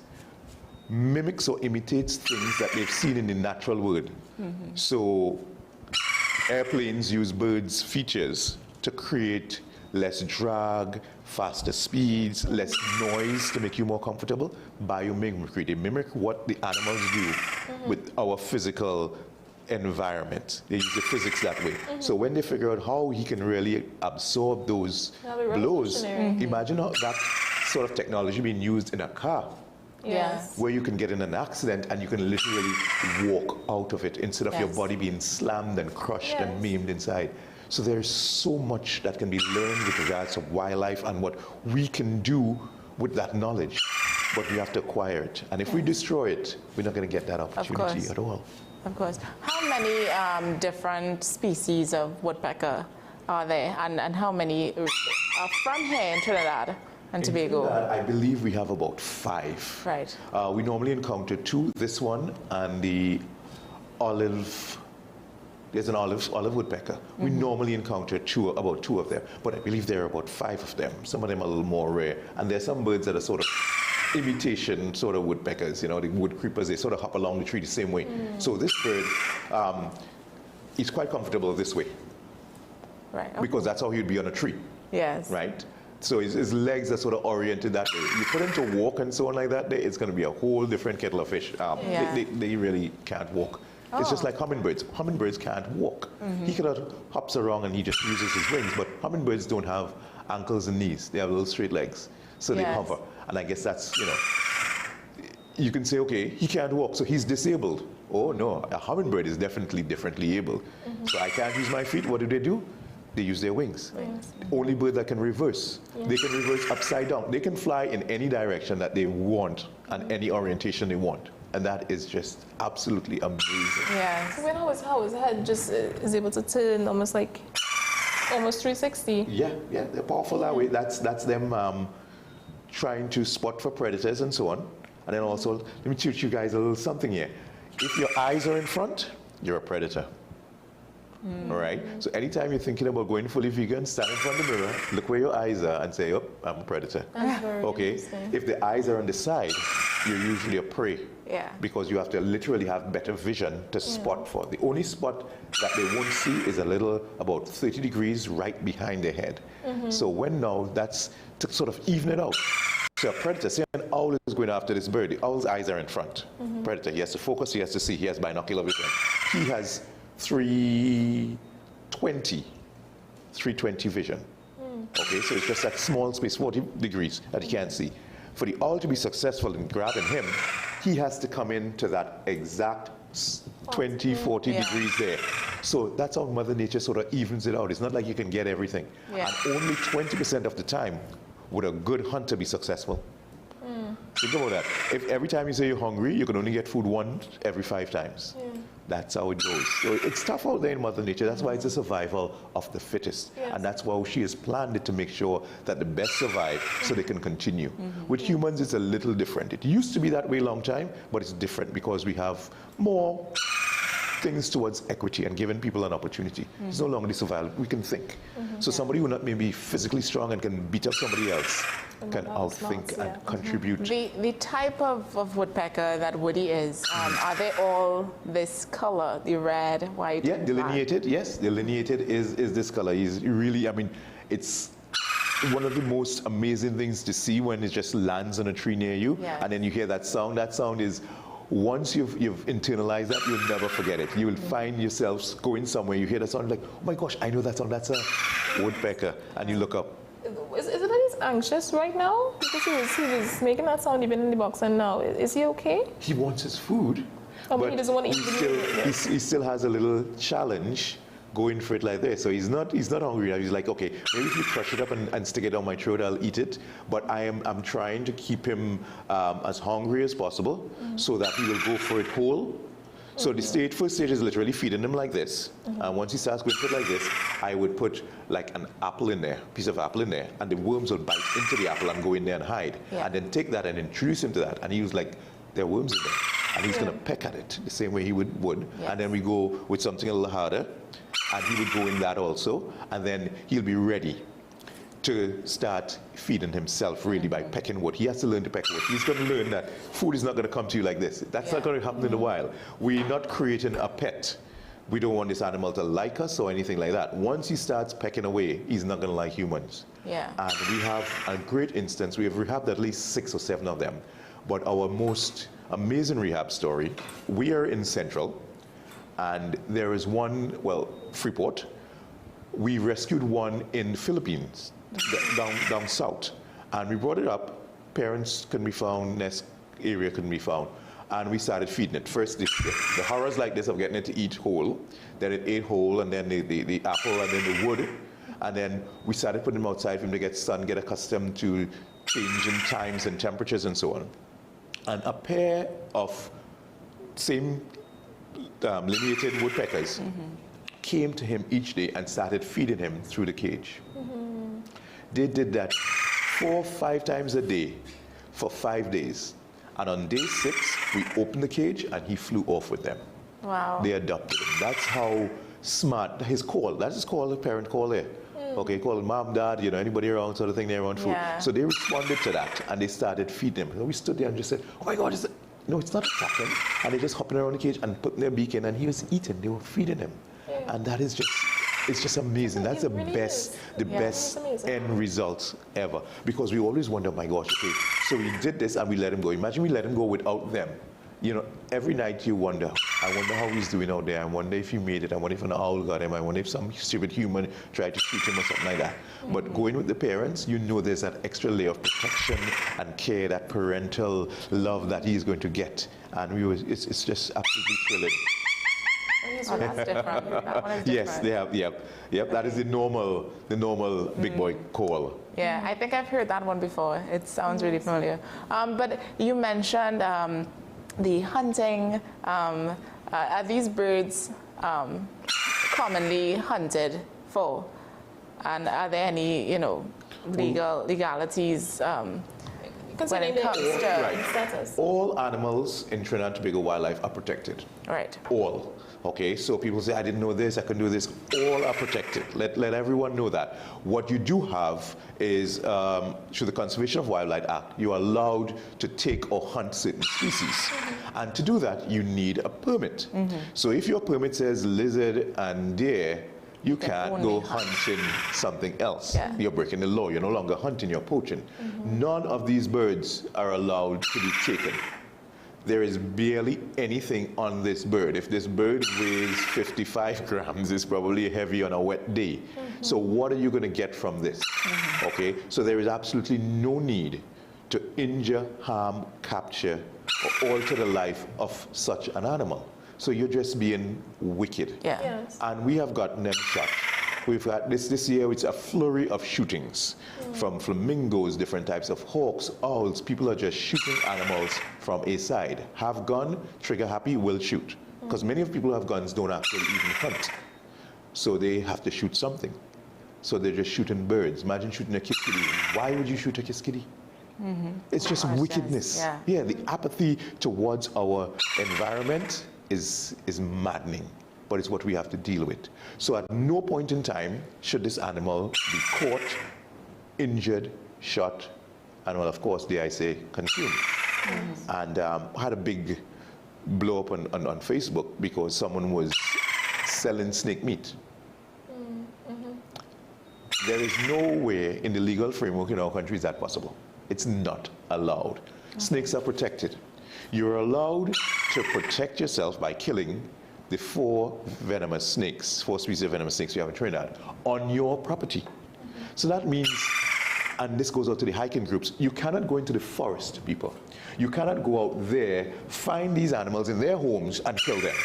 [SPEAKER 28] mimics or imitates things that they've seen in the natural world. So airplanes use birds' features to create less drag, faster speeds, less noise to make you more comfortable. Biomimicry, they mimic what the animals do with our physical environment. They use the physics that way. So when they figure out how he can really absorb those blows, imagine how that sort of technology being used in a car.
[SPEAKER 1] Yes.
[SPEAKER 28] Where you can get in an accident and you can literally walk out of it instead of your body being slammed and crushed and maimed inside. So there's so much that can be learned with regards to wildlife and what we can do with that knowledge, but we have to acquire it. And if we destroy it, we're not going to get that opportunity at all.
[SPEAKER 4] Of course. How many different species of woodpecker are there, and how many are from here in Trinidad and Tobago?
[SPEAKER 28] I believe we have about 5.
[SPEAKER 4] Right.
[SPEAKER 28] We normally encounter 2, this one and the olive. There's an olive woodpecker. We normally encounter about two of them, but I believe there are about 5 of them. Some of them are a little more rare. And there's some birds that are sort of imitation sort of woodpeckers, you know, the wood creepers, they sort of hop along the tree the same way. So this bird is quite comfortable this way.
[SPEAKER 4] Right. Okay.
[SPEAKER 28] Because that's how he'd be on a tree.
[SPEAKER 4] Yes.
[SPEAKER 28] Right? So his legs are sort of oriented that way. You put him to walk and so on like that, it's going to be a whole different kettle of fish. They really can't walk. It's just like hummingbirds. Hummingbirds can't walk. He kind of hops around and he just uses his wings, but hummingbirds don't have ankles and knees. They have little straight legs. So they hover. And I guess that's, you know, you can say, okay, he can't walk, so he's disabled. Oh no, a hummingbird is definitely differently able. So I can't use my feet. What do? They use their wings. Only bird that can reverse. They can reverse upside down. They can fly in any direction that they want and any orientation they want. And that is just absolutely amazing.
[SPEAKER 1] Yeah. So when how his head just is able to turn almost 360.
[SPEAKER 28] Yeah, they're powerful that way. That's them trying to spot for predators and so on. And then also, let me teach you guys a little something here. If your eyes are in front, you're a predator. All right? So anytime you're thinking about going fully vegan, stand in front of the mirror, look where your eyes are and say, oh, I'm a predator.
[SPEAKER 1] That's very
[SPEAKER 28] interesting. If the eyes are on the side, you're usually a prey.
[SPEAKER 4] Yeah.
[SPEAKER 28] Because you have to literally have better vision to spot for. The only spot that they won't see is a little, about 30 degrees right behind their head. So when now, that's to sort of even it out. So a predator, say an owl is going after this bird, the owl's eyes are in front. Predator, he has to focus, he has to see, he has binocular vision. He has 320 vision. Okay, so it's just that small space, 40 degrees that he can't see. For the owl to be successful in grabbing him, he has to come into that exact 20, 40 degrees there. So that's how Mother Nature sort of evens it out. It's not like you can get everything. And only 20% of the time would a good hunter be successful. Think about that. If every time you say you're hungry, you can only get food once every 5 times. That's how it goes. So it's tough out there in Mother Nature. That's why it's a survival of the fittest. And that's why she has planned it to make sure that the best survive so they can continue. With humans, it's a little different. It used to be that way a long time, but it's different because we have more things towards equity and giving people an opportunity. It's no longer the survival. We can think. So somebody who not maybe physically strong and can beat up somebody else can outthink and contribute.
[SPEAKER 4] The type of woodpecker that Woody is, are they all this color, the red, white?
[SPEAKER 28] Yeah, delineated, yes. Delineated is this color. He's really, I mean, it's one of the most amazing things to see when it just lands on a tree near you, and then you hear that sound. That sound is, once you've internalized that, you'll never forget it. You will find yourselves going somewhere, you hear that sound, like, oh my gosh, I know that sound, that's a woodpecker, and you look up.
[SPEAKER 1] Is it that he's anxious right now? Because he was making that sound even in the box, and now, is he okay?
[SPEAKER 28] He wants his food,
[SPEAKER 1] but he doesn't want to eat
[SPEAKER 28] he still has a little challenge going for it like this. So he's not hungry. He's like, okay, maybe if you crush it up and stick it down my throat, I'll eat it. But I'm trying to keep him as hungry as possible so that he will go for it whole. So the first stage is literally feeding him like this. And once he starts going for it like this, I would put like an apple in there, piece of apple in there, and the worms will bite into the apple and go in there and hide. And then take that and introduce him to that. And he was like, there are worms in there. And he's going to peck at it the same way he would. And then we go with something a little harder, and he would go in that also, and then he'll be ready to start feeding himself really by pecking wood. He has to learn to peck wood. He's going to learn that food is not going to come to you like this. That's not going to happen in a while. We're not creating a pet. We don't want this animal to like us or anything like that. Once he starts pecking away, he's not going to like humans. And we have a great instance. We have rehabbed at least 6 or 7 of them. But our most amazing rehab story, we are in Central, and there is one, well, Freeport. We rescued one in Philippines, down south, and we brought it up. Parents couldn't be found, nest area couldn't be found, and we started feeding it. First, the horrors like this of getting it to eat whole, then it ate whole, and then the apple, and then the wood, and then we started putting him outside for him to get sun, get accustomed to changing times and temperatures and so on. And a pair of same lineated woodpeckers came to him each day and started feeding him through the cage. They did that 4 or 5 times a day for 5 days. And on day 6, we opened the cage and he flew off with them.
[SPEAKER 4] Wow.
[SPEAKER 28] They adopted him. That's how smart his call. That's his call, the parent call there. Okay, call mom, dad, you know, anybody around, sort of thing, they're around food. So they responded to that and they started feeding him. So we stood there and just said, oh my God, no, it's not attacking. And they just hopping around the cage and putting their beak in, and he was eating. They were feeding him. And that is just, it's just amazing. That's the best end result ever. Because we always wonder, oh my gosh, okay, so we did this and we let him go. Imagine we let him go without them. You know, every night you wonder, I wonder how he's doing out there. I wonder if he made it. I wonder if an owl got him. I wonder if some stupid human tried to shoot him or something like that. But going with the parents, you know there's that extra layer of protection and care, that parental love that he's going to get. And it's just absolutely thrilling.
[SPEAKER 4] Oh, that's different. That one is different.
[SPEAKER 28] Yes, they have, yep, that is the normal big boy call.
[SPEAKER 4] Yeah, I think I've heard that one before. It sounds really familiar. But you mentioned the hunting. Are these birds commonly hunted for? And are there any, you know, legalities when it comes to status?
[SPEAKER 28] All animals in Trinidad and Tobago wildlife are protected.
[SPEAKER 4] Right.
[SPEAKER 28] All. Okay, so people say, I didn't know this, I can do this. All are protected. Let everyone know that. What you do have is, through the Conservation of Wildlife Act, you are allowed to take or hunt certain species. And to do that, you need a permit. So if your permit says lizard and deer, you can't go hunting something else. You're breaking the law. You're no longer hunting, you're poaching. None of these birds are allowed to be taken. There is barely anything on this bird. If this bird weighs 55 grams, it's probably heavy on a wet day. So what are you going to get from this? Okay, so there is absolutely no need to injure, harm, capture, or alter the life of such an animal. So you're just being wicked. And we have gotten them shot. We've got this year, it's a flurry of shootings from flamingos, different types of hawks, owls. People are just shooting animals from a side. Have gun, trigger happy, will shoot. Because many of the people who have guns don't actually even hunt. So they have to shoot something. So they're just shooting birds. Imagine shooting a kiskadee. Why would you shoot a kiskadee? It's just wickedness. The apathy towards our environment is maddening, but it's what we have to deal with. So at no point in time should this animal be caught, injured, shot, and well, of course, dare I say, consumed. And I had a big blow up on Facebook because someone was selling snake meat. There is no way in the legal framework in our country is that possible. It's not allowed. Snakes are protected. You're allowed to protect yourself by killing the 4 species of venomous snakes you have in Trinidad on your property. So that means, and this goes out to the hiking groups, you cannot go into the forest, people. You cannot go out there, find these animals in their homes and kill them.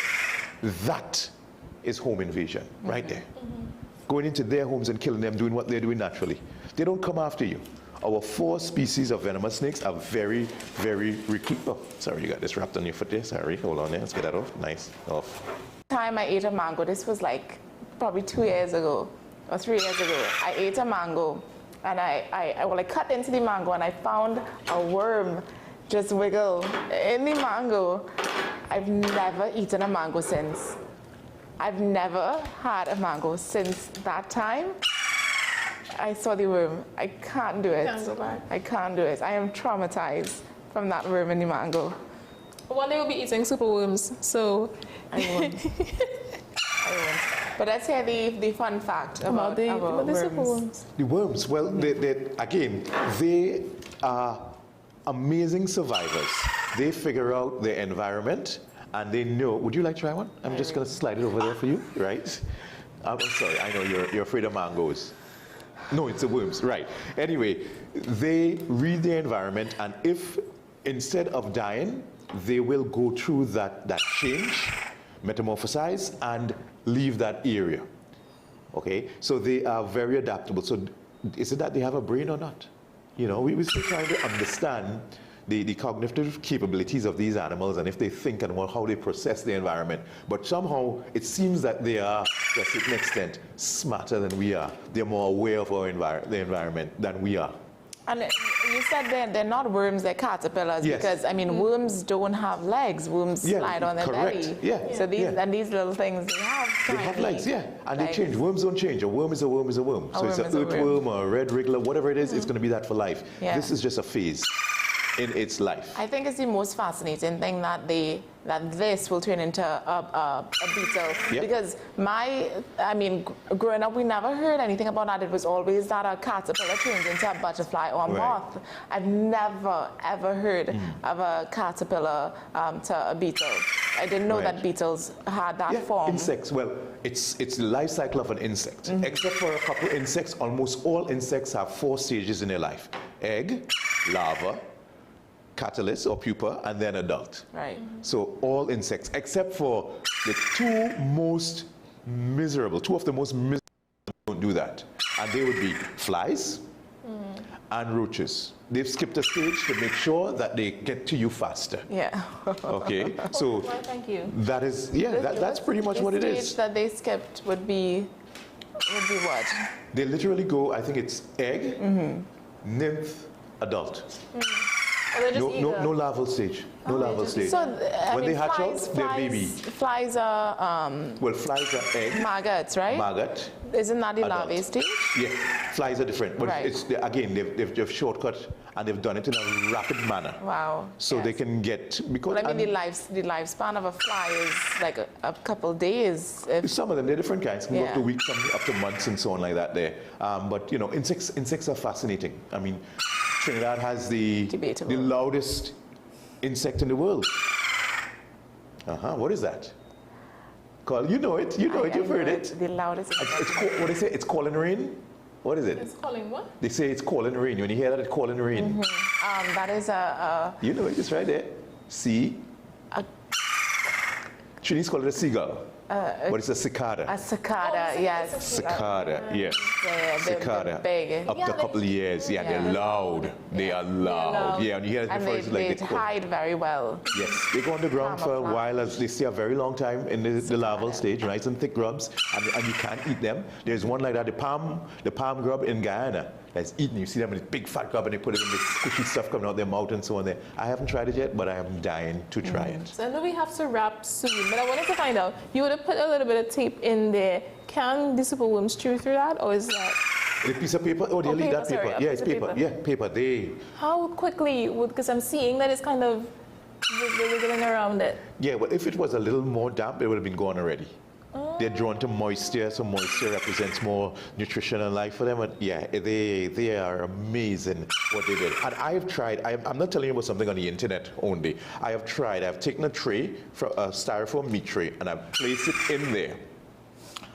[SPEAKER 28] That is home invasion, right there. Going into their homes and killing them, doing what they're doing naturally. They don't come after you. Our 4 species of venomous snakes are very, very oh, sorry, you got this wrapped on your foot there. Sorry, hold on there. Let's get that off. Nice, off.
[SPEAKER 4] Time I ate a mango, this was like probably 2 years ago or 3 years ago. I ate a mango and I cut into the mango and I found a worm just wiggle in the mango. I've never eaten a mango since. I've never had a mango since that time. I saw the worm. I can't do it. I can't do it. I am traumatized from that worm in the mango.
[SPEAKER 1] One day we'll be eating super worms, so
[SPEAKER 4] I won't. I won't. But let's hear the fun fact about the
[SPEAKER 1] super worms.
[SPEAKER 28] The worms, well, they are amazing survivors. They figure out their environment and they know. Would you like to try one? I'm just going to slide it over there for you, right? I'm sorry, I know you're afraid of mangoes. No, it's the worms, right. Anyway, they read their environment, and if instead of dying, they will go through that change, metamorphosize, and leave that area. Okay, so they are very adaptable. So is it that they have a brain or not? You know, we're still trying to understand the cognitive capabilities of these animals and if they think and how they process the environment. But somehow it seems that they are, to a certain extent, smarter than we are. They're more aware of the environment than we are.
[SPEAKER 4] And you said they're not worms, they're caterpillars. Yes. Because, I mean, worms don't have legs. Worms slide on their belly.
[SPEAKER 28] Yeah.
[SPEAKER 4] So these little things, they have
[SPEAKER 28] legs, yeah. And they change. Worms don't change. A worm is a worm is a worm. So it's an earthworm or a red wriggler, whatever it is, it's going to be that for life.
[SPEAKER 4] Yeah.
[SPEAKER 28] This is just a phase in its life.
[SPEAKER 4] I think it's the most fascinating thing that this will turn into a beetle.
[SPEAKER 28] Yep.
[SPEAKER 4] Because growing up, we never heard anything about that. It was always that a caterpillar turns into a butterfly or a moth. I've never, ever heard of a caterpillar to a beetle. I didn't know that beetles had that form.
[SPEAKER 28] Insects, well, it's the life cycle of an insect. Except for a couple insects, almost all insects have 4 stages in their life. Egg, larva, catalyst or pupa, and then adult.
[SPEAKER 4] Right.
[SPEAKER 28] So all insects, except for the 2 of the most miserable don't do that. And they would be flies and roaches. They've skipped a stage to make sure that they get to you faster.
[SPEAKER 4] Yeah.
[SPEAKER 28] Okay. So
[SPEAKER 4] well, thank you.
[SPEAKER 28] That is, that's pretty much what it is.
[SPEAKER 4] The stage that they skipped would be what?
[SPEAKER 28] They literally go, I think it's egg, nymph, adult. No larval stage. No larval stage.
[SPEAKER 4] So,
[SPEAKER 28] when they hatch out, they're babies.
[SPEAKER 4] Flies are...
[SPEAKER 28] flies are egg.
[SPEAKER 4] Maggots, right?
[SPEAKER 28] Maggot.
[SPEAKER 4] Isn't that the larvae stage?
[SPEAKER 28] Yeah, flies are different. But
[SPEAKER 4] right.
[SPEAKER 28] They've shortcut and they've done it in a rapid manner.
[SPEAKER 4] Wow.
[SPEAKER 28] So they can get... because
[SPEAKER 4] well, I mean, the lifespan of a fly is like a couple days.
[SPEAKER 28] Some of them, they're different kinds. Can go up to weeks, some up to months and so on like that there. But, you know, insects are fascinating. I mean... Trinidad has the loudest insect in the world. What is that? You know it. You know it. You've heard it.
[SPEAKER 4] The loudest insect.
[SPEAKER 28] What do they say? It's calling rain? What is it?
[SPEAKER 1] It's calling what?
[SPEAKER 28] They say it's calling rain. When you hear that, it's calling rain.
[SPEAKER 4] That is a...
[SPEAKER 28] You know it. It's right there. See? Trinidad's call it a seagull. But it's a cicada.
[SPEAKER 4] A cicada, yes.
[SPEAKER 28] Cicada, yes.
[SPEAKER 4] Yeah,
[SPEAKER 28] Cicada.
[SPEAKER 4] big.
[SPEAKER 28] Up to a couple of years, yeah, they're loud. They are loud. Yeah, and you hear it
[SPEAKER 4] And
[SPEAKER 28] before, it's like
[SPEAKER 4] they hide very well.
[SPEAKER 28] Yes, they go on the ground for a while, as they stay a very long time in the larval stage, nice and thick grubs, and you can't eat them. There's one like that, the palm grub in Guyana, that's eaten. You see them in this big fat grub, and they put it in this squishy stuff coming out their mouth and so on there. I haven't tried it yet, but I am dying to try it.
[SPEAKER 1] So I know we have to wrap soon, but I wanted to find out, you would have put a little bit of tape in there. Can the superworms chew through that, or is that?
[SPEAKER 28] The piece of paper? Oh, they'll eat that paper.
[SPEAKER 1] Sorry,
[SPEAKER 28] Yeah, it's paper. Yeah, paper.
[SPEAKER 1] How quickly would, because I'm seeing that it's kind of wiggling around it.
[SPEAKER 28] Yeah, well, if it was a little more damp, it would have been gone already. They're drawn to moisture, so moisture represents more nutrition and life for them. And yeah, they are amazing what they did. And I have tried, I'm not telling you about something on the internet only. I have tried, I've taken a tray, a styrofoam meat tray, and I've placed it in there.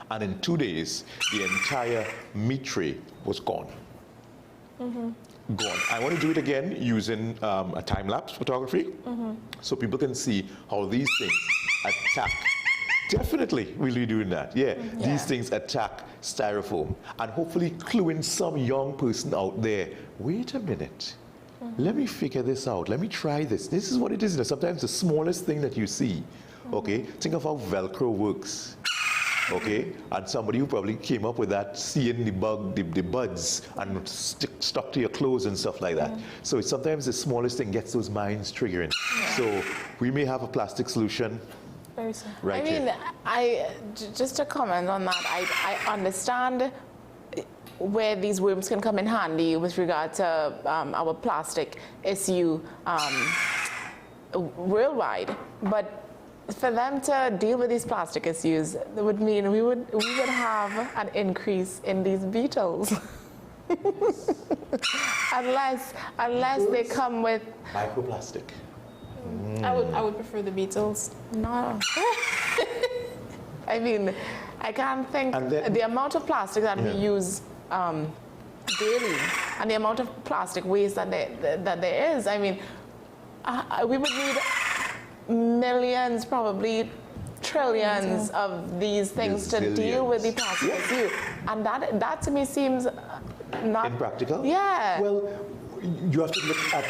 [SPEAKER 28] And in 2 days, the entire meat tray was gone. Gone. I want to do it again using a time-lapse photography, so people can see how these things attack. Definitely, we'll be doing that. Yeah, these things attack styrofoam, and hopefully cluing some young person out there. Wait a minute. Let me figure this out. Let me try this. This is what it is. Sometimes the smallest thing that you see. Okay, think of how Velcro works. Okay, and somebody who probably came up with that, seeing the buds and stuck to your clothes and stuff like that. So sometimes the smallest thing gets those minds triggering. So we may have a plastic solution.
[SPEAKER 1] Very simple.
[SPEAKER 28] Right
[SPEAKER 4] Just to comment on that, I understand where these worms can come in handy with regard to our plastic issue worldwide, but for them to deal with these plastic issues, that would mean we would have an increase in these beetles. unless they come with
[SPEAKER 28] microplastic.
[SPEAKER 1] I would prefer the beetles.
[SPEAKER 4] No. I mean, I can't think the amount of plastic that we use daily, and the amount of plastic waste that there is. I mean, we would need millions, probably trillions of these things to deal with the plastic issue, and that to me seems not
[SPEAKER 28] impractical.
[SPEAKER 4] Yeah.
[SPEAKER 28] Well, you have to look at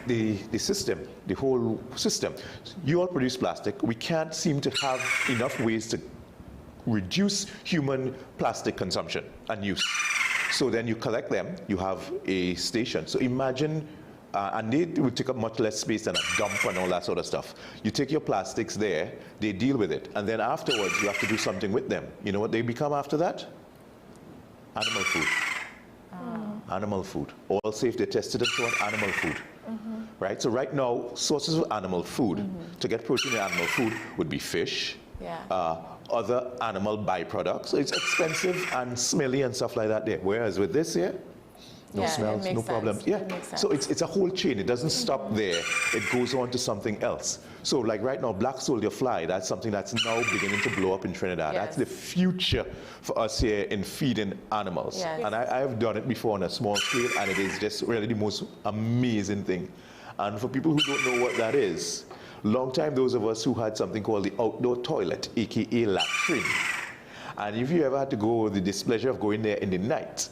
[SPEAKER 28] the system, the whole system. You all produce plastic. We can't seem to have enough ways to reduce human plastic consumption and use. So then you collect them, you have a station. So imagine, and they would take up much less space than a dump and all that sort of stuff. You take your plastics there, they deal with it, and then afterwards you have to do something with them. You know what they become after that? Animal food. Animal food. All safe, they're tested and so on, animal food. Right? So right now, sources of animal food, to get protein in animal food would be fish, other animal byproducts. So it's expensive and smelly and stuff like that there. Whereas with this here, no smells, no problems. Yeah, so it's a whole chain. It doesn't stop there. It goes on to something else. So like right now, black soldier fly, that's something that's now beginning to blow up in Trinidad. That's the future for us here in feeding animals. And I have done it before on a small scale, and it is just really the most amazing thing. And for people who don't know what that is, long time those of us who had something called the outdoor toilet, aka latrine. And if you ever had to go the displeasure of going there in the night,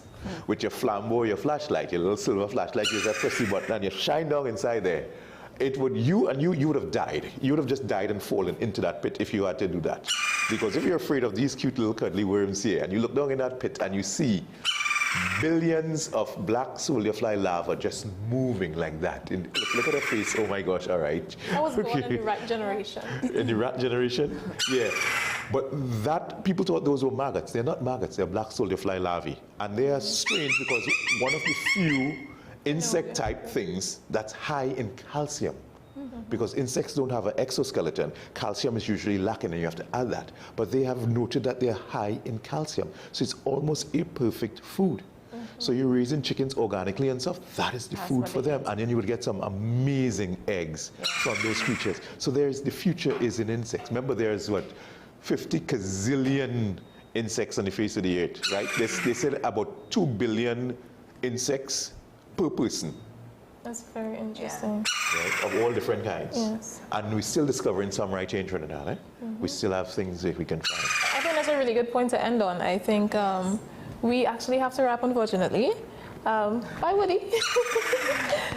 [SPEAKER 28] with your flambeau, your flashlight, your little silver flashlight, you just press the button and you shine down inside there. It would, you would have died. You would have just died and fallen into that pit if you had to do that. Because if you're afraid of these cute little cuddly worms here, and you look down in that pit and you see billions of black soldier fly larvae just moving like that. Look at her face, oh my gosh, all right.
[SPEAKER 1] I was born in the rat generation.
[SPEAKER 28] In the rat generation? Yeah. But that, people thought those were maggots. They're not maggots, they're black soldier fly larvae. And they are strange because one of the few insect type things that's high in calcium. Because insects don't have an exoskeleton. Calcium is usually lacking and you have to add that. But they have noted that they're high in calcium. So it's almost a perfect food. So you're raising chickens organically and stuff, that is the food for them. And then you would get some amazing eggs from those creatures. So the future is in insects. Remember there's what, 50 gazillion insects on the face of the earth, right? They said about 2 billion insects per person.
[SPEAKER 1] That's very interesting.
[SPEAKER 28] Right, of all different kinds.
[SPEAKER 1] Yes.
[SPEAKER 28] And we're still discovering some right here in Trinidad. We still have things that we can find.
[SPEAKER 1] I think that's a really good point to end on. I think we actually have to wrap, unfortunately. Bye, Woody.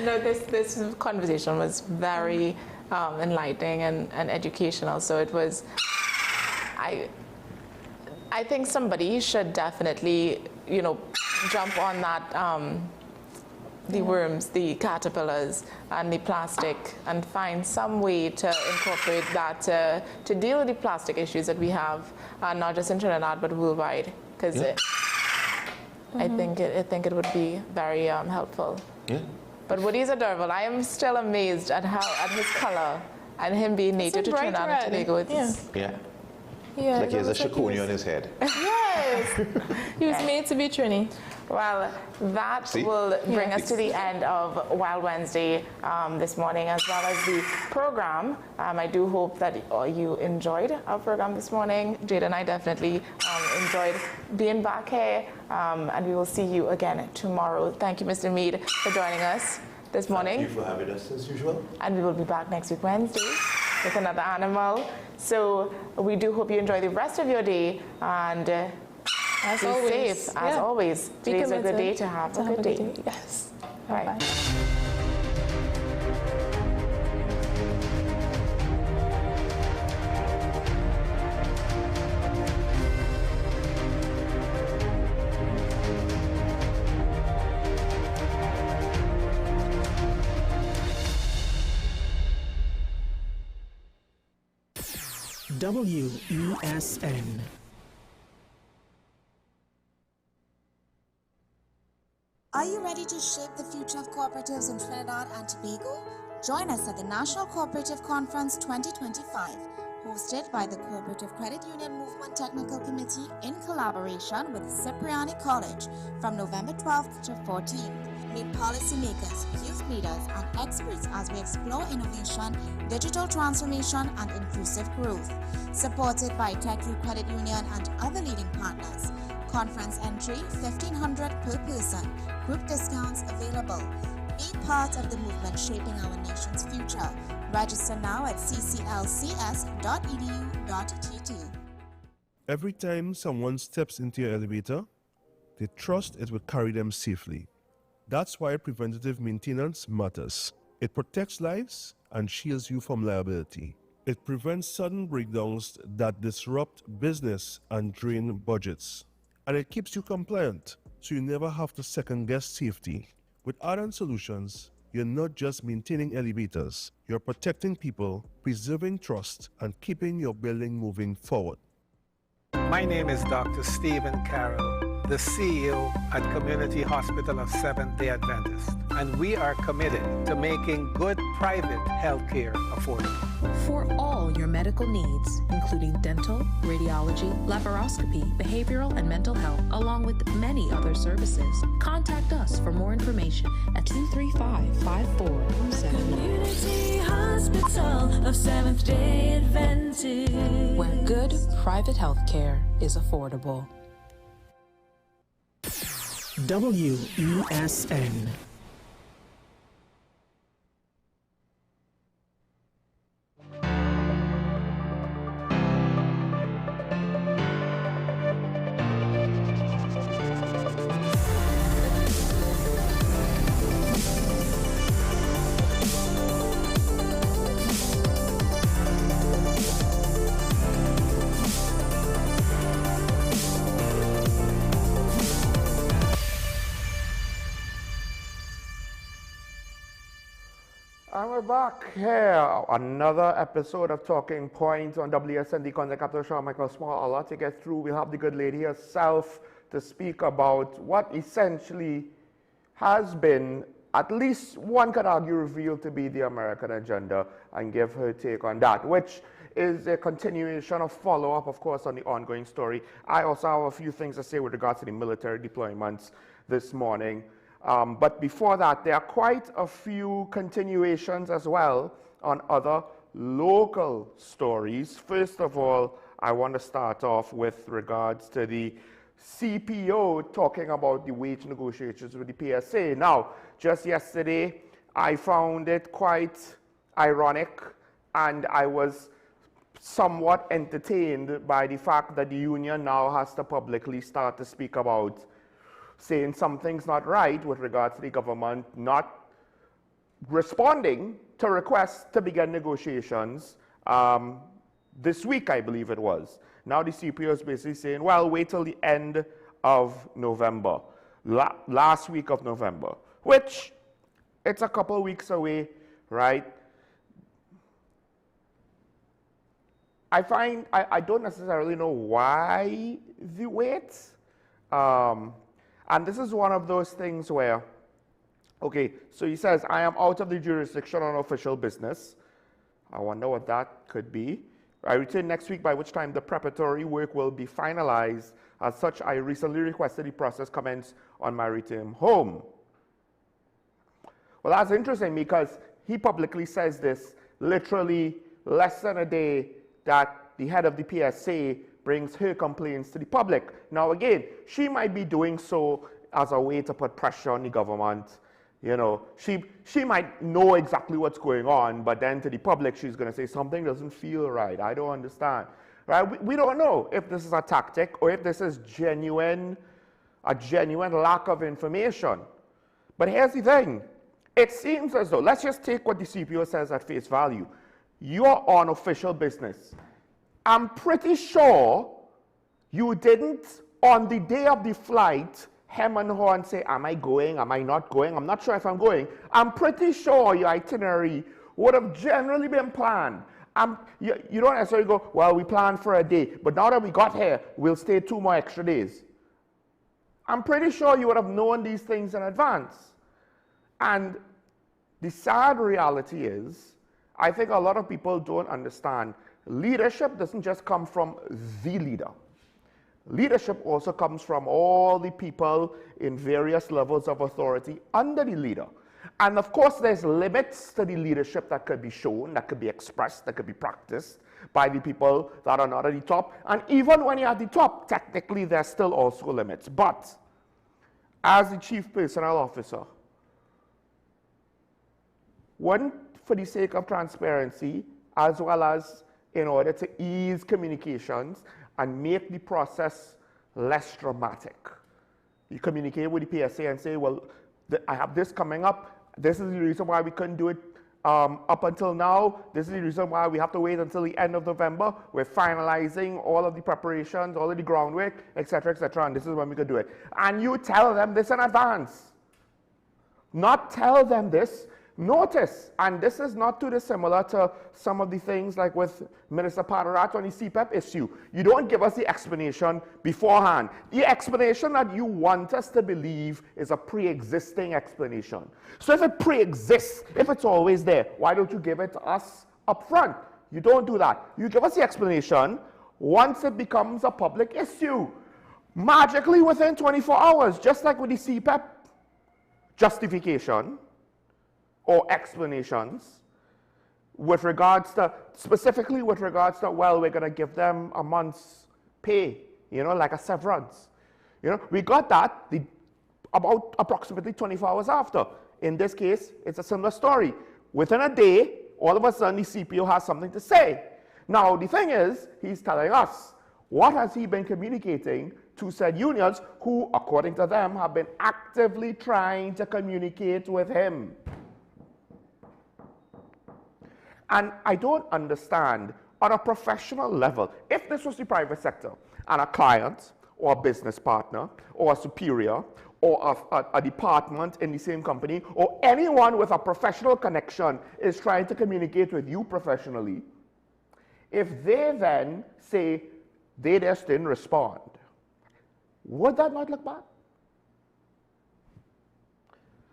[SPEAKER 1] No, this conversation was very enlightening and educational. So it was, I think somebody should definitely, jump on that, the worms, the caterpillars, and the plastic, and find some way to incorporate that to deal with the plastic issues that we have, not just in Trinidad, but worldwide. Because I think it would be very helpful.
[SPEAKER 28] Yeah.
[SPEAKER 1] But Woody's adorable. I am still amazed at his color and him being native to Trinidad and Tobago.
[SPEAKER 28] Yeah.
[SPEAKER 1] Yeah,
[SPEAKER 28] like he has a shakunya on his head.
[SPEAKER 1] Yes. He was made to be Trini.
[SPEAKER 4] Well, that will bring us to the end of Wild Wednesday this morning, as well as the program. I do hope that you enjoyed our program this morning. Jade and I definitely enjoyed being back here, and we will see you again tomorrow. Thank you, Mr. Mead, for joining us this morning.
[SPEAKER 28] Thank you for having us as usual.
[SPEAKER 4] And we will be back next week, Wednesday, with another animal. So we do hope you enjoy the rest of your day, and
[SPEAKER 1] as
[SPEAKER 4] be
[SPEAKER 1] always,
[SPEAKER 4] safe, as always. Today's a good day to have a good day.
[SPEAKER 1] Yes.
[SPEAKER 4] Bye.
[SPEAKER 17] WESN.
[SPEAKER 7] Are you ready to shape the future of cooperatives in Trinidad and Tobago? Join us at the National Cooperative Conference 2025, hosted by the Cooperative Credit Union Movement Technical Committee in collaboration with Cipriani College from November 12th to 14th. Meet policymakers, youth leaders, and experts as we explore innovation, digital transformation, and inclusive growth. Supported by TechU Credit Union and other leading partners. Conference entry $1,500 per person. Group discounts available. Be part of the movement shaping our nation's future. Register now at cclcs.edu.tt.
[SPEAKER 18] Every time someone steps into your elevator, they trust it will carry them safely. That's why preventative maintenance matters. It protects lives and shields you from liability. It prevents sudden breakdowns that disrupt business and drain budgets. And it keeps you compliant, so you never have to second-guess safety. With Ardent Solutions, you're not just maintaining elevators, you're protecting people, preserving trust, and keeping your building moving forward.
[SPEAKER 19] My name is Dr. Stephen Carroll, the CEO at Community Hospital of Seventh-day Adventist, and we are committed to making good private health care affordable.
[SPEAKER 13] For all your medical needs, including dental, radiology, laparoscopy, behavioral and mental health, along with many other services, contact us for more information at 235-5479.
[SPEAKER 14] Community Hospital of Seventh-day Adventist,
[SPEAKER 13] where good private health care is affordable.
[SPEAKER 17] WESN.
[SPEAKER 15] And we're back here. Another episode of Talking Points on WSN, the Content Capital Show. Michael Small. A lot to get through. We'll have the good lady herself to speak about what essentially has been, at least one could argue, revealed to be the American agenda, and give her take on that, which is a continuation of follow-up, of course, on the ongoing story. I also have a few things to say with regards to the military deployments this morning. But before that, there are quite a few continuations as well on other local stories. First of all, I want to start off with regards to the CPO talking about the wage negotiations with the PSA. Now, just yesterday,
[SPEAKER 3] I found it quite ironic, and I was somewhat entertained by the fact that the union now has to publicly start to speak about saying something's not right with regards to the government not responding to requests to begin negotiations this week, I believe it was. Now the CPO is basically saying, well, wait till the end of November, last week of November, which it's a couple weeks away, right? I don't necessarily know why the wait. And this is one of those things where, okay, so he says, I am out of the jurisdiction on official business. I wonder what that could be. I return next week, by which time the preparatory work will be finalized. As such, I recently requested the process commence on my return home. Well, that's interesting because he publicly says this literally less than a day that the head of the PSA brings her complaints to the public. Now again, she might be doing so as a way to put pressure on the government. You know, she might know exactly what's going on, but then to the public she's going to say something doesn't feel right. I don't understand. Right? We don't know if this is a tactic or if this is a genuine lack of information. But here's the thing. It seems as though, let's just take what the CPO says at face value. You're on official business. I'm pretty sure you didn't, on the day of the flight, hem and haw and say, am I going, am I not going? I'm not sure if I'm going. I'm pretty sure your itinerary would have generally been planned. You don't necessarily go, well, we planned for a day, but now that we got here, we'll stay 2 more extra days. I'm pretty sure you would have known these things in advance. And the sad reality is, I think a lot of people don't understand, leadership doesn't just come from the leader. Leadership also comes from all the people in various levels of authority under the leader. And of course, there's limits to the leadership that could be shown, that could be expressed, that could be practiced by the people that are not at the top. And even when you're at the top, technically, there's still also limits. But as the chief personnel officer, one, for the sake of transparency, as well as in order to ease communications and make the process less dramatic. You communicate with the PSA and say, well, I have this coming up. This is the reason why we couldn't do it up until now. This is the reason why we have to wait until the end of November. We're finalizing all of the preparations, all of the groundwork, etc., and this is when we could do it. And you tell them this in advance. Not tell them this. Notice, and this is not too dissimilar to some of the things like with Minister Paderat on the CPEP issue. You don't give us the explanation beforehand. The explanation that you want us to believe is a pre-existing explanation. So if it pre-exists, if it's always there, why don't you give it to us up front? You don't do that. You give us the explanation once it becomes a public issue. Magically within 24 hours, just like with the CPEP justification, or explanations with regards to, specifically with regards to, well, we're going to give them a month's pay, you know, like a severance. You know, we got that about approximately 24 hours after. In this case, it's a similar story. Within a day, all of a sudden, the CPO has something to say. Now, the thing is, he's telling us, what has he been communicating to said unions who, according to them, have been actively trying to communicate with him? And I don't understand, on a professional level, if this was the private sector and a client or a business partner or a superior or a department in the same company or anyone with a professional connection is trying to communicate with you professionally, if they then say they just didn't respond, would that not look bad?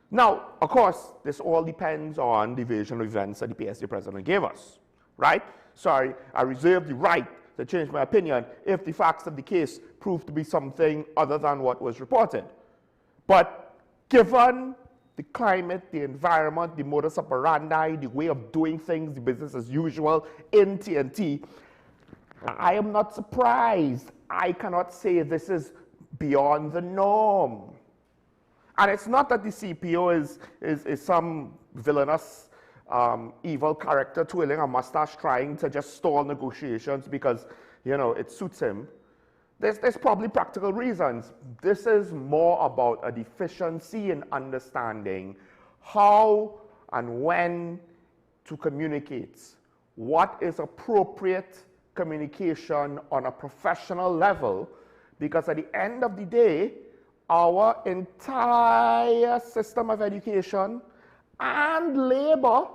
[SPEAKER 3] Now, of course, this all depends on the version of events that the PSA president gave us, right? Sorry, I reserve the right to change my opinion if the facts of the case prove to be something other than what was reported. But given the climate, the environment, the modus operandi, the way of doing things, the business as usual in TNT, I am not surprised. I cannot say this is beyond the norm. And it's not that the CPO is some villainous, evil character twirling a mustache trying to just stall negotiations because, you know, it suits him. There's probably practical reasons. This is more about a deficiency in understanding how and when to communicate. What is appropriate communication on a professional level? Because at the end of the day, our entire system of education and labor,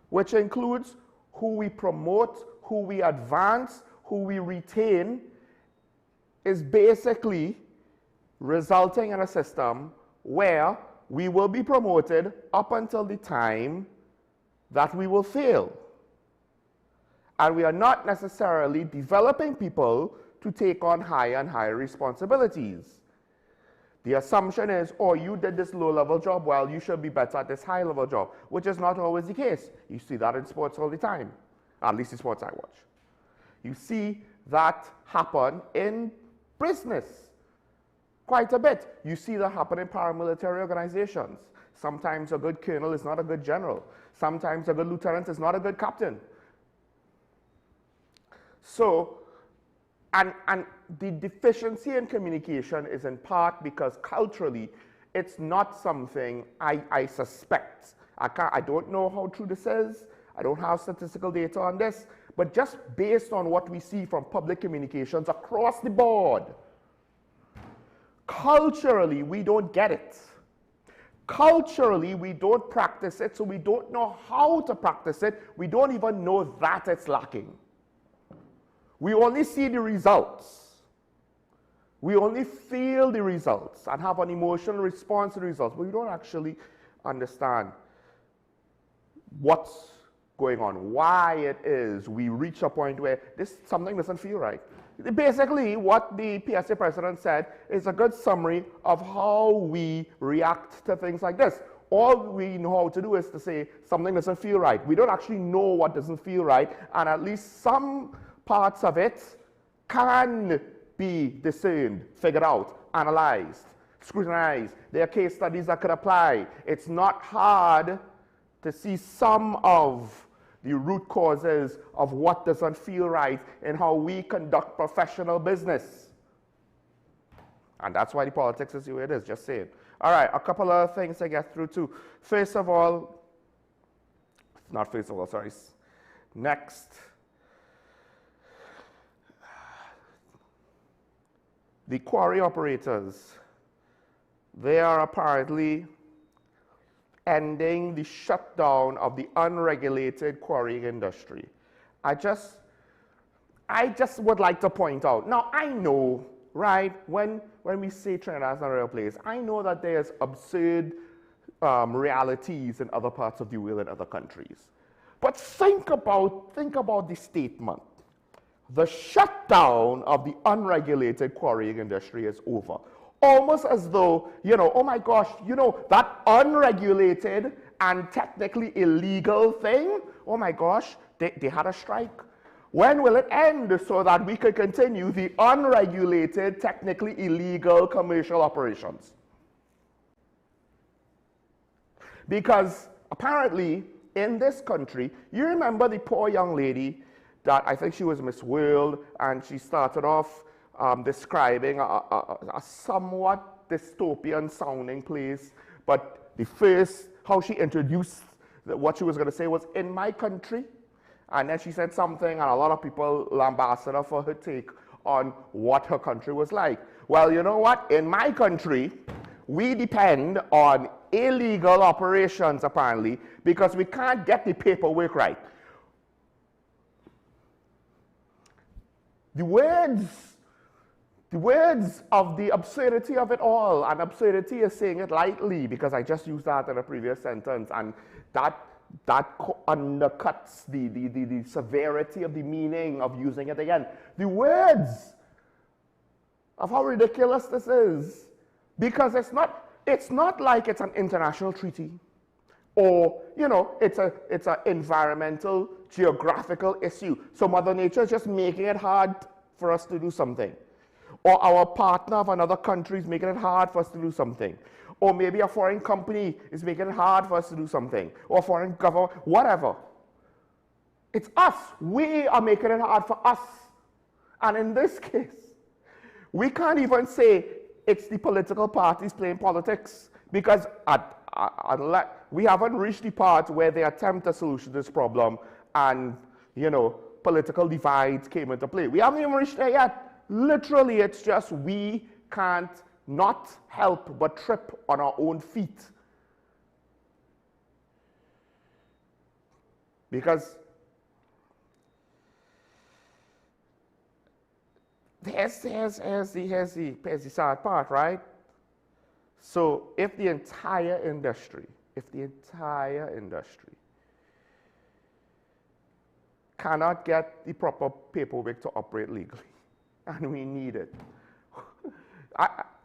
[SPEAKER 3] which includes who we promote, who we advance, who we retain, is basically resulting in a system where we will be promoted up until the time that we will fail. And we are not necessarily developing people to take on higher and higher responsibilities. The assumption is, oh, you did this low-level job, well, you should be better at this high-level job, which is not always the case. You see that in sports all the time, at least the sports I watch. You see that happen in business quite a bit. You see that happen in paramilitary organizations. Sometimes a good colonel is not a good general. Sometimes a good lieutenant is not a good captain. So, and the deficiency in communication is in part because culturally, it's not something I suspect. I don't know how true this is. I don't have statistical data on this. But just based on what we see from public communications across the board, culturally, we don't get it. Culturally, we don't practice it, so we don't know how to practice it. We don't even know that it's lacking. We only see the results. We only feel the results and have an emotional response to the results, but we don't actually understand what's going on, why it is we reach a point where something doesn't feel right. Basically, what the PSA president said is a good summary of how we react to things like this. All we know how to do is to say something doesn't feel right. We don't actually know what doesn't feel right, and at least some parts of it can be discerned, figured out, analyzed, scrutinized. There are case studies that could apply. It's not hard to see some of the root causes of what doesn't feel right in how we conduct professional business. And that's why the politics is the way it is, just saying. All right, a couple of things to get through too. First of all, next. The quarry operators, they are apparently ending the shutdown of the unregulated quarrying industry. I just would like to point out, now I know, right, when we say Trinidad is not a real place, I know that there's absurd realities in other parts of the world and other countries. But think about the statement. The shutdown of the unregulated quarrying industry is over. Almost as though, you know, oh my gosh, you know, that unregulated and technically illegal thing, oh my gosh, they had a strike. When will it end so that we could continue the unregulated, technically illegal commercial operations? Because apparently in this country, you remember the poor young lady that I think she was Miss World, and she started off describing a somewhat dystopian sounding place, but how she introduced what she was going to say was, in my country, and then she said something, and a lot of people lambasted her for her take on what her country was like. Well, you know what? In my country, we depend on illegal operations, apparently, because we can't get the paperwork right. The words of the absurdity of it all, and absurdity is saying it lightly because I just used that in a previous sentence, and that undercuts the severity of the meaning of using it again. The words of how ridiculous this is, because it's not like it's an international treaty, or, you know, it's an environmental, geographical issue. So Mother Nature is just making it hard for us to do something. Or our partner of another country is making it hard for us to do something. Or maybe a foreign company is making it hard for us to do something, or foreign government, whatever. It's us. We are making it hard for us. And in this case, we can't even say it's the political parties playing politics, because unless we haven't reached the part where they attempt a solution to this problem and, you know, political divides came into play. We haven't even reached there yet. Literally, it's just we can't not help but trip on our own feet. Because here's the sad part, right? So if the entire industry cannot get the proper paperwork to operate legally, and we need it,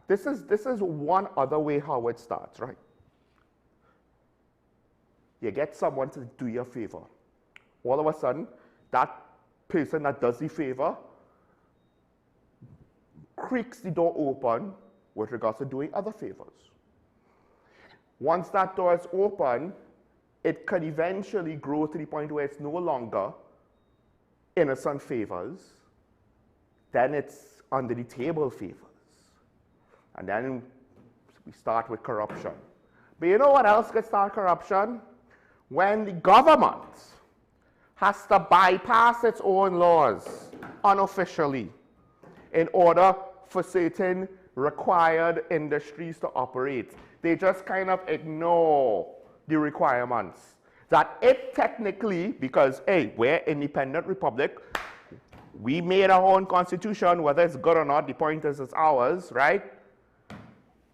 [SPEAKER 3] this is one other way how it starts, right? You get someone to do you a favor. All of a sudden, that person that does the favor creaks the door open with regards to doing other favors. Once that door is open, it could eventually grow to the point where it's no longer innocent favors, then it's under the table favors. And then we start with corruption. But you know what else could start corruption? When the government has to bypass its own laws unofficially in order for certain required industries to operate. They just kind of ignore the requirements that it technically, because hey, we're an independent republic, we made our own constitution, whether it's good or not, the point is it's ours, right?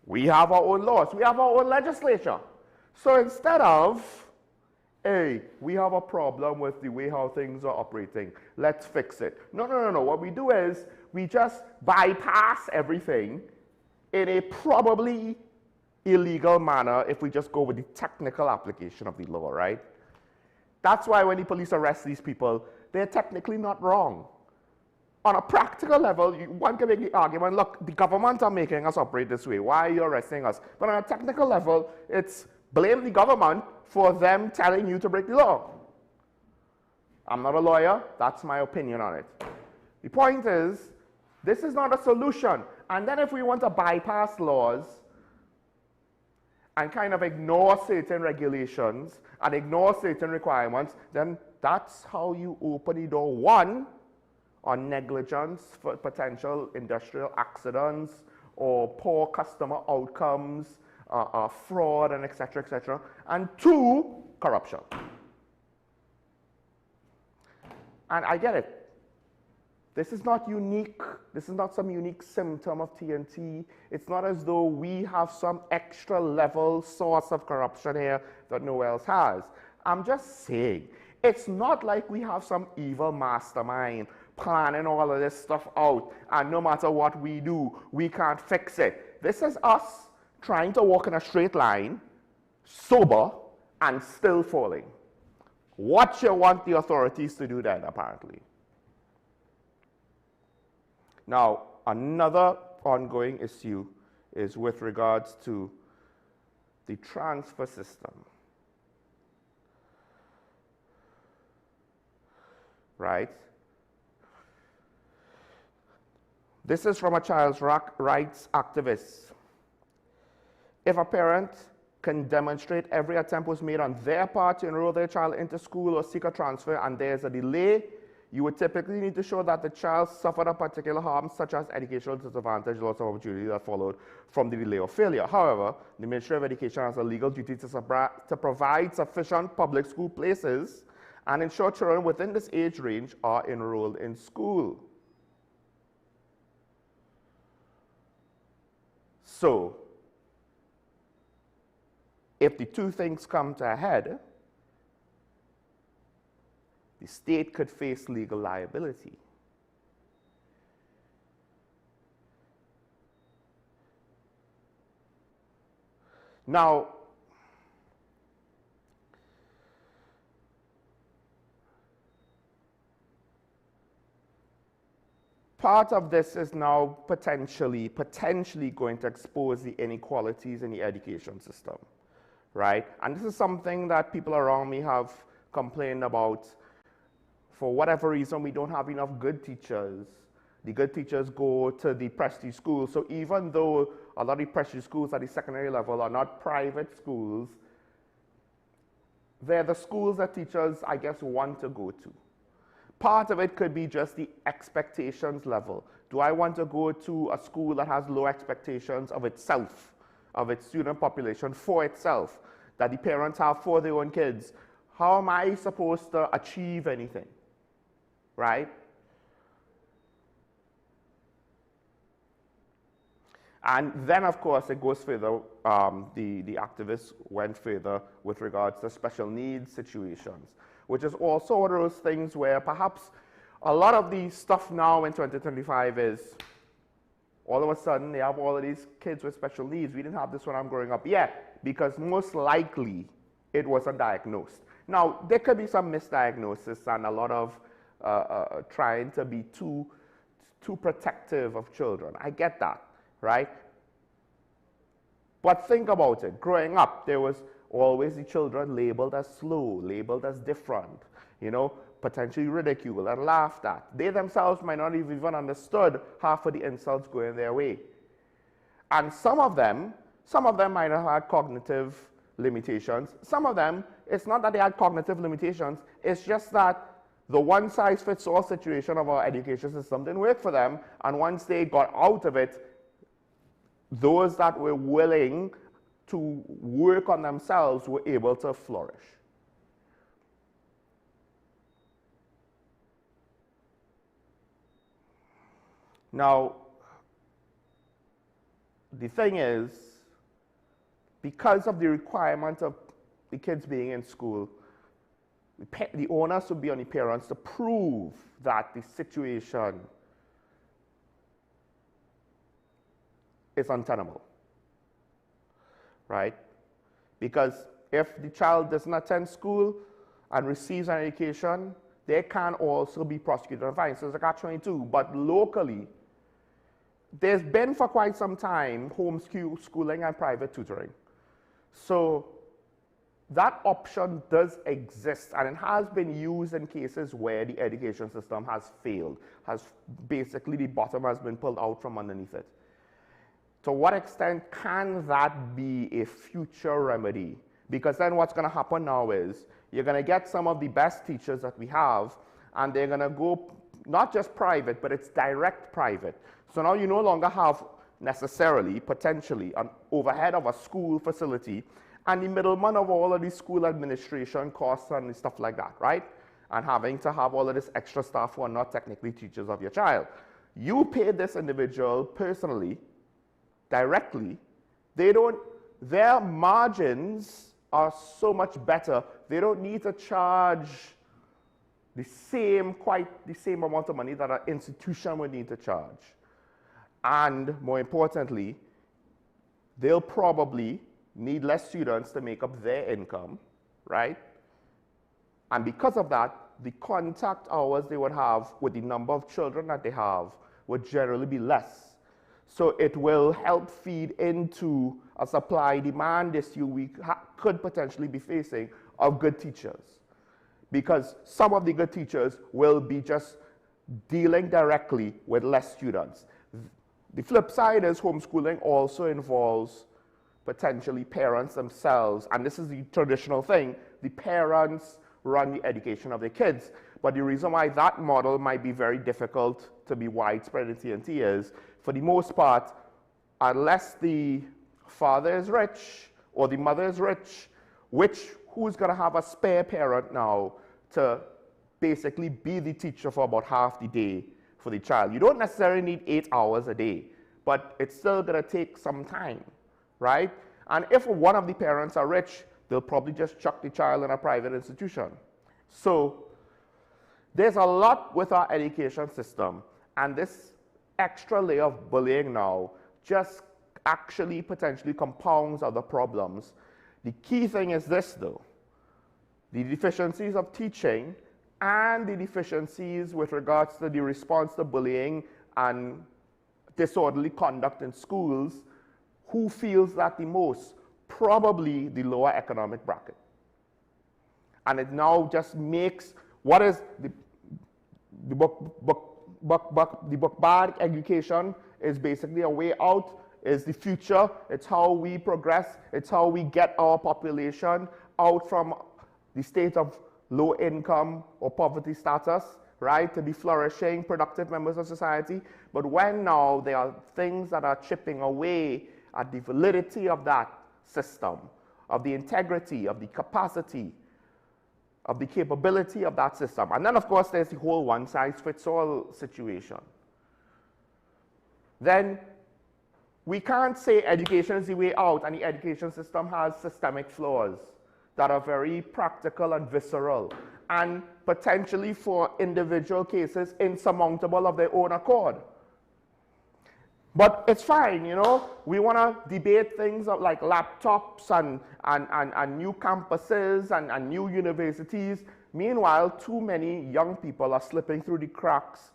[SPEAKER 3] We have our own laws, we have our own legislature. So instead of, hey, we have a problem with the way how things are operating, let's fix it. No. What we do is we just bypass everything in a probably illegal manner if we just go with the technical application of the law, right? That's why when the police arrest these people, they're technically not wrong. On a practical level, one can make the argument, look, the government are making us operate this way. Why are you arresting us? But on a technical level, it's blame the government for them telling you to break the law. I'm not a lawyer. That's my opinion on it. The point is, this is not a solution. And then if we want to bypass laws and kind of ignore certain regulations and ignore certain requirements, then that's how you open the door, one, on negligence for potential industrial accidents or poor customer outcomes, fraud, and et cetera, and two, corruption. And I get it. This is not unique. This is not some unique symptom of TNT. It's not as though we have some extra level source of corruption here that no one else has. I'm just saying, it's not like we have some evil mastermind planning all of this stuff out, and no matter what we do, we can't fix it. This is us trying to walk in a straight line, sober, and still falling. What you want the authorities to do then, apparently. Now, another ongoing issue is with regards to the transfer system. Right? This is from a child's rights activist. If a parent can demonstrate every attempt was made on their part to enroll their child into school or seek a transfer and there's a delay, you would typically need to show that the child suffered a particular harm, such as educational disadvantage, loss of opportunity that followed from the delay or failure. However, the Ministry of Education has a legal duty to provide sufficient public school places and ensure children within this age range are enrolled in school. So, if the two things come to a head, the state could face legal liability. Now, part of this is now potentially going to expose the inequalities in the education system, right? And this is something that people around me have complained about. For whatever reason, we don't have enough good teachers. The good teachers go to the prestige schools. So even though a lot of the prestige schools at the secondary level are not private schools, they're the schools that teachers, I guess, want to go to. Part of it could be just the expectations level. Do I want to go to a school that has low expectations of itself, of its student population for itself, that the parents have for their own kids? How am I supposed to achieve anything, right? And then, of course, it goes further. The activists went further with regards to special needs situations, which is also one of those things where perhaps a lot of the stuff now in 2025 is all of a sudden they have all of these kids with special needs. We didn't have this when I'm growing up yet, because most likely it wasn't diagnosed. Now, there could be some misdiagnosis and a lot of trying to be too protective of children. I get that, right? But think about it. Growing up, there was always the children labeled as slow, labeled as different, you know, potentially ridiculed and laughed at. They themselves might not have even understood half of the insults going their way. And some of them might have had cognitive limitations. Some of them, it's not that they had cognitive limitations, it's just that the one-size-fits-all situation of our education system didn't work for them, and once they got out of it, those that were willing to work on themselves were able to flourish. Now, the thing is, because of the requirement of the kids being in school, the onus would be on the parents to prove that the situation is untenable, right? Because if the child doesn't attend school and receives an education, they can also be prosecuted and fined. So it's a catch-22. But locally, there's been for quite some time homeschooling and private tutoring. So that option does exist, and it has been used in cases where the education system has failed, basically the bottom has been pulled out from underneath it. To what extent can that be a future remedy? Because then what's going to happen now is you're going to get some of the best teachers that we have, and they're going to go not just private, but it's direct private. So now you no longer have necessarily, potentially, an overhead of a school facility and the middleman of all of the school administration costs and stuff like that, right? And having to have all of this extra staff who are not technically teachers of your child. You pay this individual personally, directly. Their margins are so much better. They don't need to charge quite the same amount of money that an institution would need to charge. And more importantly, they'll probably need less students to make up their income, right? And because of that, the contact hours they would have with the number of children that they have would generally be less. So it will help feed into a supply-demand issue we could potentially be facing of good teachers. Because some of the good teachers will be just dealing directly with less students. The flip side is homeschooling also involves potentially parents themselves, and this is the traditional thing, the parents run the education of their kids. But the reason why that model might be very difficult to be widespread in TNT is, for the most part, unless the father is rich or the mother is rich, who's going to have a spare parent now to basically be the teacher for about half the day for the child? You don't necessarily need 8 hours a day, but it's still going to take some time, right? And if one of the parents are rich, they'll probably just chuck the child in a private institution. So there's a lot with our education system, and this extra layer of bullying now just actually potentially compounds other problems. The key thing is this, though. The deficiencies of teaching and the deficiencies with regards to the response to bullying and disorderly conduct in schools, who feels that the most? Probably the lower economic bracket. And it now just makes, what is the book bag education is basically a way out, is the future. It's how we progress. It's how we get our population out from the state of low income or poverty status, right, to be flourishing, productive members of society. But when now there are things that are chipping away at the validity of that system, of the integrity, of the capacity, of the capability of that system. And then, of course, there's the whole one-size-fits-all situation. Then we can't say education is the way out, and the education system has systemic flaws that are very practical and visceral, and potentially for individual cases insurmountable of their own accord. But it's fine, you know. We want to debate things like laptops and new campuses and new universities. Meanwhile, too many young people are slipping through the cracks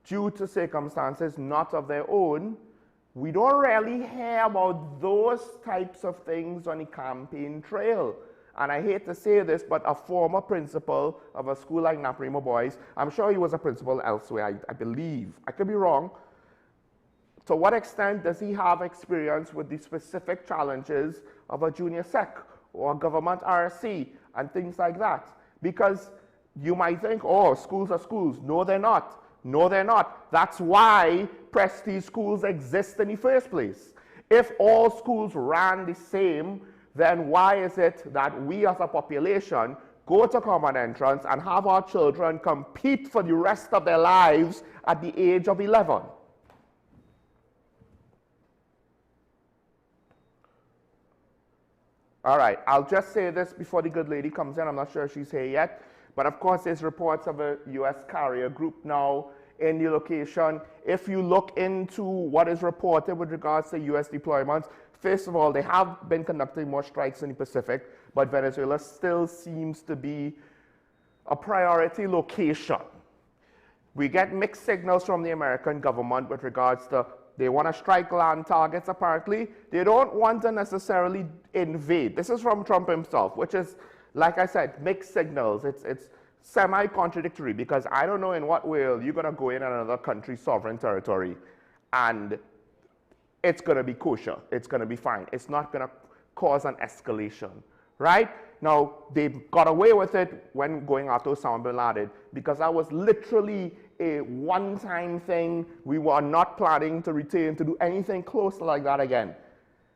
[SPEAKER 3] due to circumstances not of their own. We don't really hear about those types of things on the campaign trail. And I hate to say this, but a former principal of a school like Naprimo Boys, I'm sure he was a principal elsewhere, I believe. I could be wrong. To what extent does he have experience with the specific challenges of a junior sec or a government RSC and things like that? Because you might think, oh, schools are schools. No, they're not. No, they're not. That's why prestige schools exist in the first place. If all schools ran the same, then why is it that we as a population go to common entrance and have our children compete for the rest of their lives at the age of 11? All right, I'll just say this before the good lady comes in. I'm not sure if she's here yet. But of course, there's reports of a U.S. carrier group now in the location. If you look into what is reported with regards to U.S. deployments, first of all, they have been conducting more strikes in the Pacific, but Venezuela still seems to be a priority location. We get mixed signals from the American government with regards to they want to strike land targets, apparently. They don't want to necessarily invade. This is from Trump himself, which is, like I said, mixed signals. It's semi-contradictory, because I don't know in what way you're going to go in another country's sovereign territory and it's going to be kosher. It's going to be fine. It's not going to cause an escalation, right? Now, they got away with it when going after Osama bin Laden, because that was literally a one-time thing. We were not planning to return to do anything close like that again.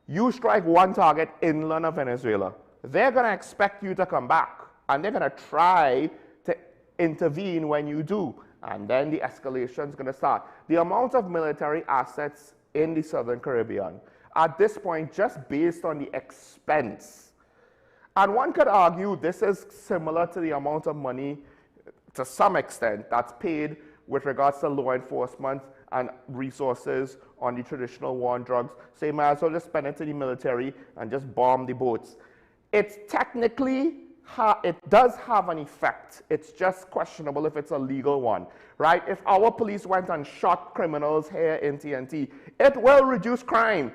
[SPEAKER 3] You strike one target inland of Venezuela, they're going to expect you to come back, and they're going to try to intervene when you do, and then the escalation is going to start. The amount of military assets in the Southern Caribbean at this point, just based on the expense, and one could argue this is similar to the amount of money, to some extent, that's paid with regards to law enforcement and resources on the traditional war on drugs. So you might as well just spend it to the military and just bomb the boats. It's technically, it does have an effect. It's just questionable if it's a legal one, right? If our police went and shot criminals here in TNT, it will reduce crime.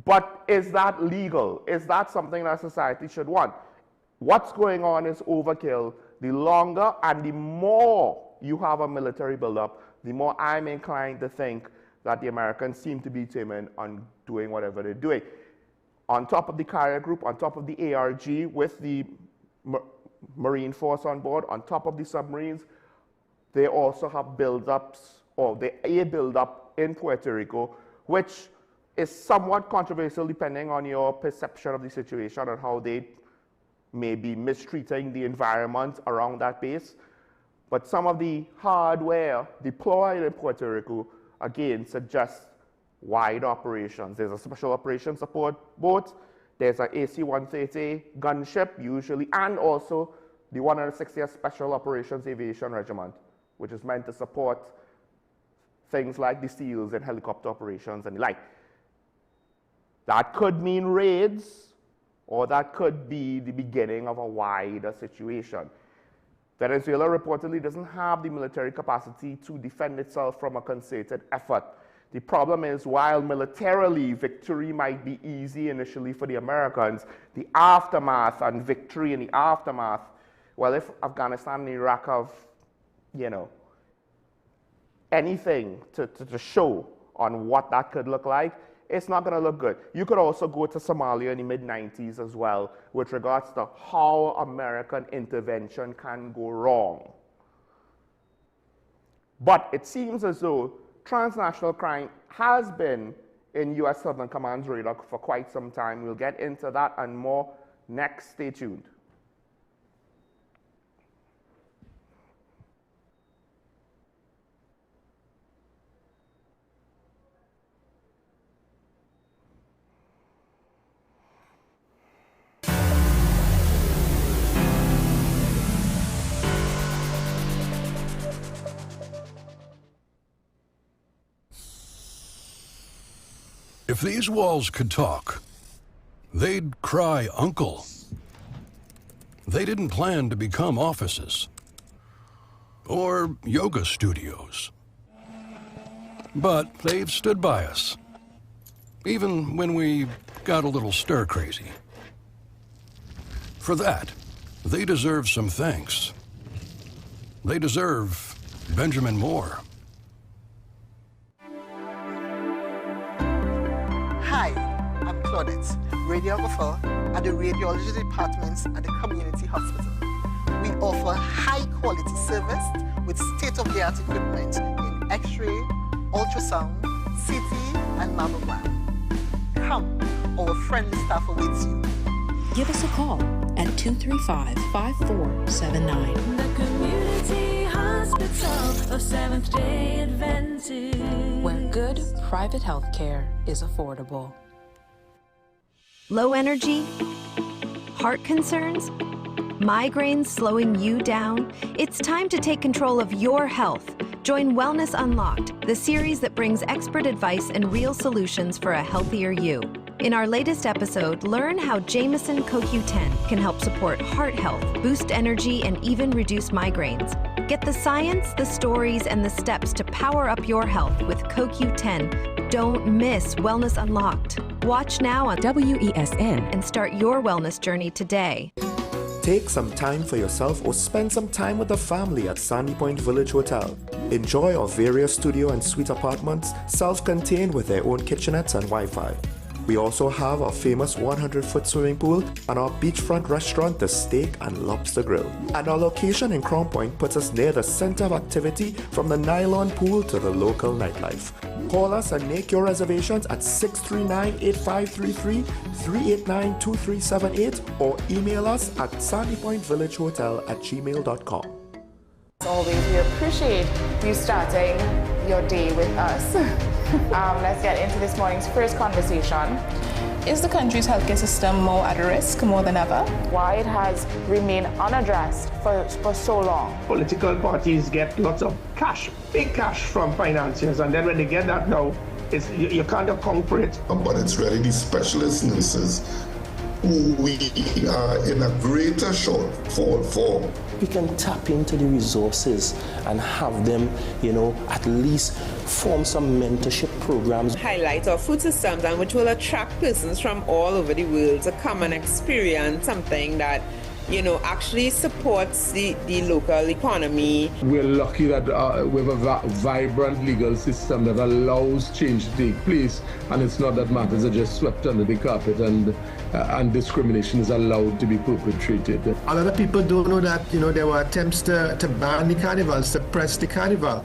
[SPEAKER 3] But is that legal? Is that something that society should want? What's going on is overkill. The longer and the more you have a military buildup, the more I'm inclined to think that the Americans seem to be determined on doing whatever they're doing. On top of the carrier group, on top of the ARG with the Marine Force on board, on top of the submarines, they also have buildups, or a buildup in Puerto Rico, which is somewhat controversial depending on your perception of the situation and how they may be mistreating the environment around that base. But some of the hardware deployed in Puerto Rico, again, suggests wide operations. There's a special operations support boat, there's an AC-130 gunship usually, and also the 160th Special Operations Aviation Regiment, which is meant to support things like the SEALs and helicopter operations and the like. That could mean raids, or that could be the beginning of a wider situation. Venezuela reportedly doesn't have the military capacity to defend itself from a concerted effort. The problem is, while militarily victory might be easy initially for the Americans, the aftermath and victory in the aftermath, well, if Afghanistan and Iraq have, you know, anything to show on what that could look like, it's not going to look good. You could also go to Somalia in the mid-90s as well with regards to how American intervention can go wrong. But it seems as though transnational crime has been in U.S. Southern Command's radar for quite some time. We'll get into that and more next. Stay tuned.
[SPEAKER 5] If these walls could talk, they'd cry uncle. They didn't plan to become offices or yoga studios. But they've stood by us, even when we got a little stir-crazy. For that, they deserve some thanks. They deserve Benjamin Moore.
[SPEAKER 6] Hi, I'm Claudette, radiographer at the radiology departments at the community hospital. We offer high-quality service with state-of-the-art equipment in X-ray, ultrasound, CT, and mammogram. Come, our friendly staff awaits you.
[SPEAKER 13] Give us a call at 235-5479.
[SPEAKER 14] The Community Hospital of Seventh-day Adventist,
[SPEAKER 13] where good private health care is affordable.
[SPEAKER 17] Low energy? Heart concerns? Migraines slowing you down? It's time to take control of your health. Join Wellness Unlocked, the series that brings expert advice and real solutions for a healthier you. In our latest episode, learn how Jameson CoQ10 can help support heart health, boost energy, and even reduce migraines. Get the science, the stories, and the steps to power up your health with CoQ10. Don't miss Wellness Unlocked. Watch now on WESN and start your wellness journey today.
[SPEAKER 16] Take some time for yourself or spend some time with the family at Sandy Point Village Hotel. Enjoy our various studio and suite apartments, self-contained with their own kitchenettes and Wi-Fi. We also have our famous 100-foot swimming pool and our beachfront restaurant, the Steak and Lobster Grill. And our location in Crown Point puts us near the center of activity from the nylon pool to the local nightlife. Call us and make your reservations at 639-8533, 389-2378, or email us at sandypointvillagehotel@gmail.com.
[SPEAKER 4] As always, we appreciate you starting your day with us. Let's get into this morning's first conversation.
[SPEAKER 20] Is the country's healthcare system more at risk more than ever?
[SPEAKER 4] Why it has remained unaddressed for so long.
[SPEAKER 21] Political parties get lots of cash, big cash from financiers, and then when they get that now, you can't account for it.
[SPEAKER 22] But it's really the specialist nurses who we are in a greater shortfall for.
[SPEAKER 26] We can tap into the resources and have them, at least form some mentorship programs.
[SPEAKER 23] Highlight our food systems, and which will attract persons from all over the world to come and experience something that actually supports the local economy.
[SPEAKER 9] We're lucky that we have a vibrant legal system that allows change to take place, and it's not that matters are just swept under the carpet and discrimination is allowed to be perpetrated.
[SPEAKER 11] A lot of people don't know that, there were attempts to ban the carnival, suppress the carnival.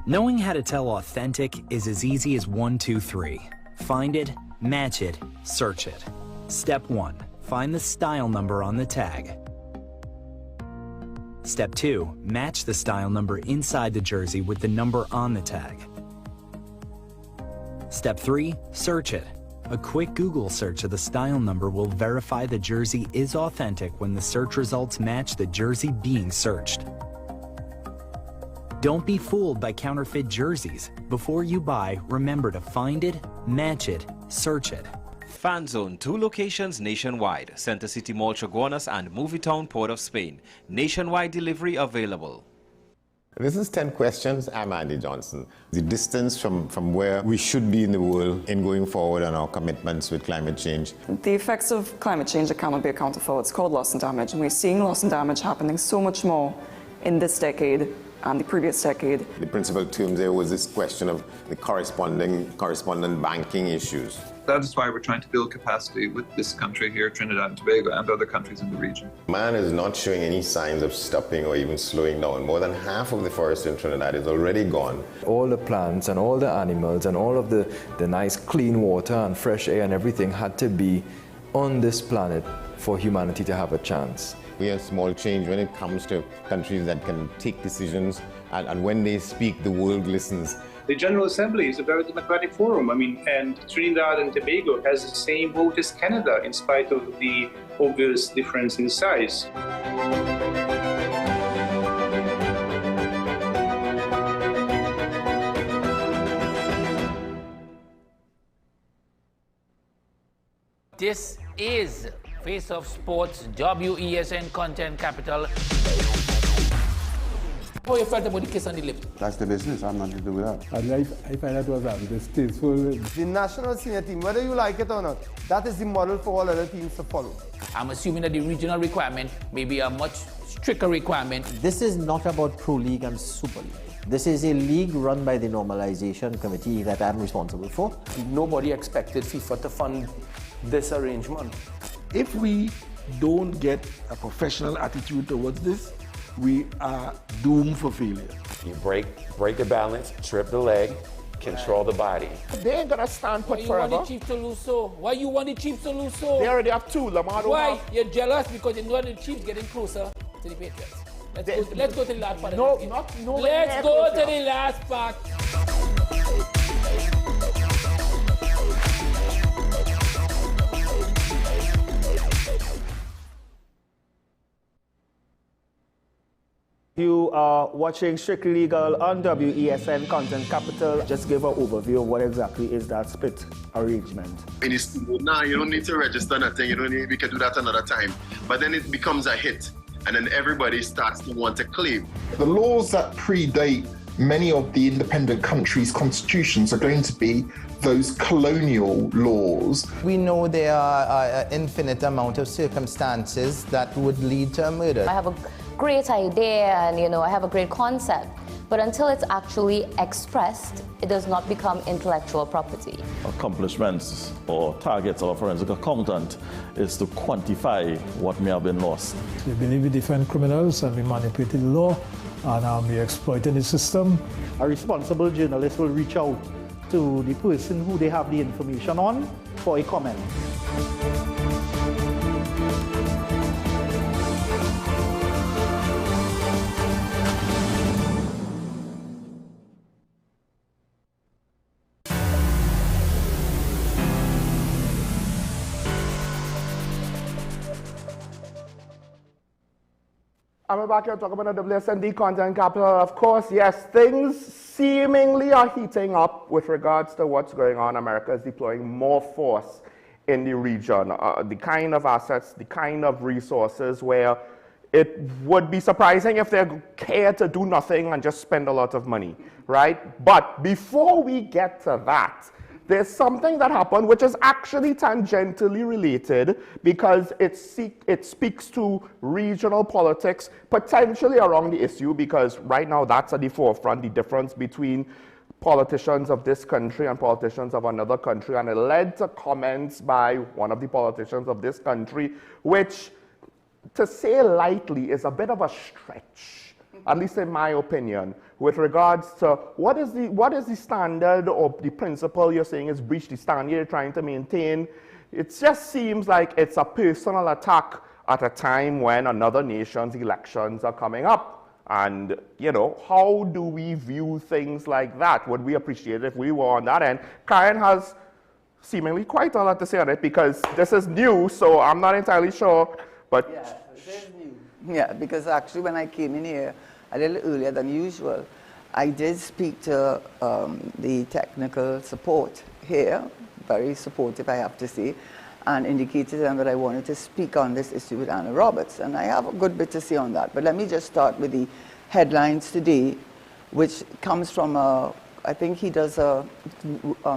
[SPEAKER 24] Knowing how to tell authentic is as easy as 1, 2, 3. Find it, match it, search it. Step 1. Find the style number on the tag. Step 2. Match the style number inside the jersey with the number on the tag. Step 3. Search it. A quick Google search of the style number will verify the jersey is authentic when the search results match the jersey being searched. Don't be fooled by counterfeit jerseys. Before you buy, remember to find it, match it, search it.
[SPEAKER 1] Fan Zone, 2 locations nationwide. Center City Mall, Chaguanas and Movietown, Port of Spain. Nationwide delivery available.
[SPEAKER 2] This is 10 Questions. I'm Andy Johnson. The distance from where we should be in the world in going forward on our commitments with climate change.
[SPEAKER 8] The effects of climate change that cannot be accounted for, it's called loss and damage. And we're seeing loss and damage happening so much more in this decade and the previous decade.
[SPEAKER 2] The principal term there was this question of the correspondent banking issues.
[SPEAKER 10] That is why we're trying to build capacity with this country here, Trinidad and Tobago, and other countries in the region. Man
[SPEAKER 2] is not showing any signs of stopping or even slowing down. More than half of the forest in Trinidad is already gone.
[SPEAKER 12] All the plants and all the animals and all of the nice clean water and fresh air and everything had to be on this planet for humanity to have a chance.
[SPEAKER 2] We have small change when it comes to countries that can take decisions, and when they speak, the world listens.
[SPEAKER 25] The General Assembly is a very democratic forum. And Trinidad and Tobago has the same vote as Canada, in spite of the obvious difference in size.
[SPEAKER 27] This is Face of Sports, WESN Content Capital. How you felt about the kiss on the lip?
[SPEAKER 28] That's the business. I'm not to do with that.
[SPEAKER 29] I find that was distasteful.
[SPEAKER 30] The national senior team, whether you like it or not, that is the model for all other teams to follow.
[SPEAKER 27] I'm assuming that the regional requirement may be a much stricter requirement.
[SPEAKER 31] This is not about Pro League and Super League. This is a league run by the Normalization Committee that I'm responsible for.
[SPEAKER 26] Nobody expected FIFA to fund this arrangement. If we don't get a professional attitude towards this, we are doomed for failure.
[SPEAKER 32] You break the balance, trip the leg, control the body.
[SPEAKER 3] They ain't gonna stand put forever.
[SPEAKER 27] Why you want the Chiefs to lose so? Why you want the Chiefs to lose so?
[SPEAKER 3] They already have 2. Lamar don't
[SPEAKER 27] Why?
[SPEAKER 3] have.
[SPEAKER 27] You're jealous because you know the Chiefs getting closer to the Patriots. Let's go to the last part.
[SPEAKER 3] No,
[SPEAKER 27] let's go to the last part.
[SPEAKER 33] You are watching Strictly Legal on WESN Content Capital. Just give an overview of what exactly is that split arrangement.
[SPEAKER 34] Now you don't need to register nothing. We can do that another time. But then it becomes a hit, and then everybody starts to want to claim.
[SPEAKER 22] The laws that predate many of the independent countries' constitutions are going to be those colonial laws.
[SPEAKER 30] We know there are an infinite amount of circumstances that would lead to a murder.
[SPEAKER 35] I have a great idea and I have a great concept, but until it's actually expressed, it does not become intellectual property.
[SPEAKER 36] Accomplishments or targets of a forensic accountant is to quantify what may have been lost.
[SPEAKER 29] They believe in different criminals and we manipulated the law and we exploited the system.
[SPEAKER 33] A responsible journalist will reach out to the person who they have the information on for a comment.
[SPEAKER 3] I'm back here talking about the WSND Content Capital. Of course, yes, things seemingly are heating up with regards to what's going on. America is deploying more force in the region. The kind of assets, the kind of resources where it would be surprising if they care to do nothing and just spend a lot of money, right? But before we get to that, there's something that happened which is actually tangentially related because it speaks to regional politics, potentially around the issue, because right now that's at the forefront, the difference between politicians of this country and politicians of another country, and it led to comments by one of the politicians of this country, which, to say lightly, is a bit of a stretch, at least in my opinion, with regards to what is the standard or the principle you're saying is breached, the standard you're trying to maintain. It just seems like it's a personal attack at a time when another nation's elections are coming up. And, how do we view things like that? Would we appreciate it if we were on that end? Karen has seemingly quite a lot to say on it because this is new, so I'm not entirely sure. But
[SPEAKER 4] yeah, because actually when I came in here a little earlier than usual, I did speak to the technical support here, very supportive, I have to say, and indicated to them that I wanted to speak on this issue with Anna Roberts, and I have a good bit to say on that. But let me just start with the headlines today, which comes from I think he does a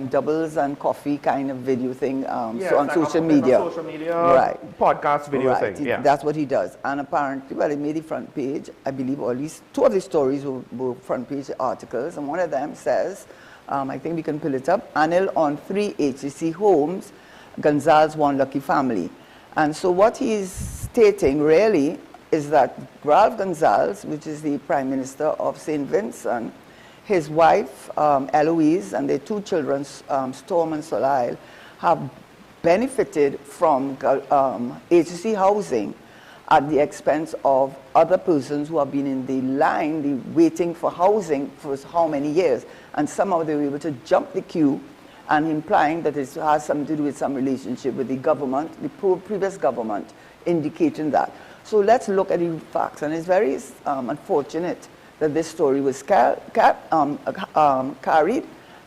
[SPEAKER 4] doubles and coffee kind of video thing
[SPEAKER 3] yeah,
[SPEAKER 4] so on
[SPEAKER 3] like
[SPEAKER 4] social media.
[SPEAKER 3] Social media
[SPEAKER 4] right.
[SPEAKER 3] podcast video
[SPEAKER 4] right.
[SPEAKER 3] thing. Yeah.
[SPEAKER 4] That's what he does. And apparently, well, it made the front page, I believe, or at least two of the stories were front page articles. And one of them says, I think we can pull it up, Anil on 3 HCC homes, Gonzalez one lucky family. And so what he's stating really is that Ralph Gonzalez, which is the Prime Minister of St. Vincent, his wife, Eloise, and their 2 children, Storm and Soleil, have benefited from HCC housing at the expense of other persons who have been in the line, waiting for housing for how many years. And somehow they were able to jump the queue, and implying that it has something to do with some relationship with the government, the previous government, indicating that. So let's look at the facts. And it's very unfortunate that this story was carried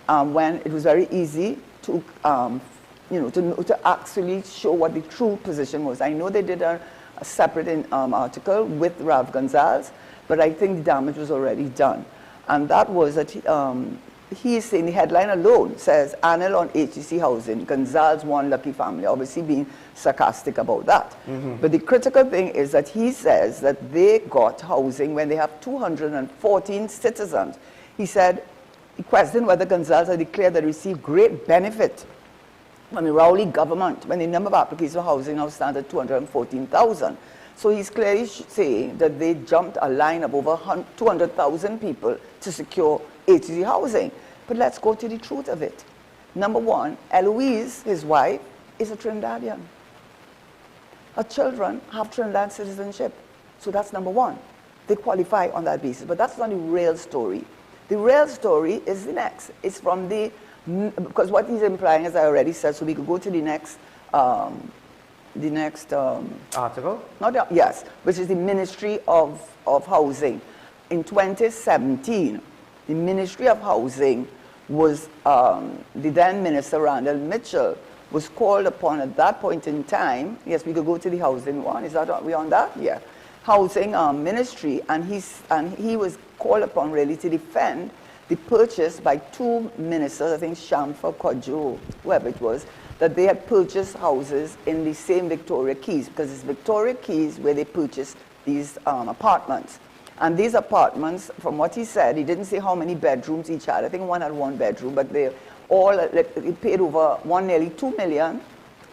[SPEAKER 4] when it was very easy to, to actually show what the true position was. I know they did a separate article with Ralph Gonzalez, but I think the damage was already done. And that was that he is saying, the headline alone says, Anil on HCC housing, Gonzalez one lucky family, obviously being sarcastic about that. But the critical thing is that he says that they got housing when they have 214 citizens. He said, he questioned whether Gonzalez had declared that they received great benefit from the Rowley government when the number of applications for housing now stands at 214,000. So he's clearly saying that they jumped a line of over 200,000 people to secure HCC housing. But let's go to the truth of it. Number one, Eloise, his wife, is a Trinidadian. Her children have Trinidad citizenship. So that's number one. They qualify on that basis. But that's not the real story. The real story is the next. It's from the, because what he's implying, as I already said, so we could go to the next
[SPEAKER 3] article?
[SPEAKER 4] Yes, which is the Ministry of Housing. In 2017, the Ministry of Housing was, the then Minister Randall Mitchell was called upon at that point in time. Yes, we could go to the housing one. Is that, are we on that? Yeah. Housing Ministry, and he was called upon really to defend the purchase by 2 ministers, I think Shamfa Kodjo, whoever it was, that they had purchased houses in the same Victoria Keys, because it's Victoria Keys where they purchased these apartments. And these apartments, from what he said, he didn't say how many bedrooms each had. I think one had 1 bedroom, but they all he paid over nearly 2 million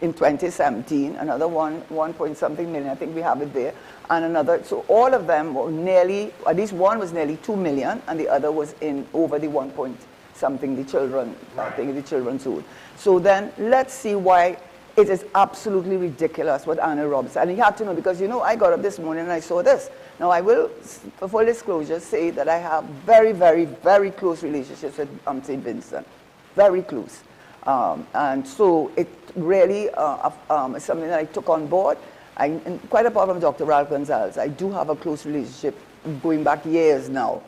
[SPEAKER 4] in 2017, another 1 point something million, I think we have it there, and another, so all of them were nearly, at least one was nearly 2 million, and the other was in over the 1 point something the children, I think the children sold. So then let's see why it is absolutely ridiculous what Anna Roberts, and he had to know, because I got up this morning and I saw this. Now I will, for full disclosure, say that I have very, very, very close relationships with St. Vincent, very close. And so it really is something that I took on board. And quite apart from Dr. Ralph Gonzalez, I do have a close relationship going back years now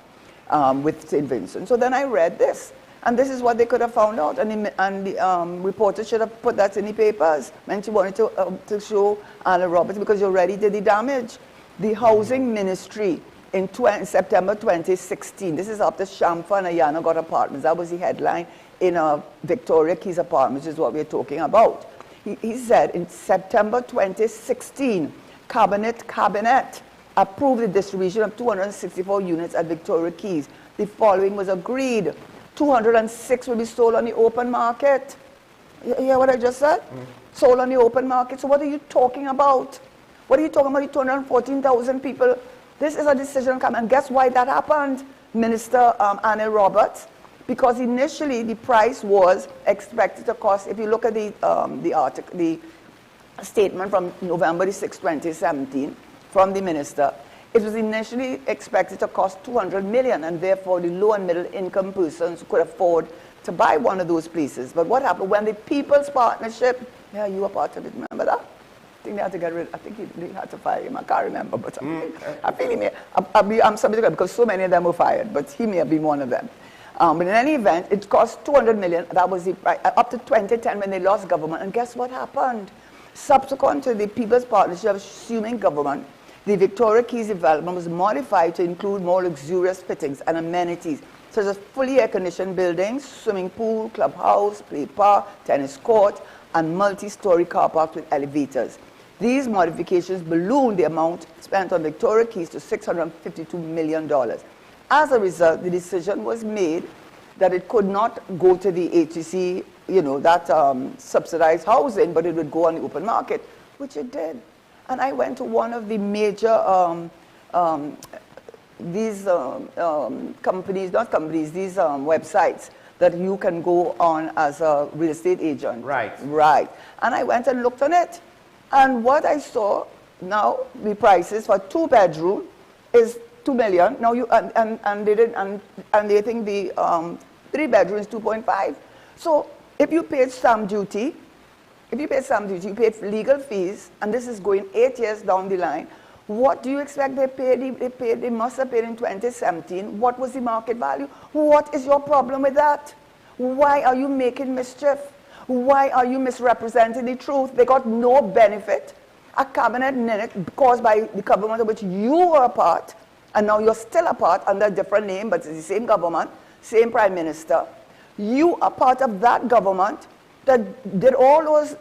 [SPEAKER 4] with St. Vincent. So then I read this, and this is what they could have found out, and the reporter should have put that in the papers when she wanted to show Anna Roberts, because you already did the damage. The Housing Ministry in September 2016, this is after Shamfa and Ayana got apartments, that was the headline in Victoria Keys apartments, which is what we're talking about. He said in September 2016, Cabinet approved the distribution of 264 units at Victoria Keys. The following was agreed. 206 will be sold on the open market. You hear what I just said? Sold on the open market. So what are you talking about? What are you talking about? 214,000 people. This is a decision come. And guess why that happened, Minister Anil Roberts? Because initially the price was expected to cost, if you look at the statement from November 6, 2017, from the minister, It was initially expected to cost 200 million, and therefore the low and middle income persons could afford to buy one of those places. But what happened when the People's Partnership, yeah, you were part of it, remember that? I think they had to get rid, I think they had to fire him, I can't remember, but I feel he may, I'm subject to it because so many of them were fired, but he may have been one of them. But in any event, it cost 200 million, that was the price, up to 2010 when they lost government, and guess what happened? Subsequent to the People's Partnership assuming government, the Victoria Keys development was modified to include more luxurious fittings and amenities, such as fully air-conditioned buildings, swimming pool, clubhouse, play park, tennis court, and multi-story car parks with elevators. These modifications ballooned the amount spent on Victoria Keys to $652 million. As a result, the decision was made that it could not go to the HCC, you know, that subsidized housing, but it would go on the open market, which it did. And I went to one of the major websites that you can go on as a real estate agent.
[SPEAKER 3] Right.
[SPEAKER 4] Right. And I went and looked on it. And what I saw now, the prices for 2-bedroom is $2 million. Now you and they think the 3-bedroom is 2.5. So if you paid stamp duty, you paid legal fees, and this is going 8 years down the line. What do you expect they paid? They must have paid in 2017. What was the market value? What is your problem with that? Why are you making mischief? Why are you misrepresenting the truth? They got no benefit. A cabinet minute caused by the government of which you were a part, and now you're still a part under a different name, but it's the same government, same prime minister. You are part of that government that did all those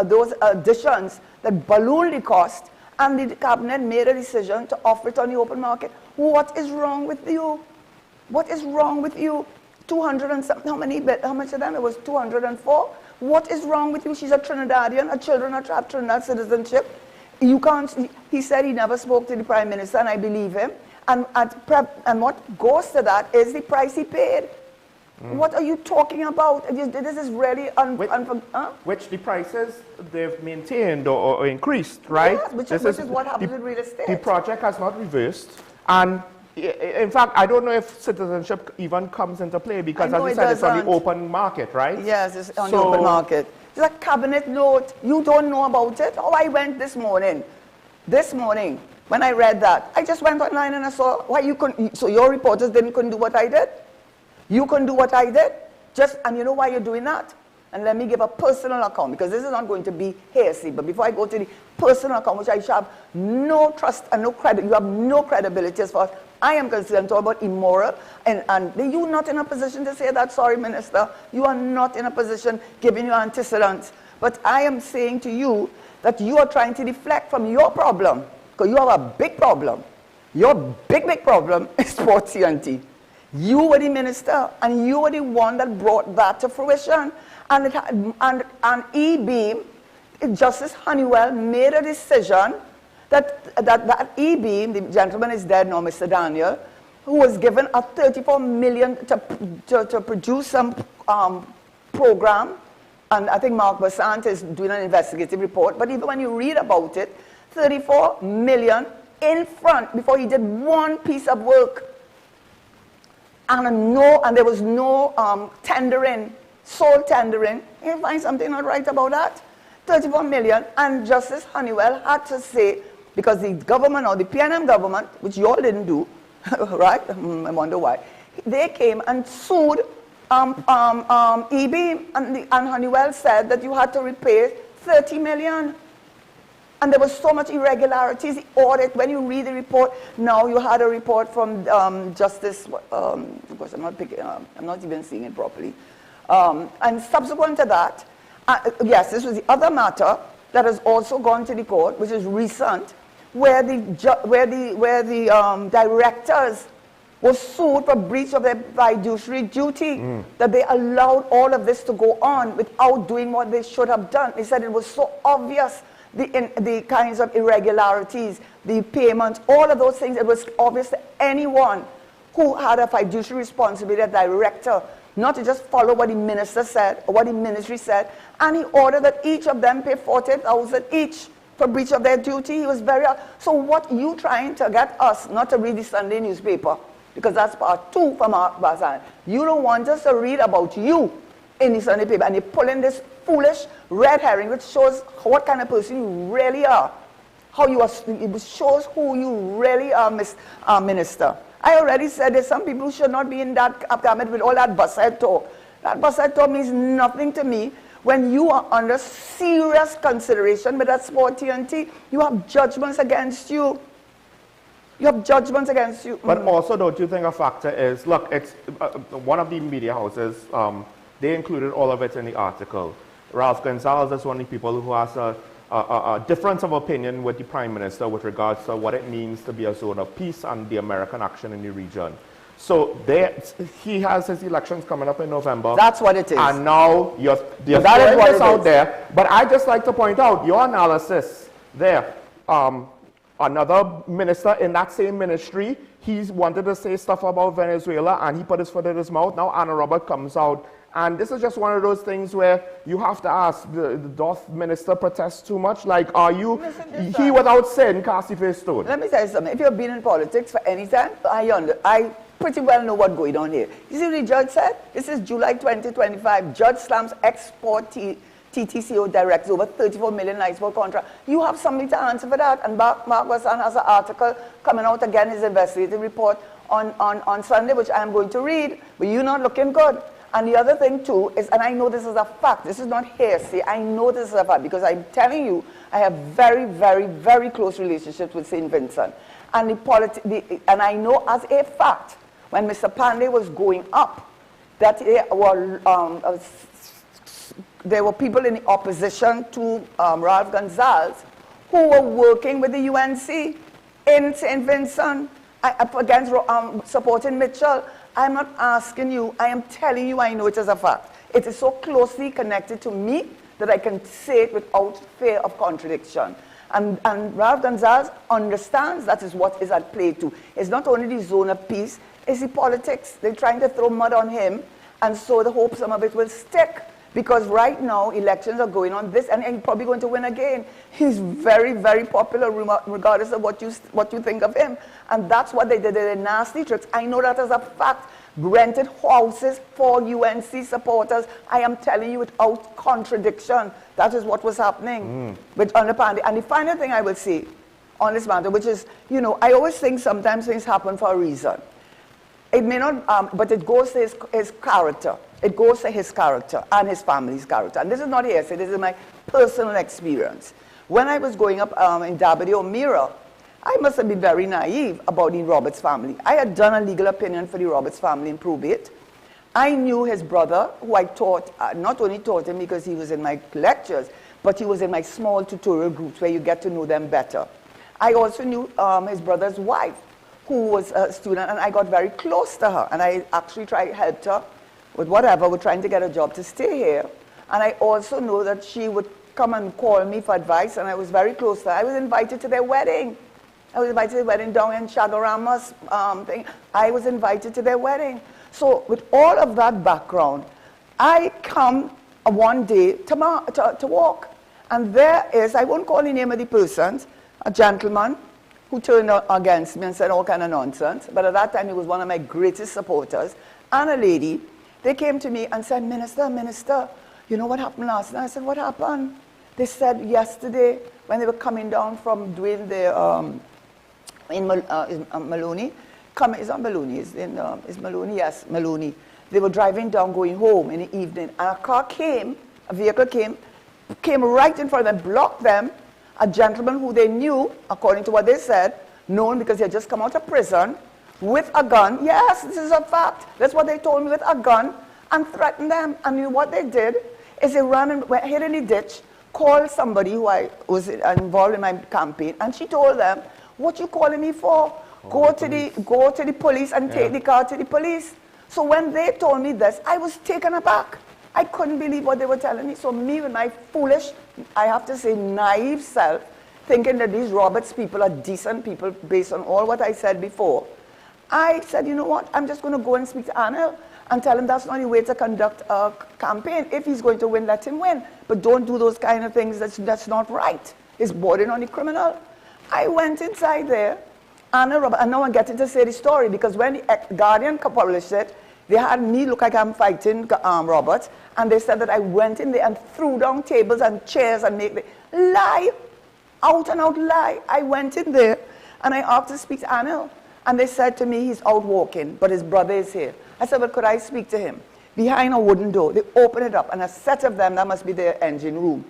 [SPEAKER 4] those additions that ballooned the cost, and the cabinet made a decision to offer it on the open market. What is wrong with you? What is wrong with you? 200 and something, how much of them? It was 204. What is wrong with you? She's a Trinidadian, her children have Trinidad citizenship. You can't, he said he never spoke to the Prime Minister, and I believe him. And what goes to that is the price he paid. What are you talking about? This is really
[SPEAKER 3] which the prices they've maintained or increased, right?
[SPEAKER 4] Yes, which is what happens with real estate.
[SPEAKER 3] The project has not reversed. And in fact, I don't know if citizenship even comes into play because, as you said, it's on the open market, right?
[SPEAKER 4] Yes, it's on the open market. It's a cabinet note. You don't know about it? Oh, I went this morning. This morning, when I read that, I just went online and I saw why you couldn't. So your reporters couldn't do what I did? You couldn't do what I did? And you know why you're doing that? And let me give a personal account, because this is not going to be hearsay. But before I go to the personal account, which I have no trust and no credit, you have no credibility as far as I am concerned. Talk about immoral, and you're not in a position to say that. Sorry, Minister, you are not in a position giving you antecedents. But I am saying to you that you are trying to deflect from your problem, because you have a big problem. Your big problem is Sports CNT. You were the minister, and you were the one that brought that to fruition. And E-beam, Justice Honeywell made a decision that E-beam, the gentleman is dead now, Mr. Daniel, who was given a $34 million to produce some program, and I think Mark Basant is doing an investigative report, but even when you read about it, $34 million in front before he did one piece of work. And there was no tendering, sole tendering. You find something not right about that? $34 million, and Justice Honeywell had to say, because the government or the PNM government, which you all didn't do, right? I wonder why. They came and sued E-beam, and Honeywell said that you had to repay $30 million. And there was so much irregularities. The audit, when you read the report, now you had a report from Justice, of course I'm not even seeing it properly. And subsequent to that, yes, this was the other matter that has also gone to the court, which is recent, where the directors were sued for breach of their fiduciary duty, that they allowed all of this to go on without doing what they should have done. They said it was so obvious, the kinds of irregularities, the payments, all of those things. It was obvious to anyone who had a fiduciary responsibility, a director, not to just follow what the minister said or what the ministry said. And he ordered that each of them pay $40,000 each for breach of their duty. He was very... So what you trying to get us not to read the Sunday newspaper, because that's part 2 from our side. You don't want us to read about you in the Sunday paper, and you're pulling this foolish red herring, which shows what kind of person you really are. How you are, it shows who you really are, Minister. I already said there's some people who should not be in that cabinet with all that bus-head talk. That bus-head talk means nothing to me. When you are under serious consideration with that sport TNT, you have judgments against you. You have judgments against you.
[SPEAKER 3] But also, don't you think a factor is, look, it's one of the media houses, they included all of it in the article. Ralph Gonzalez is one of the people who has a difference of opinion with the Prime Minister with regards to what it means to be a zone of peace and the American action in the region. So he has his elections coming up in November.
[SPEAKER 4] That's what it is.
[SPEAKER 3] And now you're throwing this out there. But I'd just like to point out your analysis there. Another minister in that same ministry, he's wanted to say stuff about Venezuela and he put his foot in his mouth. Now Anna Robert comes out. And this is just one of those things where you have to ask, doth minister protest too much? Like, are you, he without sin cast the first stone?
[SPEAKER 4] Let me tell you something. If you've been in politics for any time, I pretty well know what's going on here. You see what the judge said? This is July 2025. Judge slams export TTCO directs over 34 million export contract. You have somebody to answer for that. And Mark Wesn has an article coming out again, his investigative report on Sunday, which I'm going to read. But you're not looking good. And the other thing too is, and I know this is a fact, this is not hearsay, I know this is a fact because I'm telling you, I have very, very, very close relationships with St. Vincent. And, and I know as a fact, when Mr. Pandey was going up, that there were people in the opposition to Ralph Gonzalez who were working with the UNC in St. Vincent against supporting Mitchell. I'm not asking you, I am telling you I know it is a fact. It is so closely connected to me that I can say it without fear of contradiction. And Ralph Gonzalez understands that is what is at play too. It's not only the zone of peace, it's the politics. They're trying to throw mud on him, and so the hope some of it will stick. Because right now, elections are going on this, and he's probably going to win again. He's very, very popular, regardless of what you think of him. And that's what they did. They're nasty tricks. I know that as a fact. Rented houses for UNC supporters. I am telling you without contradiction. That is what was happening with under Pandey. And the final thing I will say on this matter, which is, you know, I always think sometimes things happen for a reason. It may not, but it goes to his character. It goes to his character and his family's character. And this is not hearsay, this is my personal experience. When I was growing up in Dabadi or Mira, I must have been very naive about the Roberts family. I had done a legal opinion for the Roberts family in probate. I knew his brother, who I taught, not only taught him because he was in my lectures, but he was in my small tutorial groups where you get to know them better. I also knew his brother's wife, who was a student, and I got very close to her. And I actually helped her with whatever, we're trying to get a job to stay here. And I also know that she would come and call me for advice, and I was very close to her. I was invited to their wedding. I was invited to their wedding down in Chagarama's thing. I was invited to their wedding. So with all of that background, I come one day to walk. And there is, I won't call the name of the persons, a gentleman who turned against me and said all kind of nonsense. But at that time, he was one of my greatest supporters. And a lady, they came to me and said, Minister, you know what happened last night? I said, what happened? They said yesterday, when they were coming down from doing their, in Maloney, it's not Maloney, it's Maloney, yes, Maloney. They were driving down, going home in the evening, and a car came, a vehicle came right in front of them, blocked them. A gentleman who they knew, according to what they said, known because he had just come out of prison, with a gun. Yes, this is a fact. That's what they told me, with a gun, and threatened them. And what they did is they ran and went hid in the ditch, called somebody who I was involved in my campaign, and she told them, what you calling me for? Go to the police and take the car to the police. So when they told me this, I was taken aback. I couldn't believe what they were telling me. So me with my foolish, I have to say naive self, thinking that these Roberts people are decent people based on all what I said before, I said, you know what, I'm just going to go and speak to Anil and tell him that's not the way to conduct a campaign. If he's going to win, let him win. But don't do those kind of things, that's not right. is bordering on the criminal. I went inside there, Anna Roberts, and now I'm getting to say the story because when the Guardian published it, they had me look like I'm fighting Roberts, and they said that I went in there and threw down tables and chairs and made lie, out and out lie. I went in there and I asked to speak to Anil, and they said to me he's out walking, but his brother is here. I said, but could I speak to him? Behind a wooden door, they open it up, and a set of them, that must be their engine room.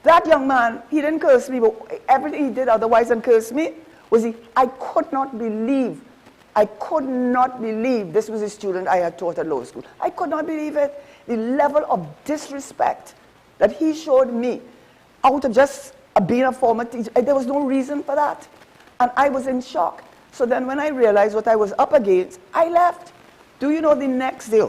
[SPEAKER 4] That young man, he didn't curse me, but everything he did otherwise than curse me was I could not believe this was a student I had taught at law school. I could not believe it. The level of disrespect that he showed me out of just being a former teacher, there was no reason for that. And I was in shock. So then when I realized what I was up against, I left. Do you know the next day,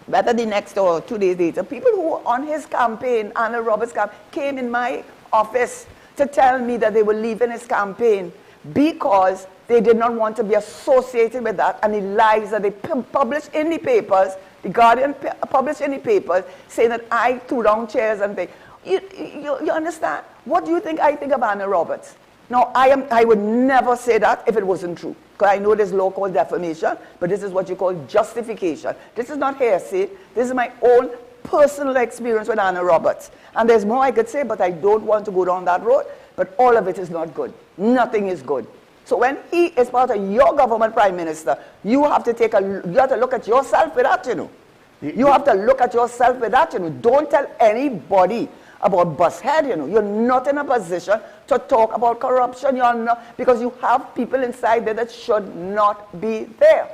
[SPEAKER 4] whether the next or 2 days later, people who were on his campaign, Anna Roberts' campaign, came in my office to tell me that they were leaving his campaign because they did not want to be associated with that, and the lies that they published in the papers, the Guardian published in the papers, saying that I threw down chairs and things. You understand? What do you think I think of Anna Roberts? Now, I would never say that if it wasn't true, because I know there's law called defamation, but this is what you call justification. This is not hearsay. This is my own personal experience with Anna Roberts. And there's more I could say, but I don't want to go down that road. But all of it is not good. Nothing is good. So when he is part of your government, Prime Minister, you have to look at yourself with that, you know. You have to look at yourself with that, you know. Don't tell anybody about bus head, you know. You're not in a position to talk about corruption. You're not, because you have people inside there that should not be there.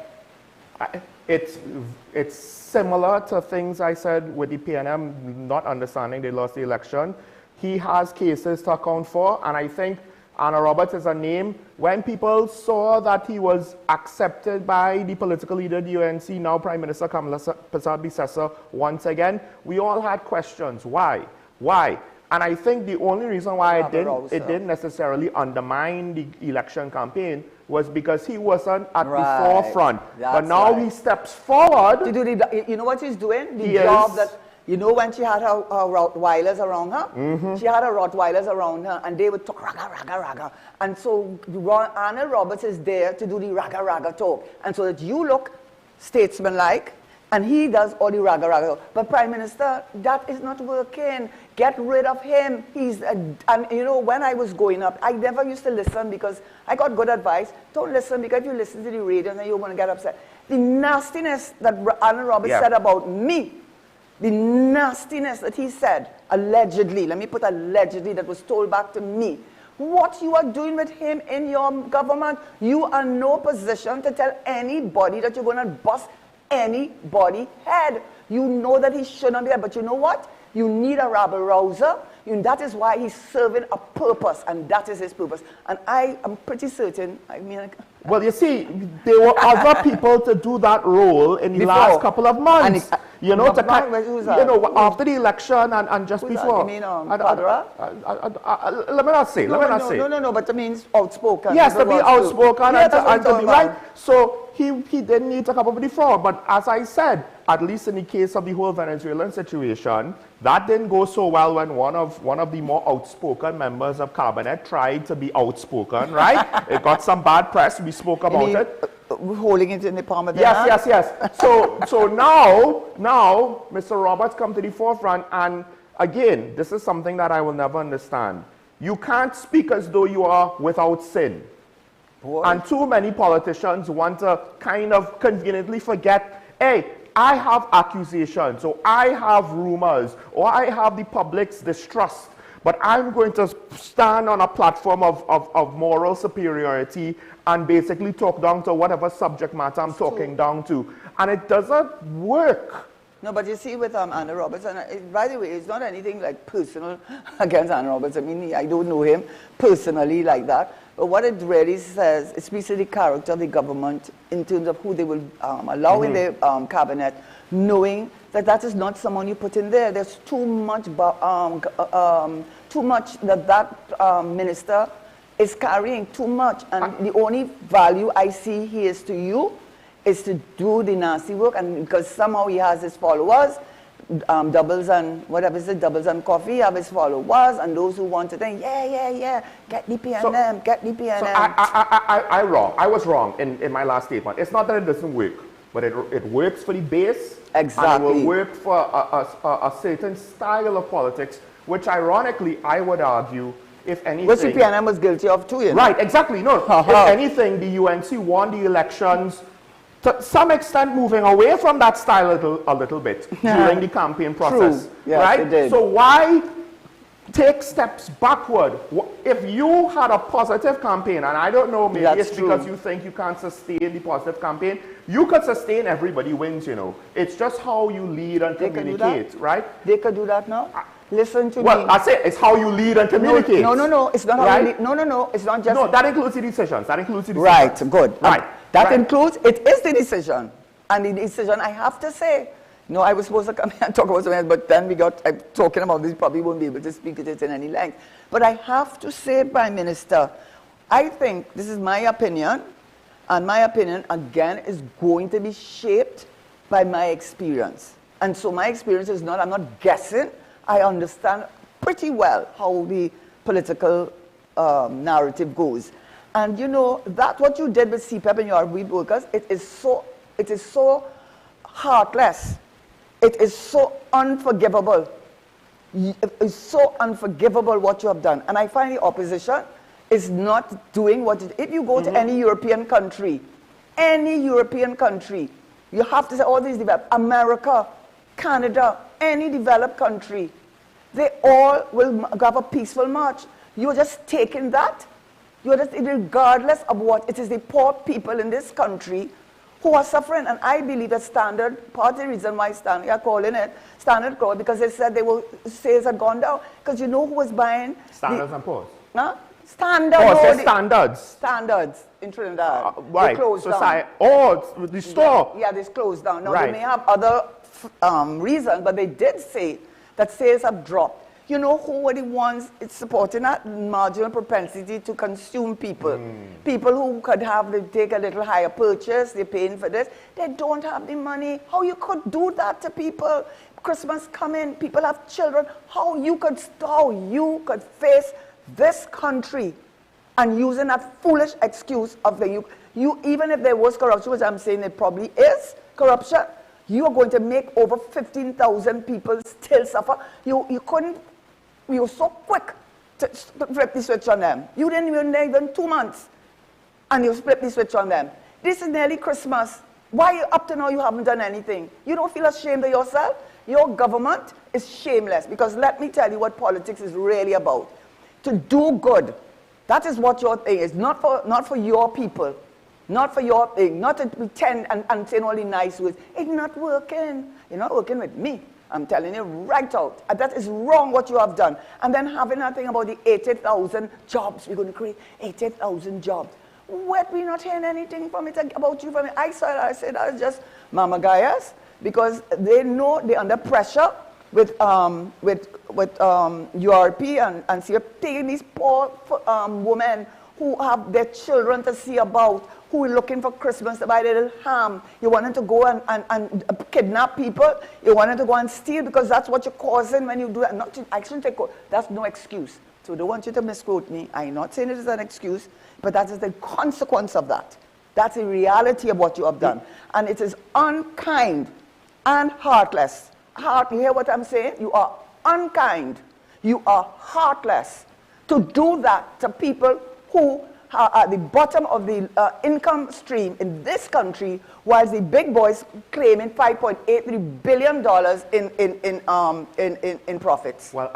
[SPEAKER 3] It's similar to things I said with the PNM not understanding they lost the election. He has cases to account for, and I think Anna Roberts is a name. When people saw that he was accepted by the political leader of the UNC, now Prime Minister Kamala Persad-Bissessar, once again, we all had questions. Why? Why? And I think the only reason why it didn't necessarily undermine the election campaign was because he wasn't at the forefront. But now he steps forward.
[SPEAKER 4] To do the, you know what he's doing? The job that, you know, when she had her Rottweilers around her, she had her Rottweilers around her, and they would talk raga, raga, raga. And so Anna Roberts is there to do the raga, raga talk. And so that you look statesman-like, and he does all the raga, raga. But Prime Minister, that is not working. Get rid of him. And you know, when I was growing up, I never used to listen because I got good advice. Don't listen, because if you listen to the radio, then you're going to get upset. The nastiness that Anna Roberts said about me, the nastiness that he said, allegedly, let me put allegedly, that was told back to me. What you are doing with him in your government, you are in no position to tell anybody that you're going to bust anybody's head. You know that he shouldn't be there, but you know what? You need a rabble-rouser, and that is why he's serving a purpose, and that is his purpose. And I am pretty certain, I mean...
[SPEAKER 3] Well, you see, there were other people to do that role in the last couple of months. You know, after the election and just before.
[SPEAKER 4] You mean Padra?
[SPEAKER 3] Let me not say.
[SPEAKER 4] No, but that means outspoken.
[SPEAKER 3] Yes, to be outspoken and to be right. So he didn't need to come up with the fraud. But as I said, at least in the case of the whole Venezuelan situation, that didn't go so well when one of the more outspoken members of cabinet tried to be outspoken, right? It got some bad press. We spoke about it.
[SPEAKER 4] Holding it in the palm of the hand?
[SPEAKER 3] Yes. So now Mr. Roberts come to the forefront, and again, this is something that I will never understand. You can't speak as though you are without sin. And too many politicians want to kind of conveniently forget, hey, I have accusations, or I have rumors, or I have the public's distrust, but I'm going to stand on a platform of moral superiority and basically talk down to whatever subject matter I'm talking down to. And it doesn't work.
[SPEAKER 4] No, but you see with Anna Roberts, and by the way, it's not anything like personal against Anna Roberts. I mean, I don't know him personally like that. But what it really says, it speaks to the character of the government in terms of who they will allow in their cabinet, knowing that that is not someone you put in there. There's too much that minister is carrying, too much. And the only value I see he is to you is to do the nasty work, and because somehow he has his followers, doubles and whatever is it, doubles and coffee, have his followers, and those who want to think, yeah, get the PNM, get the PNM.
[SPEAKER 3] So I was wrong in my last statement. It's not that it doesn't work, but it works for the base.
[SPEAKER 4] Exactly.
[SPEAKER 3] And it will work for a certain style of politics, which ironically, I would argue, if anything...
[SPEAKER 4] Which the PNM was guilty of too, you know?
[SPEAKER 3] Right, exactly. No, if anything, the UNC won the elections to some extent moving away from that style a little bit during the campaign process.
[SPEAKER 4] True. Yes,
[SPEAKER 3] right?
[SPEAKER 4] it did.
[SPEAKER 3] So why take steps backward? If you had a positive campaign, and I don't know, maybe it's because you think you can't sustain the positive campaign, you could sustain everybody wins, you know. It's just how you lead and communicate, right?
[SPEAKER 4] They could do that now. Listen to me.
[SPEAKER 3] Well, I say it's how you lead and communicate.
[SPEAKER 4] No, it's not how you lead. No, it's not just...
[SPEAKER 3] No, that includes the decisions. That includes the decisions.
[SPEAKER 4] Right, good.
[SPEAKER 3] Right.
[SPEAKER 4] That includes, it is the decision. And the decision, I have to say, no, I was supposed to come here and talk about something else, but then we got talking about this, probably won't be able to speak to it in any length. But I have to say, Prime Minister, I think, this is my opinion, and my opinion, again, is going to be shaped by my experience. And so my experience is not, I'm not guessing, I understand pretty well how the political narrative goes. And you know, that what you did with CPEP and your weed workers, it is so heartless. It is so unforgivable. It is so unforgivable what you have done. And I find the opposition is not doing what it, if you go to any European country, you have to say all these developed, America, Canada, any developed country, they all will have a peaceful march. You're just taking that. You're just, regardless of what, it is the poor people in this country who are suffering. And I believe that Standard, part of the reason why Standard are calling it Standard Crowd, because they said sales had gone down. Because you know who was buying?
[SPEAKER 3] Standards and Poor's.
[SPEAKER 4] Huh? Standard.
[SPEAKER 3] Oh, standards.
[SPEAKER 4] Standards in Trinidad.
[SPEAKER 3] Right.
[SPEAKER 4] They closed down.
[SPEAKER 3] The store.
[SPEAKER 4] Yeah, they closed down. Now,
[SPEAKER 3] right.
[SPEAKER 4] They may have other reasons, but they did say that sales have dropped. You know who are the ones it's supporting that marginal propensity to consume people? People who could they take a little higher purchase, they're paying for this. They don't have the money. How you could do that to people? Christmas coming, people have children. How you could face this country and using that foolish excuse of you even if there was corruption, which I'm saying it probably is corruption, you are going to make over 15,000 people still suffer. You were so quick to flip the switch on them. You didn't even 2 months, and you flip the switch on them. This is nearly Christmas. Why up to now you haven't done anything? You don't feel ashamed of yourself? Your government is shameless, because let me tell you what politics is really about. To do good. That is what your thing is, not for your people. Not for your thing, not to pretend and say all the nice words. It's not working. You're not working with me. I'm telling you right out. That is wrong what you have done. And then having that thing about the 80,000 jobs. We're going to create 80,000 jobs. What? We're not hearing anything from it about you. From it. I said that's just Mama Gaias, because they know they're under pressure with URP and see taking these poor women who have their children to see about, who are looking for Christmas to buy a little ham. You want them to go and kidnap people. You want them to go and steal, because that's what you're causing when you do that. I shouldn't take, that's no excuse. So I don't want you to misquote me. I'm not saying it is an excuse, but that is the consequence of that. That's the reality of what you have done. And it is unkind and heartless. You hear what I'm saying? You are unkind. You are heartless to do that to people who are at the bottom of the income stream in this country, while the big boys claiming $5.83 billion in profits.
[SPEAKER 3] Well,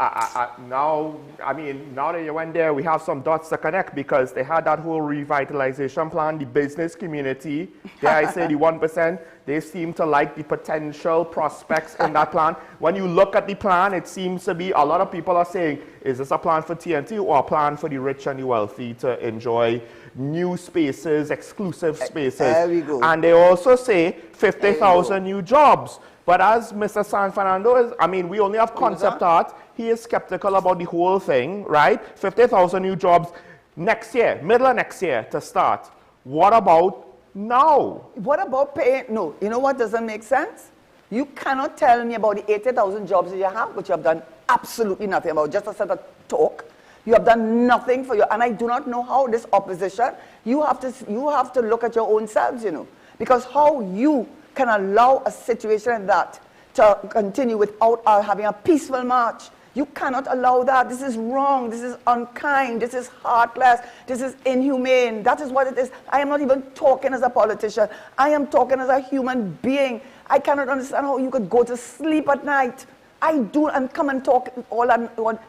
[SPEAKER 3] now that you went there, we have some dots to connect, because they had that whole revitalization plan. The business community, dare I say the 1%, they seem to like the potential prospects in that plan. When you look at the plan, it seems to be, a lot of people are saying, is this a plan for TNT or a plan for the rich and the wealthy to enjoy new spaces, exclusive spaces?
[SPEAKER 4] There we go.
[SPEAKER 3] And they also say 50,000 new jobs. But as Mr. San Fernando is, we only have concept art. He is skeptical about the whole thing, right? 50,000 new jobs next year, middle of next year to start. What about now?
[SPEAKER 4] What about paying? No, you know what doesn't make sense? You cannot tell me about the 80,000 jobs that you have, but you have done absolutely nothing about. Just a set of talk. You have done nothing for and I do not know how this opposition, you have to look at your own selves, you know, because how you can allow a situation like that to continue without having a peaceful march. You cannot allow that. This is wrong. This is unkind. This is heartless. This is inhumane. That is what it is. I am not even talking as a politician. I am talking as a human being. I cannot understand how you could go to sleep at night. I do, and come and talk all and on.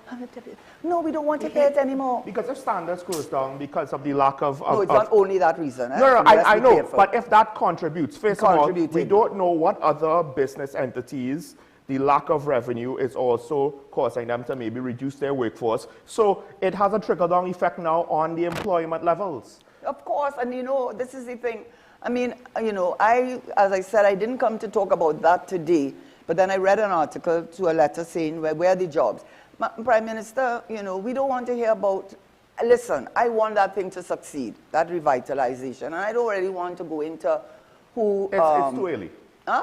[SPEAKER 4] No, we don't want to hear it anymore.
[SPEAKER 3] Because if standards goes down because of the lack of...
[SPEAKER 4] no, it's not only that reason. Eh?
[SPEAKER 3] No, I know. Careful. But if that contributes, first of all, we don't know what other business entities the lack of revenue is also causing them to maybe reduce their workforce. So it has a trickle-down effect now on the employment levels.
[SPEAKER 4] Of course, and you know, this is the thing. I mean, you know, as I said, I didn't come to talk about that today, but then I read an article to a letter saying, where are the jobs? Prime Minister, you know, we don't want to hear about, listen, I want that thing to succeed, that revitalization, and I don't really want to go into who...
[SPEAKER 3] It's too early.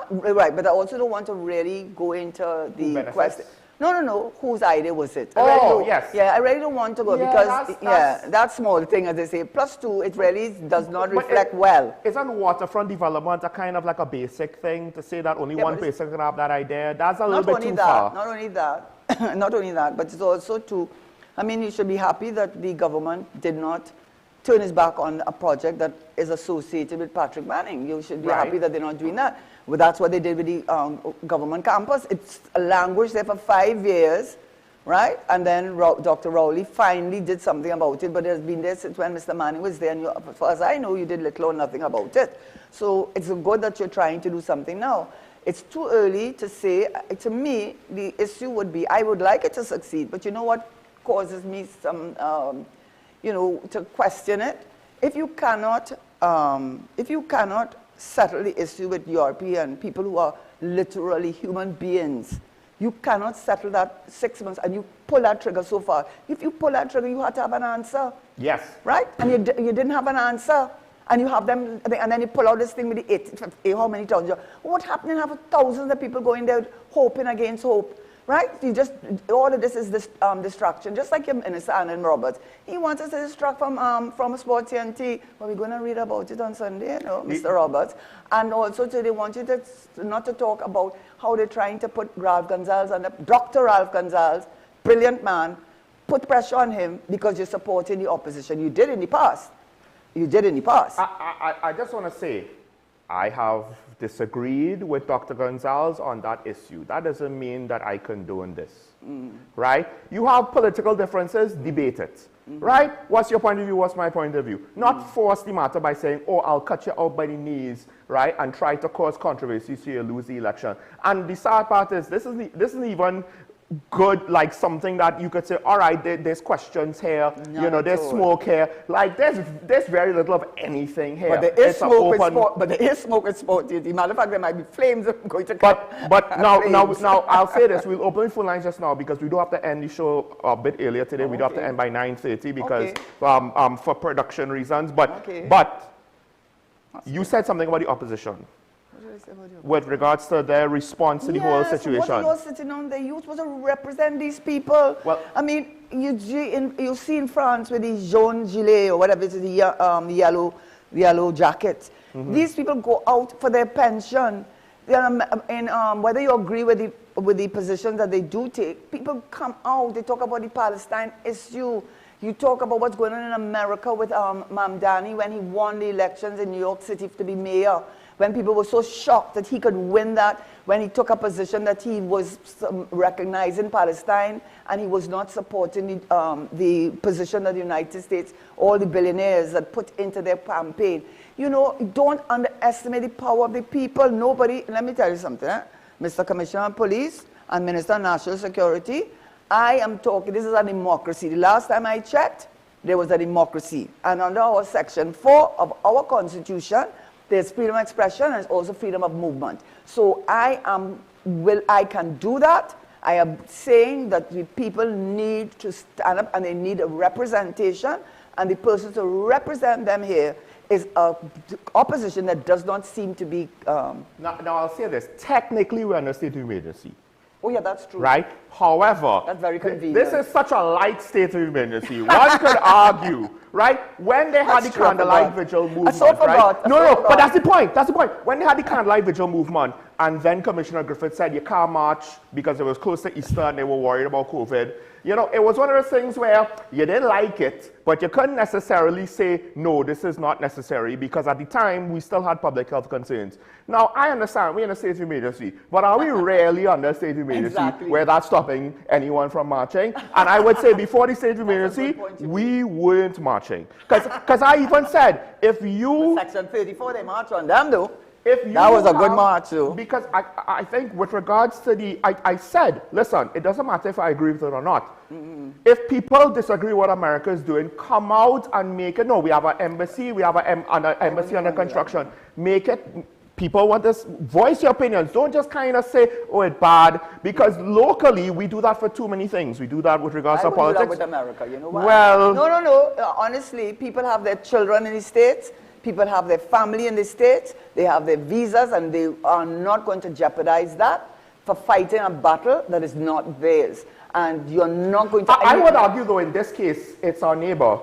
[SPEAKER 4] Right, but I also don't want to really go into the question. No, whose idea was it?
[SPEAKER 3] Yes.
[SPEAKER 4] Yeah, I really don't want to go because, that small thing, as they say, +2, it really does not reflect well.
[SPEAKER 3] Isn't waterfront development a kind of like a basic thing to say that only one person can have that idea? That's a little bit too far.
[SPEAKER 4] Not only that, not only that, but it's also to, I mean, you should be happy that the government did not turn its back on a project that is associated with Patrick Manning. You should be happy that they're not doing that. Well, that's what they did with the government campus. It's languished there for 5 years, right? And then Dr. Rowley finally did something about it, but it has been there since when Mr. Manning was there. And as far as I know, you did little or nothing about it. So it's good that you're trying to do something now. It's too early to say. To me, the issue would be, I would like it to succeed, but you know what causes me some, you know, to question it? If you cannot settle the issue with European people who are literally human beings, you cannot settle that 6 months and you pull that trigger so far. If you pull that trigger, you have to have an answer.
[SPEAKER 3] Yes.
[SPEAKER 4] Right? And you didn't have an answer. And you have them, and then you pull out this thing with the how many tons? What happened? You have thousands of people going there hoping against hope. Right? You just, all of this is this distraction. Just like your Minister Annan Roberts. He wants us to distract from Sports TNT. Well, we're going to read about it on Sunday, you know, Mr. Roberts. And also, they want you to not to talk about how they're trying to put Ralph Gonsalves under, Dr. Ralph Gonsalves, brilliant man, put pressure on him because you're supporting the opposition. You did in the past. You did in the past.
[SPEAKER 3] I just want to say, I have disagreed with Dr. Gonsalves on that issue. That doesn't mean that I condone this, right? You have political differences, debate it, right? What's your point of view? What's my point of view? Not force the matter by saying, oh, I'll cut you out by the knees, right? And try to cause controversy so you lose the election. And the sad part is, this isn't even good, like something that you could say, all right, there's questions here, you know, there's smoke here. Like, there's very little of anything here.
[SPEAKER 4] But there is smoke with sport. But there is smoke with sport. The matter of fact, there might be flames going to come.
[SPEAKER 3] But now, I'll say this. We'll open phone lines just now because we do have to end the show a bit earlier today. We do have to end by 9:30 because for production reasons. But you said something about the opposition. With regards to their response to the whole situation.
[SPEAKER 4] What you're sitting on there, you're supposed to represent these people. Well, I mean, you see in France with the jaune gilet or whatever it is, the yellow jackets. These people go out for their pension. And whether you agree with the positions that they do take, people come out. They talk about the Palestine issue. You talk about what's going on in America with Mamdani when he won the elections in New York City to be mayor. When people were so shocked that he could win that, when he took a position that he was recognizing Palestine and he was not supporting the position that the United States, all the billionaires had put into their campaign. You know, don't underestimate the power of the people. Nobody, let me tell you something, Mr. Commissioner of Police and Minister of National Security, I am talking, this is a democracy. The last time I checked, there was a democracy. And under our Section 4 of our Constitution, there's freedom of expression and there's also freedom of movement. So I can do that. I am saying that the people need to stand up and they need a representation, and the person to represent them here is a opposition that does not seem to be...
[SPEAKER 3] Now, I'll say this. Technically, we're under state of emergency.
[SPEAKER 4] Oh, yeah, that's true.
[SPEAKER 3] Right? However,
[SPEAKER 4] that's very convenient.
[SPEAKER 3] This is such a light state of emergency. One could argue, right? When they had the candlelight vigil movement, right? But that's the point. That's the point. When they had the candlelight vigil movement, and then Commissioner Griffith said you can't march because it was close to Easter and they were worried about COVID. You know, it was one of those things where you didn't like it, but you couldn't necessarily say, no, this is not necessary, because at the time, we still had public health concerns. Now, I understand, we're in a state of emergency, but are we really under a state of emergency where that's stopping anyone from marching? And I would say before the state of emergency, we weren't marching. Because I even said, if you...
[SPEAKER 4] Section 34, they march on them, though.
[SPEAKER 3] That
[SPEAKER 4] was a good march, too.
[SPEAKER 3] Because I think with regards to the... I said, listen, it doesn't matter if I agree with it or not. If people disagree with what America is doing, come out and make it. No, we have an embassy. We have an embassy under construction. Make it... People want this. Voice your opinions. Don't just kind of say, oh, it's bad. Because locally, we do that for too many things. We do that with regards to politics.
[SPEAKER 4] I would do that with America, you know why?
[SPEAKER 3] Well...
[SPEAKER 4] No. Honestly, people have their children in the States. People have their family in the States. They have their visas, and they are not going to jeopardize that for fighting a battle that is not theirs. And you're not going to...
[SPEAKER 3] I would argue, though, in this case, it's our neighbor.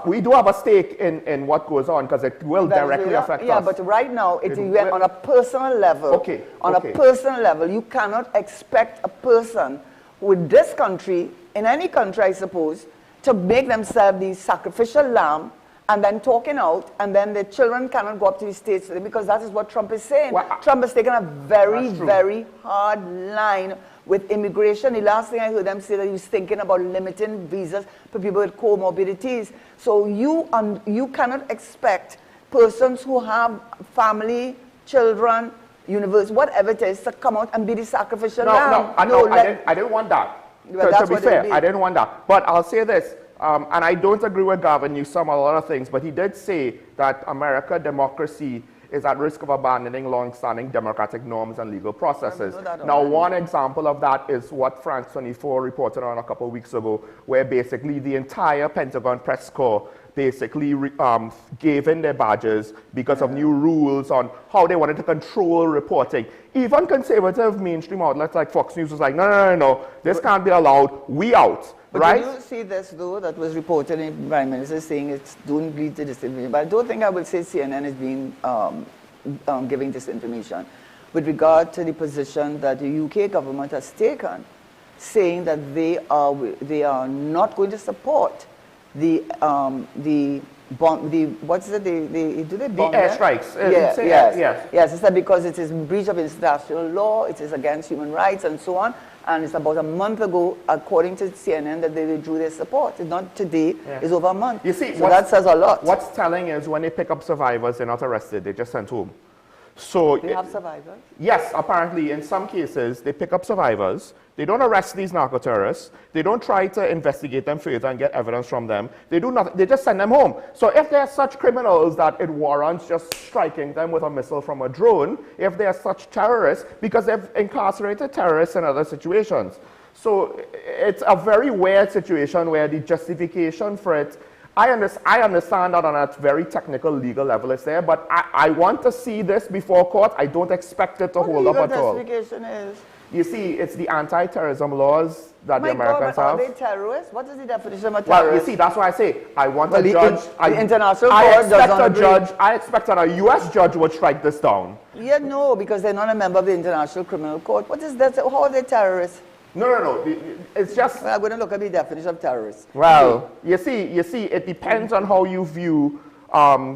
[SPEAKER 3] We do have a stake in what goes on, because it will directly affect us.
[SPEAKER 4] Yeah, but right now, on a personal level, a personal level, you cannot expect a person with this country, in any country, I suppose, to make themselves the sacrificial lamb, and then talking out, and then the children cannot go up to the States because that is what Trump is saying. Well, Trump has taken a very, very hard line with immigration. The last thing I heard them say that he was thinking about limiting visas for people with comorbidities. So you cannot expect persons who have family, children, university, whatever it is, to come out and be the sacrificial lamb.
[SPEAKER 3] I didn't want that. To be fair, I didn't want that. But I'll say this. And I don't agree with Gavin Newsom on a lot of things, but he did say that American democracy is at risk of abandoning long-standing democratic norms and legal processes. Now, one example of that is what France 24 reported on a couple of weeks ago, where basically the entire Pentagon press corps basically gave in their badges because of new rules on how they wanted to control reporting. Even conservative mainstream outlets like Fox News was like, no, this can't be allowed, we out.
[SPEAKER 4] But
[SPEAKER 3] right?
[SPEAKER 4] Did you see this, though, that was reported in the Prime Minister saying it's don't lead to disinformation? But I don't think I would say CNN is being giving disinformation with regard to the position that the UK government has taken, saying that they are not going to support the
[SPEAKER 3] airstrikes.
[SPEAKER 4] Yes, it's that because it is breach of international law, it is against human rights and so on. And it's about a month ago, according to CNN, that they withdrew their support. It's not today, it's over a month.
[SPEAKER 3] You see,
[SPEAKER 4] so that says a lot.
[SPEAKER 3] What's telling is when they pick up survivors, they're not arrested, they're just sent home. So
[SPEAKER 4] they have survivors?
[SPEAKER 3] Yes, apparently in some cases, they pick up survivors. They don't arrest these narco-terrorists. They don't try to investigate them further and get evidence from them. They do nothing. They just send them home. So if they're such criminals that it warrants just striking them with a missile from a drone, if they're such terrorists, because they've incarcerated terrorists in other situations. So it's a very weird situation where the justification for it, I understand that on a very technical legal level it's there, but I want to see this before court. I don't expect it to hold up at all.
[SPEAKER 4] What justification is?
[SPEAKER 3] You see, it's the anti-terrorism laws that the Americans have.
[SPEAKER 4] Are they terrorists? What is the definition of a terrorist?
[SPEAKER 3] Well, you see, that's why I say I want a judge.
[SPEAKER 4] The international court doesn't agree.
[SPEAKER 3] I expect that a U.S. judge would strike this down.
[SPEAKER 4] Yeah, no, because they're not a member of the International Criminal Court. What is that? How are they terrorists?
[SPEAKER 3] No. It's just...
[SPEAKER 4] Well, I'm going to look at the definition of terrorists.
[SPEAKER 3] Well, you see, it depends on how you view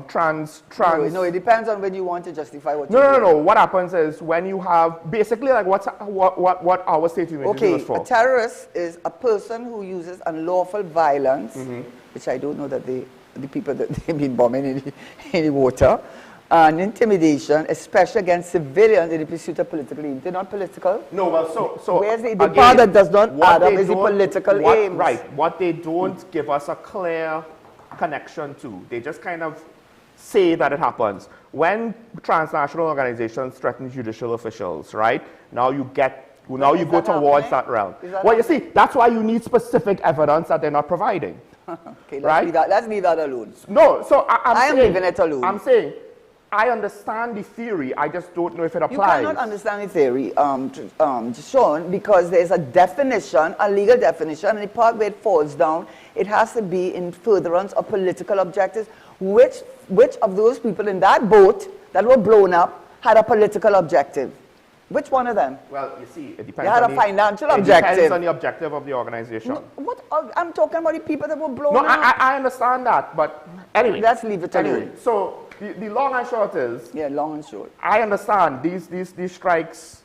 [SPEAKER 3] trans...
[SPEAKER 4] No, it depends on when you want to justify what you do.
[SPEAKER 3] No. What happens is when you have... Basically, like what our state unit is for.
[SPEAKER 4] A terrorist is a person who uses unlawful violence, which I don't know that the people that they've been bombing in the water, and intimidation, especially against civilians in the pursuit of political aims. They're not political.
[SPEAKER 3] No, well, so
[SPEAKER 4] where's the part that does not add up is the political aims.
[SPEAKER 3] Right. What they don't give us a clear connection to. They just kind of say that it happens. When transnational organizations threaten judicial officials, right? Now you go towards that realm. Well, you see, that's why you need specific evidence that they're not providing.
[SPEAKER 4] Okay,
[SPEAKER 3] right?
[SPEAKER 4] let's leave that alone.
[SPEAKER 3] No, so
[SPEAKER 4] I am leaving it alone.
[SPEAKER 3] I'm saying, I understand the theory, I just don't know if it applies.
[SPEAKER 4] You cannot understand the theory, Sean, because there's a definition, a legal definition, and the part where it falls down, it has to be in furtherance of political objectives. Which of those people in that boat that were blown up had a political objective? Which one of them?
[SPEAKER 3] Well, you see, it depends.
[SPEAKER 4] They had
[SPEAKER 3] on
[SPEAKER 4] a financial objective.
[SPEAKER 3] It depends on the objective of the organization.
[SPEAKER 4] What? I'm talking about the people that were blown
[SPEAKER 3] up.
[SPEAKER 4] No,
[SPEAKER 3] I understand that, but anyway.
[SPEAKER 4] Let's leave it alone.
[SPEAKER 3] Anyway, so the long and short is.
[SPEAKER 4] Yeah, long and short.
[SPEAKER 3] I understand these strikes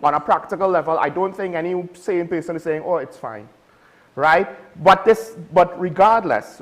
[SPEAKER 3] on a practical level. I don't think any sane person is saying, oh, it's fine, right? But regardless,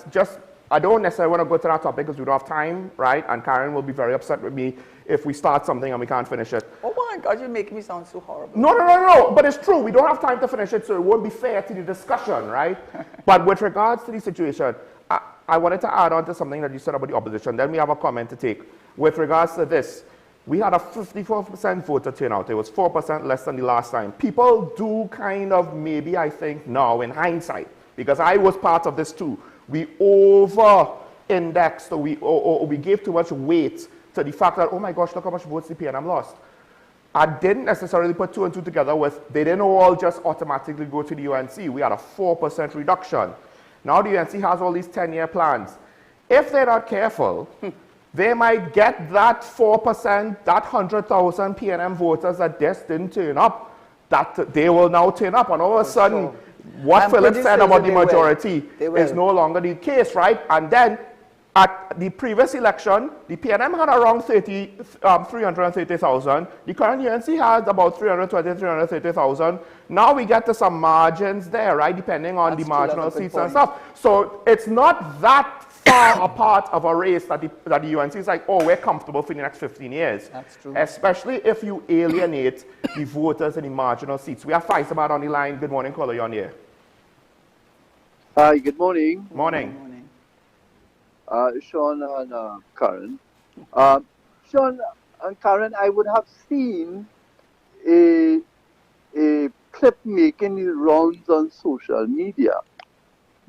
[SPEAKER 3] just. I don't necessarily want to go to that topic because we don't have time, right? And Karen will be very upset with me if we start something and we can't finish it.
[SPEAKER 4] Oh my God, you're making me sound so horrible.
[SPEAKER 3] No, but it's true. We don't have time to finish it, so it won't be fair to the discussion, right? But with regards to the situation, I wanted to add on to something that you said about the opposition. Then we have a comment to take. With regards to this, we had a 54% voter turnout. It was 4% less than the last time. People do kind of maybe, I think, now in hindsight, because I was part of this too, we over-indexed or we gave too much weight to the fact that, oh my gosh, look how much votes the PNM lost. I didn't necessarily put two and two together with, they didn't all just automatically go to the UNC. We had a 4% reduction. Now the UNC has all these 10-year plans. If they're not careful, they might get that 4%, that 100,000 PNM voters that just didn't turn up, that they will now turn up. And all of a sudden, what Philip said about the majority is no longer the case, right? And then at the previous election, the PNM had around 330,000. The current UNC has about 320, 330,000. Now we get to some margins there, right? Depending on the marginal seats and stuff. So it's not that far apart of a race that the UNC is like, oh, we're comfortable for the next 15 years.
[SPEAKER 4] That's true.
[SPEAKER 3] Especially if you alienate the voters in the marginal seats. We have Faisal on the line. Good morning, caller. You're on here.
[SPEAKER 5] Hi, good morning.
[SPEAKER 3] Morning.
[SPEAKER 5] Sean and Karen. Sean and Karen, I would have seen a clip making the rounds on social media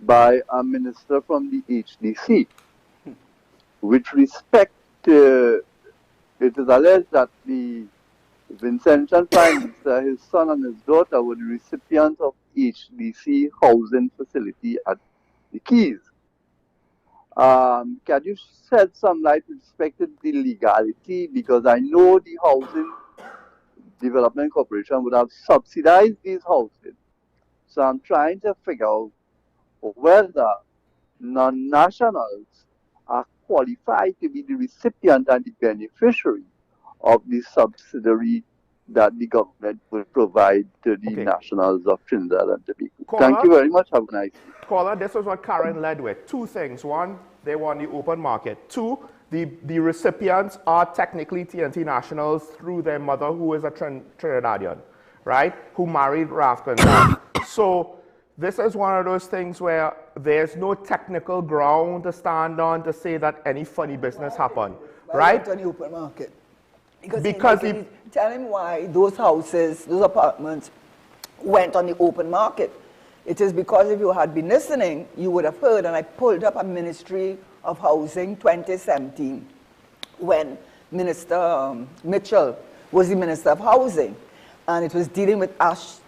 [SPEAKER 5] by a minister from the HDC. With respect to, it is alleged that the Vincentian Prime Minister, his son and his daughter were the recipients of HDC housing facility at the Keys. Can you shed some light with respect to the legality? Because I know the Housing Development Corporation would have subsidized these houses. So I'm trying to figure out whether non-nationals are qualified to be the recipient and the beneficiary of the subsidiary that the government will provide to the nationals of Trinidad and Tobago. Thank you very much. Have a nice day.
[SPEAKER 3] Caller, this was what Karen led with. Two things. One, they want the open market. Two, the recipients are technically TNT nationals through their mother, who is a Trinidadian, right? Who married Rafkin. So this is one of those things where there's no technical ground to stand on to say that any funny business happened, right?
[SPEAKER 4] On the open market. Because tell him why those houses, those apartments went on the open market. It is because if you had been listening, you would have heard, and I pulled up a Ministry of Housing 2017 when Minister Mitchell was the Minister of Housing, and it was dealing with Afra's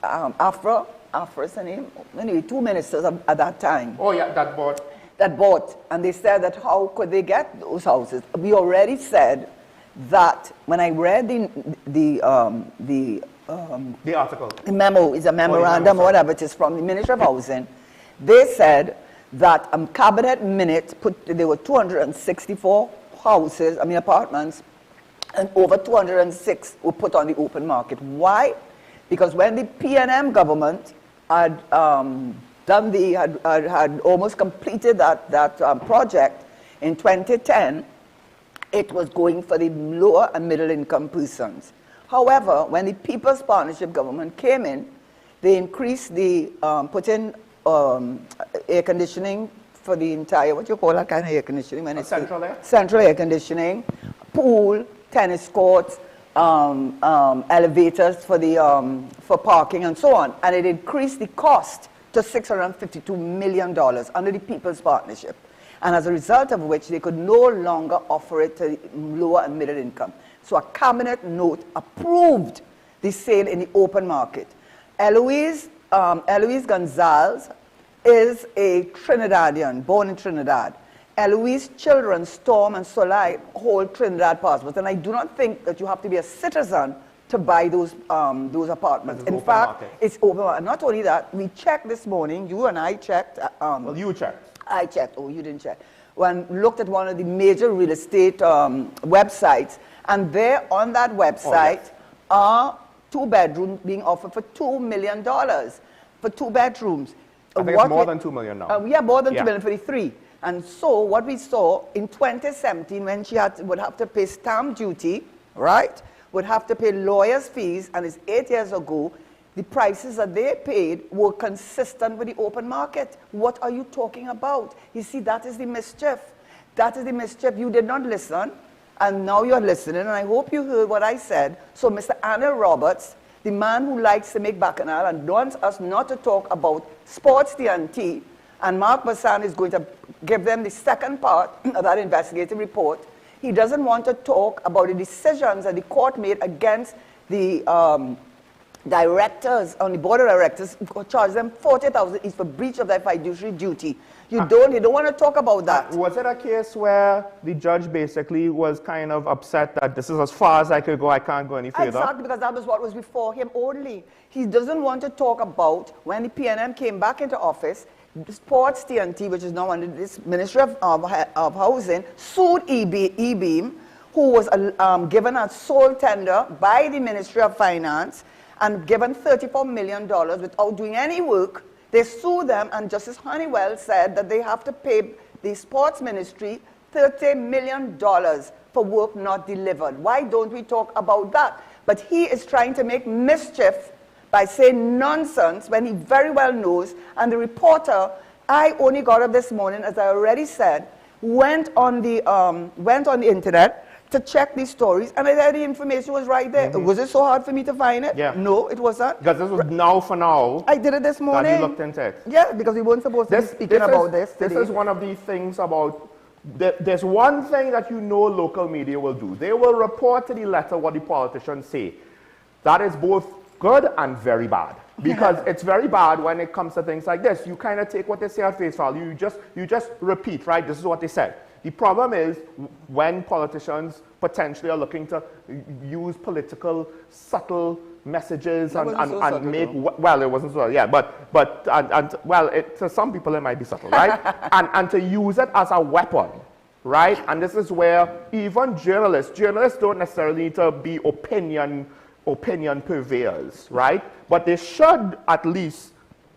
[SPEAKER 4] her name? Anyway, two ministers at that time.
[SPEAKER 3] Oh yeah, that
[SPEAKER 4] bought. And they said that how could they get those houses? We already said that when I read the
[SPEAKER 3] article,
[SPEAKER 4] the memo, is a memorandum or whatever it is from the Ministry of Housing, they said that cabinet minutes there were 264 apartments, and over 206 were put on the open market. Why? Because when the PNM government had had almost completed that project in 2010, it was going for the lower and middle income persons. However, when the People's Partnership government came in, they increased put in air conditioning for the entire, what you call that kind of air conditioning? When it's
[SPEAKER 3] central air?
[SPEAKER 4] Central air conditioning, pool, tennis courts, elevators for parking and so on. And it increased the cost to $652 million under the People's Partnership. And as a result of which, they could no longer offer it to lower and middle income. So a cabinet note approved the sale in the open market. Eloise Gonzalez is a Trinidadian, born in Trinidad. Eloise's children, Storm and Soleil, hold Trinidad passports. And I do not think that you have to be a citizen to buy those apartments. In fact, it's open market. Not only that, we checked this morning, you and I checked.
[SPEAKER 3] Well, you checked.
[SPEAKER 4] I checked. Oh, you didn't check. When we looked at one of the major real estate websites, and there on that website are 2 bedrooms being offered for $2 million for 2 bedrooms.
[SPEAKER 3] I think it's more than $2 million now.
[SPEAKER 4] Yeah, more than $2 million for the 3. And so what we saw in 2017, when she would have to pay stamp duty, right, would have to pay lawyers' fees, and it's 8 years ago, the prices that they paid were consistent with the open market. What are you talking about? You see, that is the mischief. That is the mischief. You did not listen, and now you're listening, and I hope you heard what I said. So Mr. Anil Roberts, the man who likes to make bacchanal and wants us not to talk about sports TNT, and Mark Bassan is going to give them the second part of that investigative report. He doesn't want to talk about the decisions that the court made against the directors on the board of directors, charge them $40,000 each for breach of their fiduciary duty. You don't want to talk about that.
[SPEAKER 3] Was it a case where the judge basically was kind of upset that this is as far as I could go, I can't go any further?
[SPEAKER 4] Exactly, because that was what was before him only. He doesn't want to talk about when the PNM came back into office, Sports TNT, which is now under this Ministry of Housing, sued eBeam, who was given a sole tender by the Ministry of Finance and given $34 million without doing any work. They sued them, and Justice Honeywell said that they have to pay the Sports Ministry $30 million for work not delivered. Why don't we talk about that? But he is trying to make mischief by saying nonsense when he very well knows. And the reporter, I only got up this morning, as I already said, went on the internet to check these stories, and I said the information was right there. Was it so hard for me to find it?
[SPEAKER 3] Yeah.
[SPEAKER 4] No, it wasn't.
[SPEAKER 3] Because this was now for now.
[SPEAKER 4] I did it this morning.
[SPEAKER 3] That you looked into it.
[SPEAKER 4] Yeah, because we weren't supposed to be speaking about this today.
[SPEAKER 3] This is one of the things about, there's one thing that you know local media will do. They will report to the letter what the politicians say. That is both good and very bad. Because it's very bad when it comes to things like this. You kind of take what they say at face value. You just repeat, right? This is what they said. The problem is when politicians potentially are looking to use political subtle messages and make, well, it wasn't so, yeah, but to some people it might be subtle, right? and to use it as a weapon, right? And this is where even journalists don't necessarily need to be opinion purveyors, right? But they should at least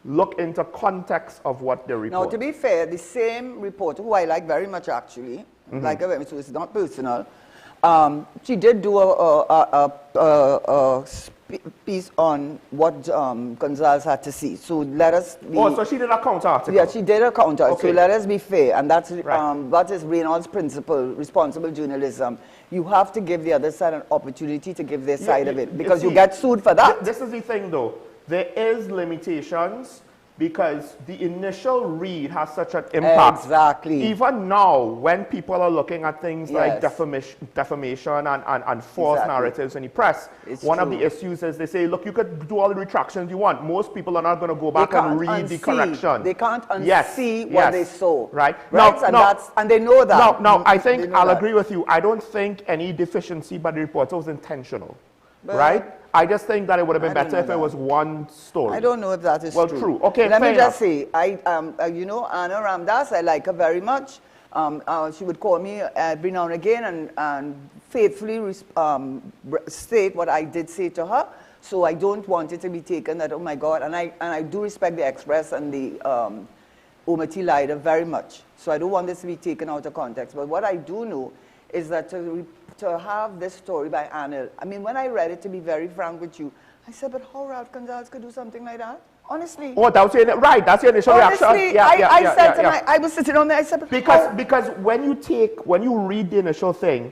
[SPEAKER 3] look into context of what they report.
[SPEAKER 4] Now, to be fair, the same reporter, who I like very much actually, like her, so it's not personal, she did do a piece on what Gonzalez had to see. So let us be...
[SPEAKER 3] Oh, so she did a counter article?
[SPEAKER 4] Yeah, she did a counter.
[SPEAKER 3] Okay.
[SPEAKER 4] So let us be fair, and that's
[SPEAKER 3] right.
[SPEAKER 4] that is Reynolds' principle, responsible journalism. You have to give the other side an opportunity to give their side of it, because you get sued for that.
[SPEAKER 3] This is the thing, though. There is limitations because the initial read has such an impact.
[SPEAKER 4] Exactly.
[SPEAKER 3] Even now, when people are looking at things like defamation and false narratives in the press, one of the issues is they say, look, you could do all the retractions you want. Most people are not going to go back and read the correction.
[SPEAKER 4] They can't unsee what they saw.
[SPEAKER 3] Right.
[SPEAKER 4] And they know that.
[SPEAKER 3] Now, I think I'll agree with you. I don't think any deficiency by the reporter was intentional. Right? I just think that it would have been better if it was one story.
[SPEAKER 4] I don't know if that is
[SPEAKER 3] true. Well, true. Okay,
[SPEAKER 4] let me just say, you know, Anna Ramdas, I like her very much. She would call me every now and again and faithfully state what I did say to her. So I don't want it to be taken that, oh my God, and I do respect the Express and the Omati Lider very much. So I don't want this to be taken out of context. But what I do know is that to have this story by Anil, I mean, when I read it, to be very frank with you, I said, but how Ralph Gonzalez could do something like that? Honestly.
[SPEAKER 3] Oh, that was your, right, that's your initial reaction.
[SPEAKER 4] I was sitting on there, I said, but
[SPEAKER 3] because when you read the initial thing,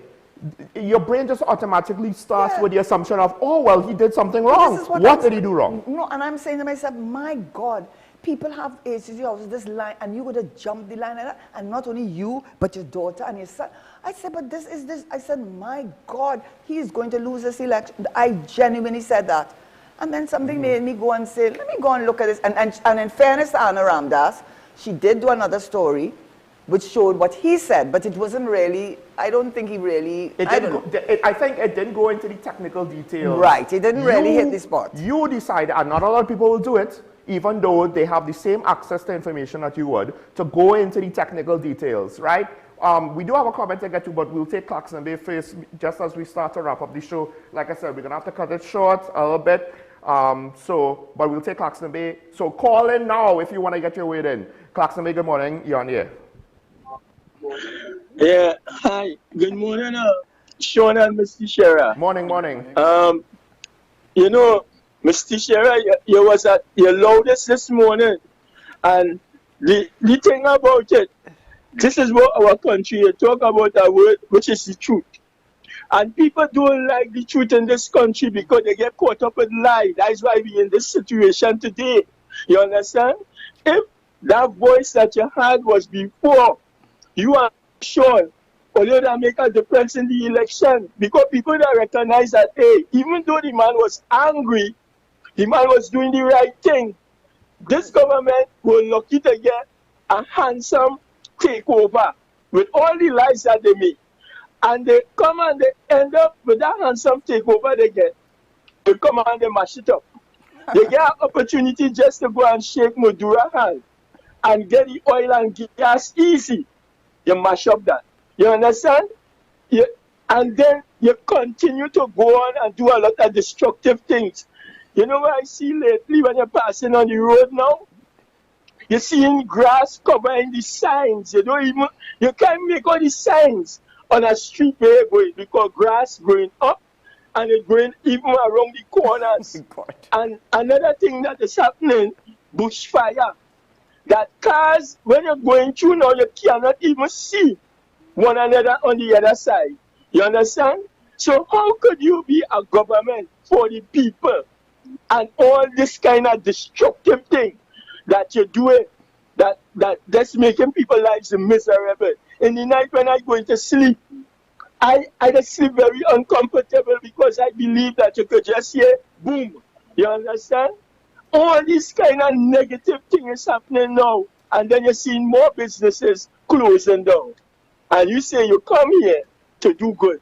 [SPEAKER 3] your brain just automatically starts with the assumption of, oh, well, he did something wrong. What did he do wrong?
[SPEAKER 4] No, and I'm saying to myself, my God, people have HCG houses, this line, and you would have jumped the line like that, and not only you, but your daughter and your son. I said, but this is this. I said, my God, he is going to lose this election. I genuinely said that. And then something made me go and say, let me go and look at this. And in fairness to Anna Ramdas, she did do another story which showed what he said, but it wasn't really, I don't think he really,
[SPEAKER 3] I think it didn't go into the technical details.
[SPEAKER 4] Right, it didn't really hit the spot.
[SPEAKER 3] You decided, and not a lot of people will do it, even though they have the same access to information that you would, to go into the technical details, right? We do have a comment to get to, but we'll take Claxton Bay first, just as we start to wrap up the show. Like I said, we're going to have to cut it short a little bit. But we'll take Claxton Bay. So call in now if you want to get your word in. Claxton Bay, good morning. You're on the air.
[SPEAKER 1] Yeah, hi. Good morning, Sean and Mr. Shera.
[SPEAKER 3] Morning, morning.
[SPEAKER 1] You know, Mr. Shera, you was at your loudest this morning. And the thing about it, this is what our country talk about a word which is the truth. And people don't like the truth in this country because they get caught up in lies. That's why we're in this situation today. You understand? If that voice that you had was before, you are sure, although that make a difference in the election, because people that recognize that, hey, even though the man was angry, the man was doing the right thing. This government will lucky to get a handsome takeover with all the lies that they make. And they come and they end up with that handsome takeover they get. They come and they mash it up. They get an opportunity just to go and shake Madura's hand and get the oil and gas easy. You mash up that. You understand? And then you continue to go on and do a lot of destructive things. You know what I see lately when you're passing on the road now? You're seeing grass covering the signs. You can't make all the signs on a street where you're going because grass growing up and it's growing even around the corners. And another thing that is happening, bushfire. That cars, when you're going through now, you cannot even see one another on the other side. You understand? So how could you be a government for the people and all this kind of destructive thing that you're doing that's making people's lives miserable? In the night when I go to sleep, I just sleep very uncomfortable because I believe that you could just hear boom. You understand? All these kind of negative things happening now, and then you're seeing more businesses closing down. And you say you come here to do good.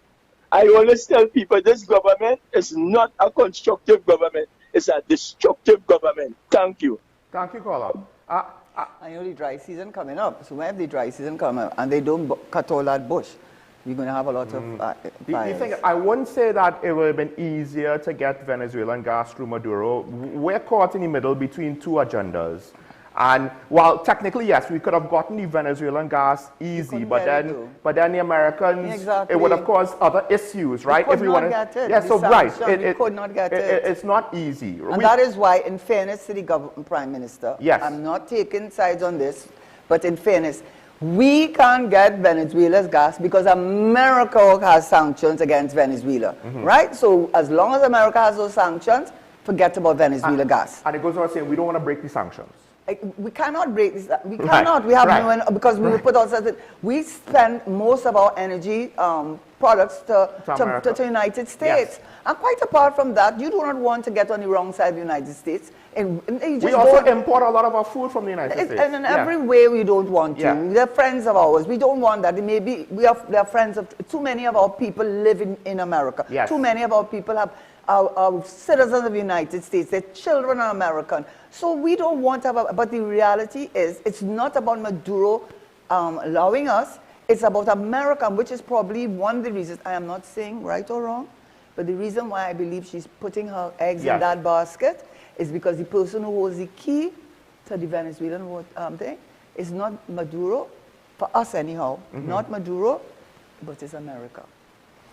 [SPEAKER 1] I always tell people this government is not a constructive government. It's a destructive government. Thank you.
[SPEAKER 3] Thank you, caller.
[SPEAKER 4] I know the dry season coming up. So when the dry season comes up and they don't cut all that bush, you're going to have a lot of fires.
[SPEAKER 3] I wouldn't say that it would have been easier to get Venezuelan gas through Maduro. We're caught in the middle between two agendas. And while technically, yes, we could have gotten the Venezuelan gas easy, but then the Americans, it would have caused other issues, right?
[SPEAKER 4] We could not get it.
[SPEAKER 3] Yeah, so right.
[SPEAKER 4] We could not get it.
[SPEAKER 3] It's not easy.
[SPEAKER 4] And that is why, in fairness to the Prime Minister,
[SPEAKER 3] yes.
[SPEAKER 4] I'm not taking sides on this, but in fairness, we can't get Venezuela's gas because America has sanctions against Venezuela, right? So as long as America has those sanctions, forget about Venezuela gas.
[SPEAKER 3] And it goes on saying we don't want to break the sanctions.
[SPEAKER 4] We cannot break this. We cannot. We have no, because we will put ourselves. We spend most of our energy products to the United States.
[SPEAKER 3] Yes.
[SPEAKER 4] And quite apart from that, you do not want to get on the wrong side of the United States.
[SPEAKER 3] We also import a lot of our food from the United States.
[SPEAKER 4] And in every way we don't want to. They're friends of ours. We don't want that. They're friends of, too many of our people live in America.
[SPEAKER 3] Yes.
[SPEAKER 4] Too many of our people are citizens of the United States. Their children are American. So we don't want to have, but the reality is it's not about Maduro allowing us. It's about America, which is probably one of the reasons, I am not saying right or wrong, but the reason why I believe she's putting her eggs in that basket is because the person who holds the key to the Venezuelan thing is not Maduro, for us anyhow, not Maduro, but it's America.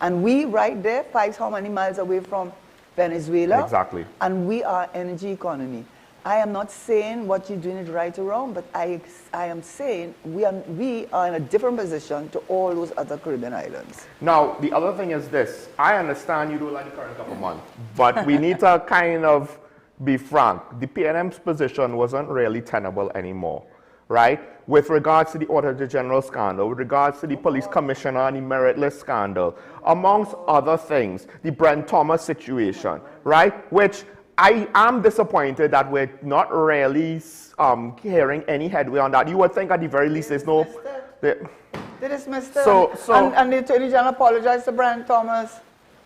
[SPEAKER 4] And we right there, how many miles away from Venezuela?
[SPEAKER 3] Exactly.
[SPEAKER 4] And we are energy economy. I am not saying what you're doing is right or wrong, but I am saying we are in a different position to all those other Caribbean islands.
[SPEAKER 3] Now, the other thing is this. I understand you don't like the current government, but we need to kind of be frank, the PNM's position wasn't really tenable anymore, right? With regards to the Auditor General scandal, with regards to the police commissioner and the meritless scandal, amongst other things, the Brent Thomas situation, right? Which I am disappointed that we're not really hearing any headway on that. You would think at the very least there's no...
[SPEAKER 4] They dismissed it. And the Attorney General apologized to Brent Thomas.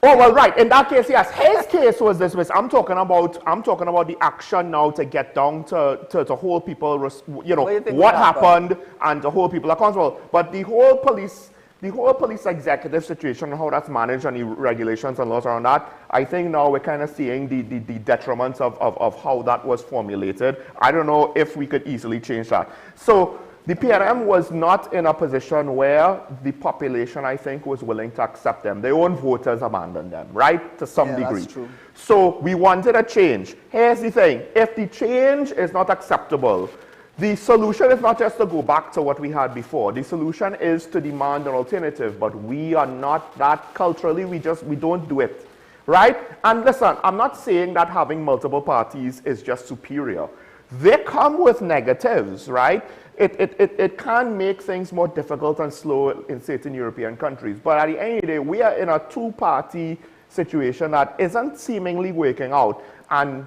[SPEAKER 3] Oh, well, right. In that case, yes. His case was dismissed. I'm talking about the action now to get down to hold people, you know, what happened and to hold people accountable. But the whole police executive situation and how that's managed and the regulations and laws around that, I think now we're kind of seeing the detriments of how that was formulated. I don't know if we could easily change that. So the PNM was not in a position where the population, I think, was willing to accept them. Their own voters abandoned them, right, to some degree.
[SPEAKER 4] That's true.
[SPEAKER 3] So we wanted a change. Here's the thing. If the change is not acceptable, the solution is not just to go back to what we had before. The solution is to demand an alternative, but we are not that culturally. We don't do it, right? And listen, I'm not saying that having multiple parties is just superior. They come with negatives, right? It can make things more difficult and slow in certain European countries. But at the end of the day, we are in a two-party situation that isn't seemingly working out. And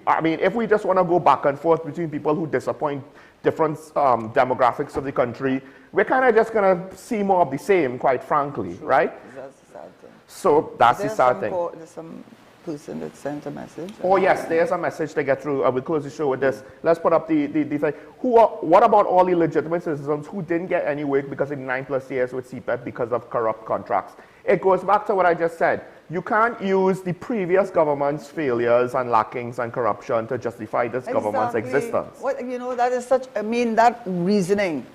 [SPEAKER 3] I mean, if we just want to go back and forth between people who disappoint different demographics of the country, we're kind of just going to see more of the same, quite frankly, right?
[SPEAKER 4] That's the sad thing.
[SPEAKER 3] So that's the sad thing.
[SPEAKER 4] There's some person that sent a message.
[SPEAKER 3] Oh yes, there's a message to get through. I will close the show with this. Let's put up the thing. What about all the legitimate citizens who didn't get any work because of 9+ years with CPEP because of corrupt contracts? It goes back to what I just said. You can't use the previous government's failures and lackings and corruption to justify this government's existence.
[SPEAKER 4] What, you know, that is such, I mean, that reasoning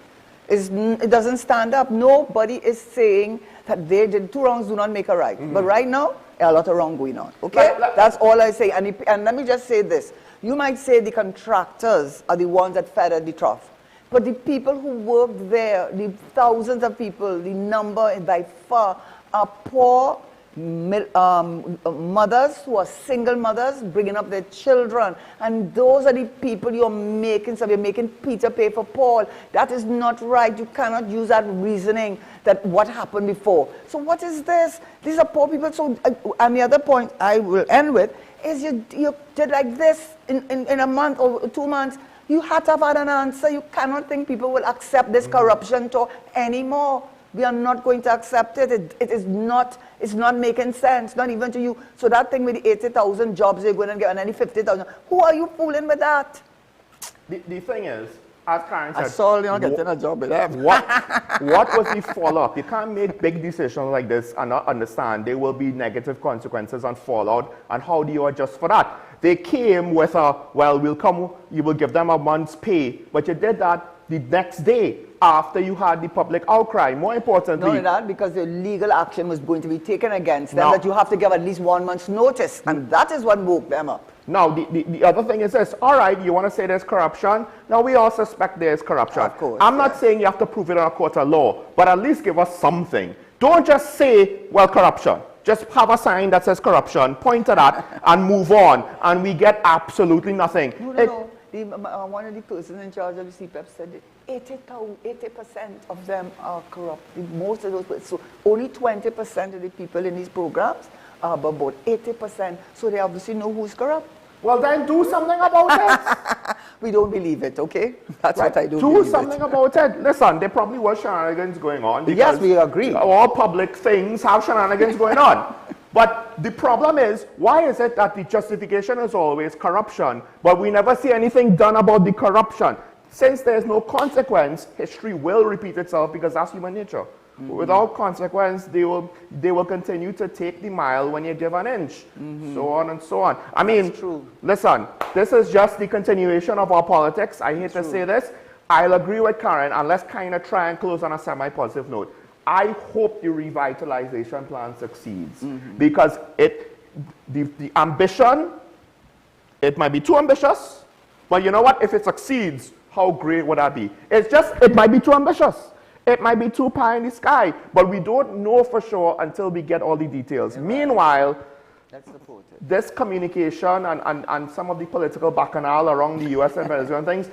[SPEAKER 4] it doesn't stand up. Nobody is saying that they did 2 wrongs do not make a right. But right now, a lot of wrong going on. Okay? That's all I say. And let me just say this. You might say the contractors are the ones that fed at the trough. But the people who worked there, the thousands of people, the number by far are poor mothers who are single mothers bringing up their children, and those are the people you're making. So you're making Peter pay for Paul. That is not right. You cannot use that reasoning that what happened before. So what is this? These are poor people. So and the other point I will end with is you did like this in a month or 2 months. You had to have had an answer. You cannot think people will accept this corruption talk anymore. We are not going to accept it. It's not making sense, not even to you. So that thing with the 80,000 jobs you're going to get and any 50,000, who are you fooling with that?
[SPEAKER 3] The thing is, as Karen said,
[SPEAKER 4] I saw you're not getting a job with them.
[SPEAKER 3] What was the follow-up? You can't make big decisions like this and not understand there will be negative consequences and fallout, and how do you adjust for that? They came with well, you will give them a month's pay, but you did that the next day after you had the public outcry. More importantly...
[SPEAKER 4] Not only that, because the legal action was going to be taken against them, that you have to give at least 1 month's notice, and that is what woke them up.
[SPEAKER 3] Now, the other thing is this. All right, you want to say there's corruption. Now, we all suspect there's corruption.
[SPEAKER 4] Of course,
[SPEAKER 3] I'm not saying you have to prove it in a court of law, but at least give us something. Don't just say, well, corruption. Just have a sign that says corruption, point to that, and move on, and we get absolutely nothing.
[SPEAKER 4] No. One of the persons in charge of the CPEP said that 80% of them are corrupt. Most of those, so only 20% of the people in these programs are about 80%. So they obviously know who's corrupt.
[SPEAKER 3] Well, then do something about it.
[SPEAKER 4] We don't believe it, okay? That's right. What I do.
[SPEAKER 3] Do something about it. Listen, there probably was shenanigans going on.
[SPEAKER 4] Yes, we agree.
[SPEAKER 3] All public things have shenanigans going on. But the problem is, why is it that the justification is always corruption, but we never see anything done about the corruption? Since there's no consequence, history will repeat itself because that's human nature. Without consequence, they will continue to take the mile when you give an inch, so on and so on. I mean, listen, this is just the continuation of our politics. I hate to say this. I'll agree with Karen, and let's kind of try and close on a semi-positive note. I hope the revitalization plan succeeds because the ambition, it might be too ambitious, but you know what? If it succeeds, how great would that be? It might be too ambitious. It might be too pie in the sky, but we don't know for sure until we get all the details. Meanwhile, this communication and some of the political bacchanal around the US and Venezuela and things,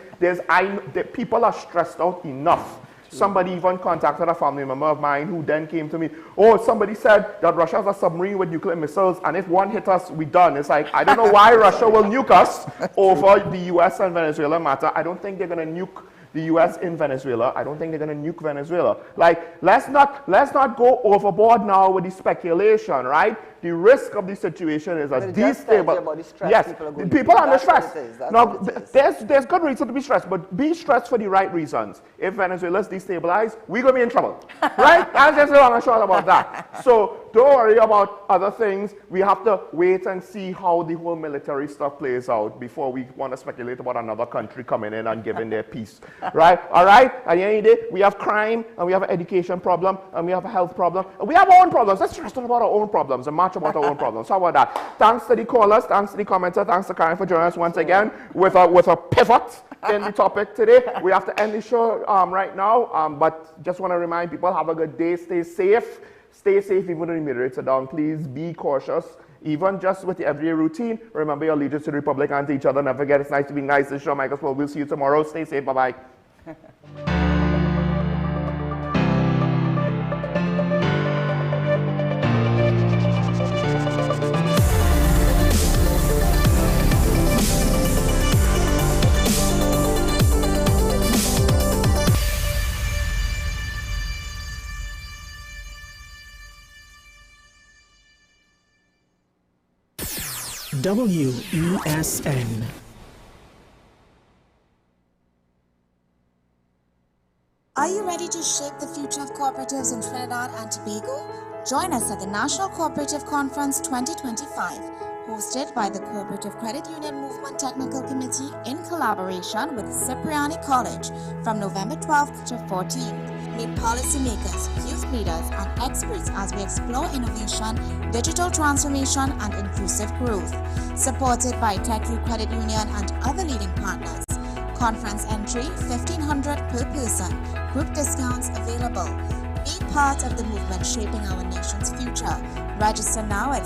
[SPEAKER 3] people are stressed out enough. Somebody even contacted a family member of mine who then came to me, oh, somebody said that Russia has a submarine with nuclear missiles, and if one hit us, we're done. It's like, I don't know why Russia will nuke us over the US and Venezuela matter. I don't think they're going to nuke the US in Venezuela. I don't think they're going to nuke Venezuela. Like, let's not go overboard now with the speculation, right? The risk of the situation is a destabilization. Yes, people are under stress. Now, there's good reason to be stressed, but be stressed for the right reasons. If Venezuela is destabilized, we're going to be in trouble, right? I'm just long and short about that. So don't worry about other things. We have to wait and see how the whole military stuff plays out before we want to speculate about another country coming in and giving their peace, right? All right? At the end of the day, we have crime, and we have an education problem, and we have a health problem. And we have our own problems. Let's stress about our own problems and march about our own problems. How about that? Thanks to the callers, thanks to the commenter, thanks to Karen for joining us once again with a pivot in the topic today. We have to end the show right now, but just want to remind people, have a good day, stay safe. Stay safe even when the meter rates are down. Please be cautious. Even just with the everyday routine, remember your allegiance to the Republic and to each other. Never forget, it's nice to be nice. This is Sean Michael. We'll see you tomorrow. Stay safe. Bye-bye.
[SPEAKER 6] WESN.
[SPEAKER 7] Are you ready to shape the future of cooperatives in Trinidad and Tobago? Join us at the National Cooperative Conference 2025, hosted by the Cooperative Credit Union Movement Technical Committee in collaboration with Cipriani College from November 12th to 14th. Meet policymakers, youth leaders, and experts as we explore innovation, digital transformation, and inclusive growth. Supported by TechU Credit Union and other leading partners. Conference entry $1,500 per person. Group discounts available. Be part of the movement shaping our nation's future. Register now at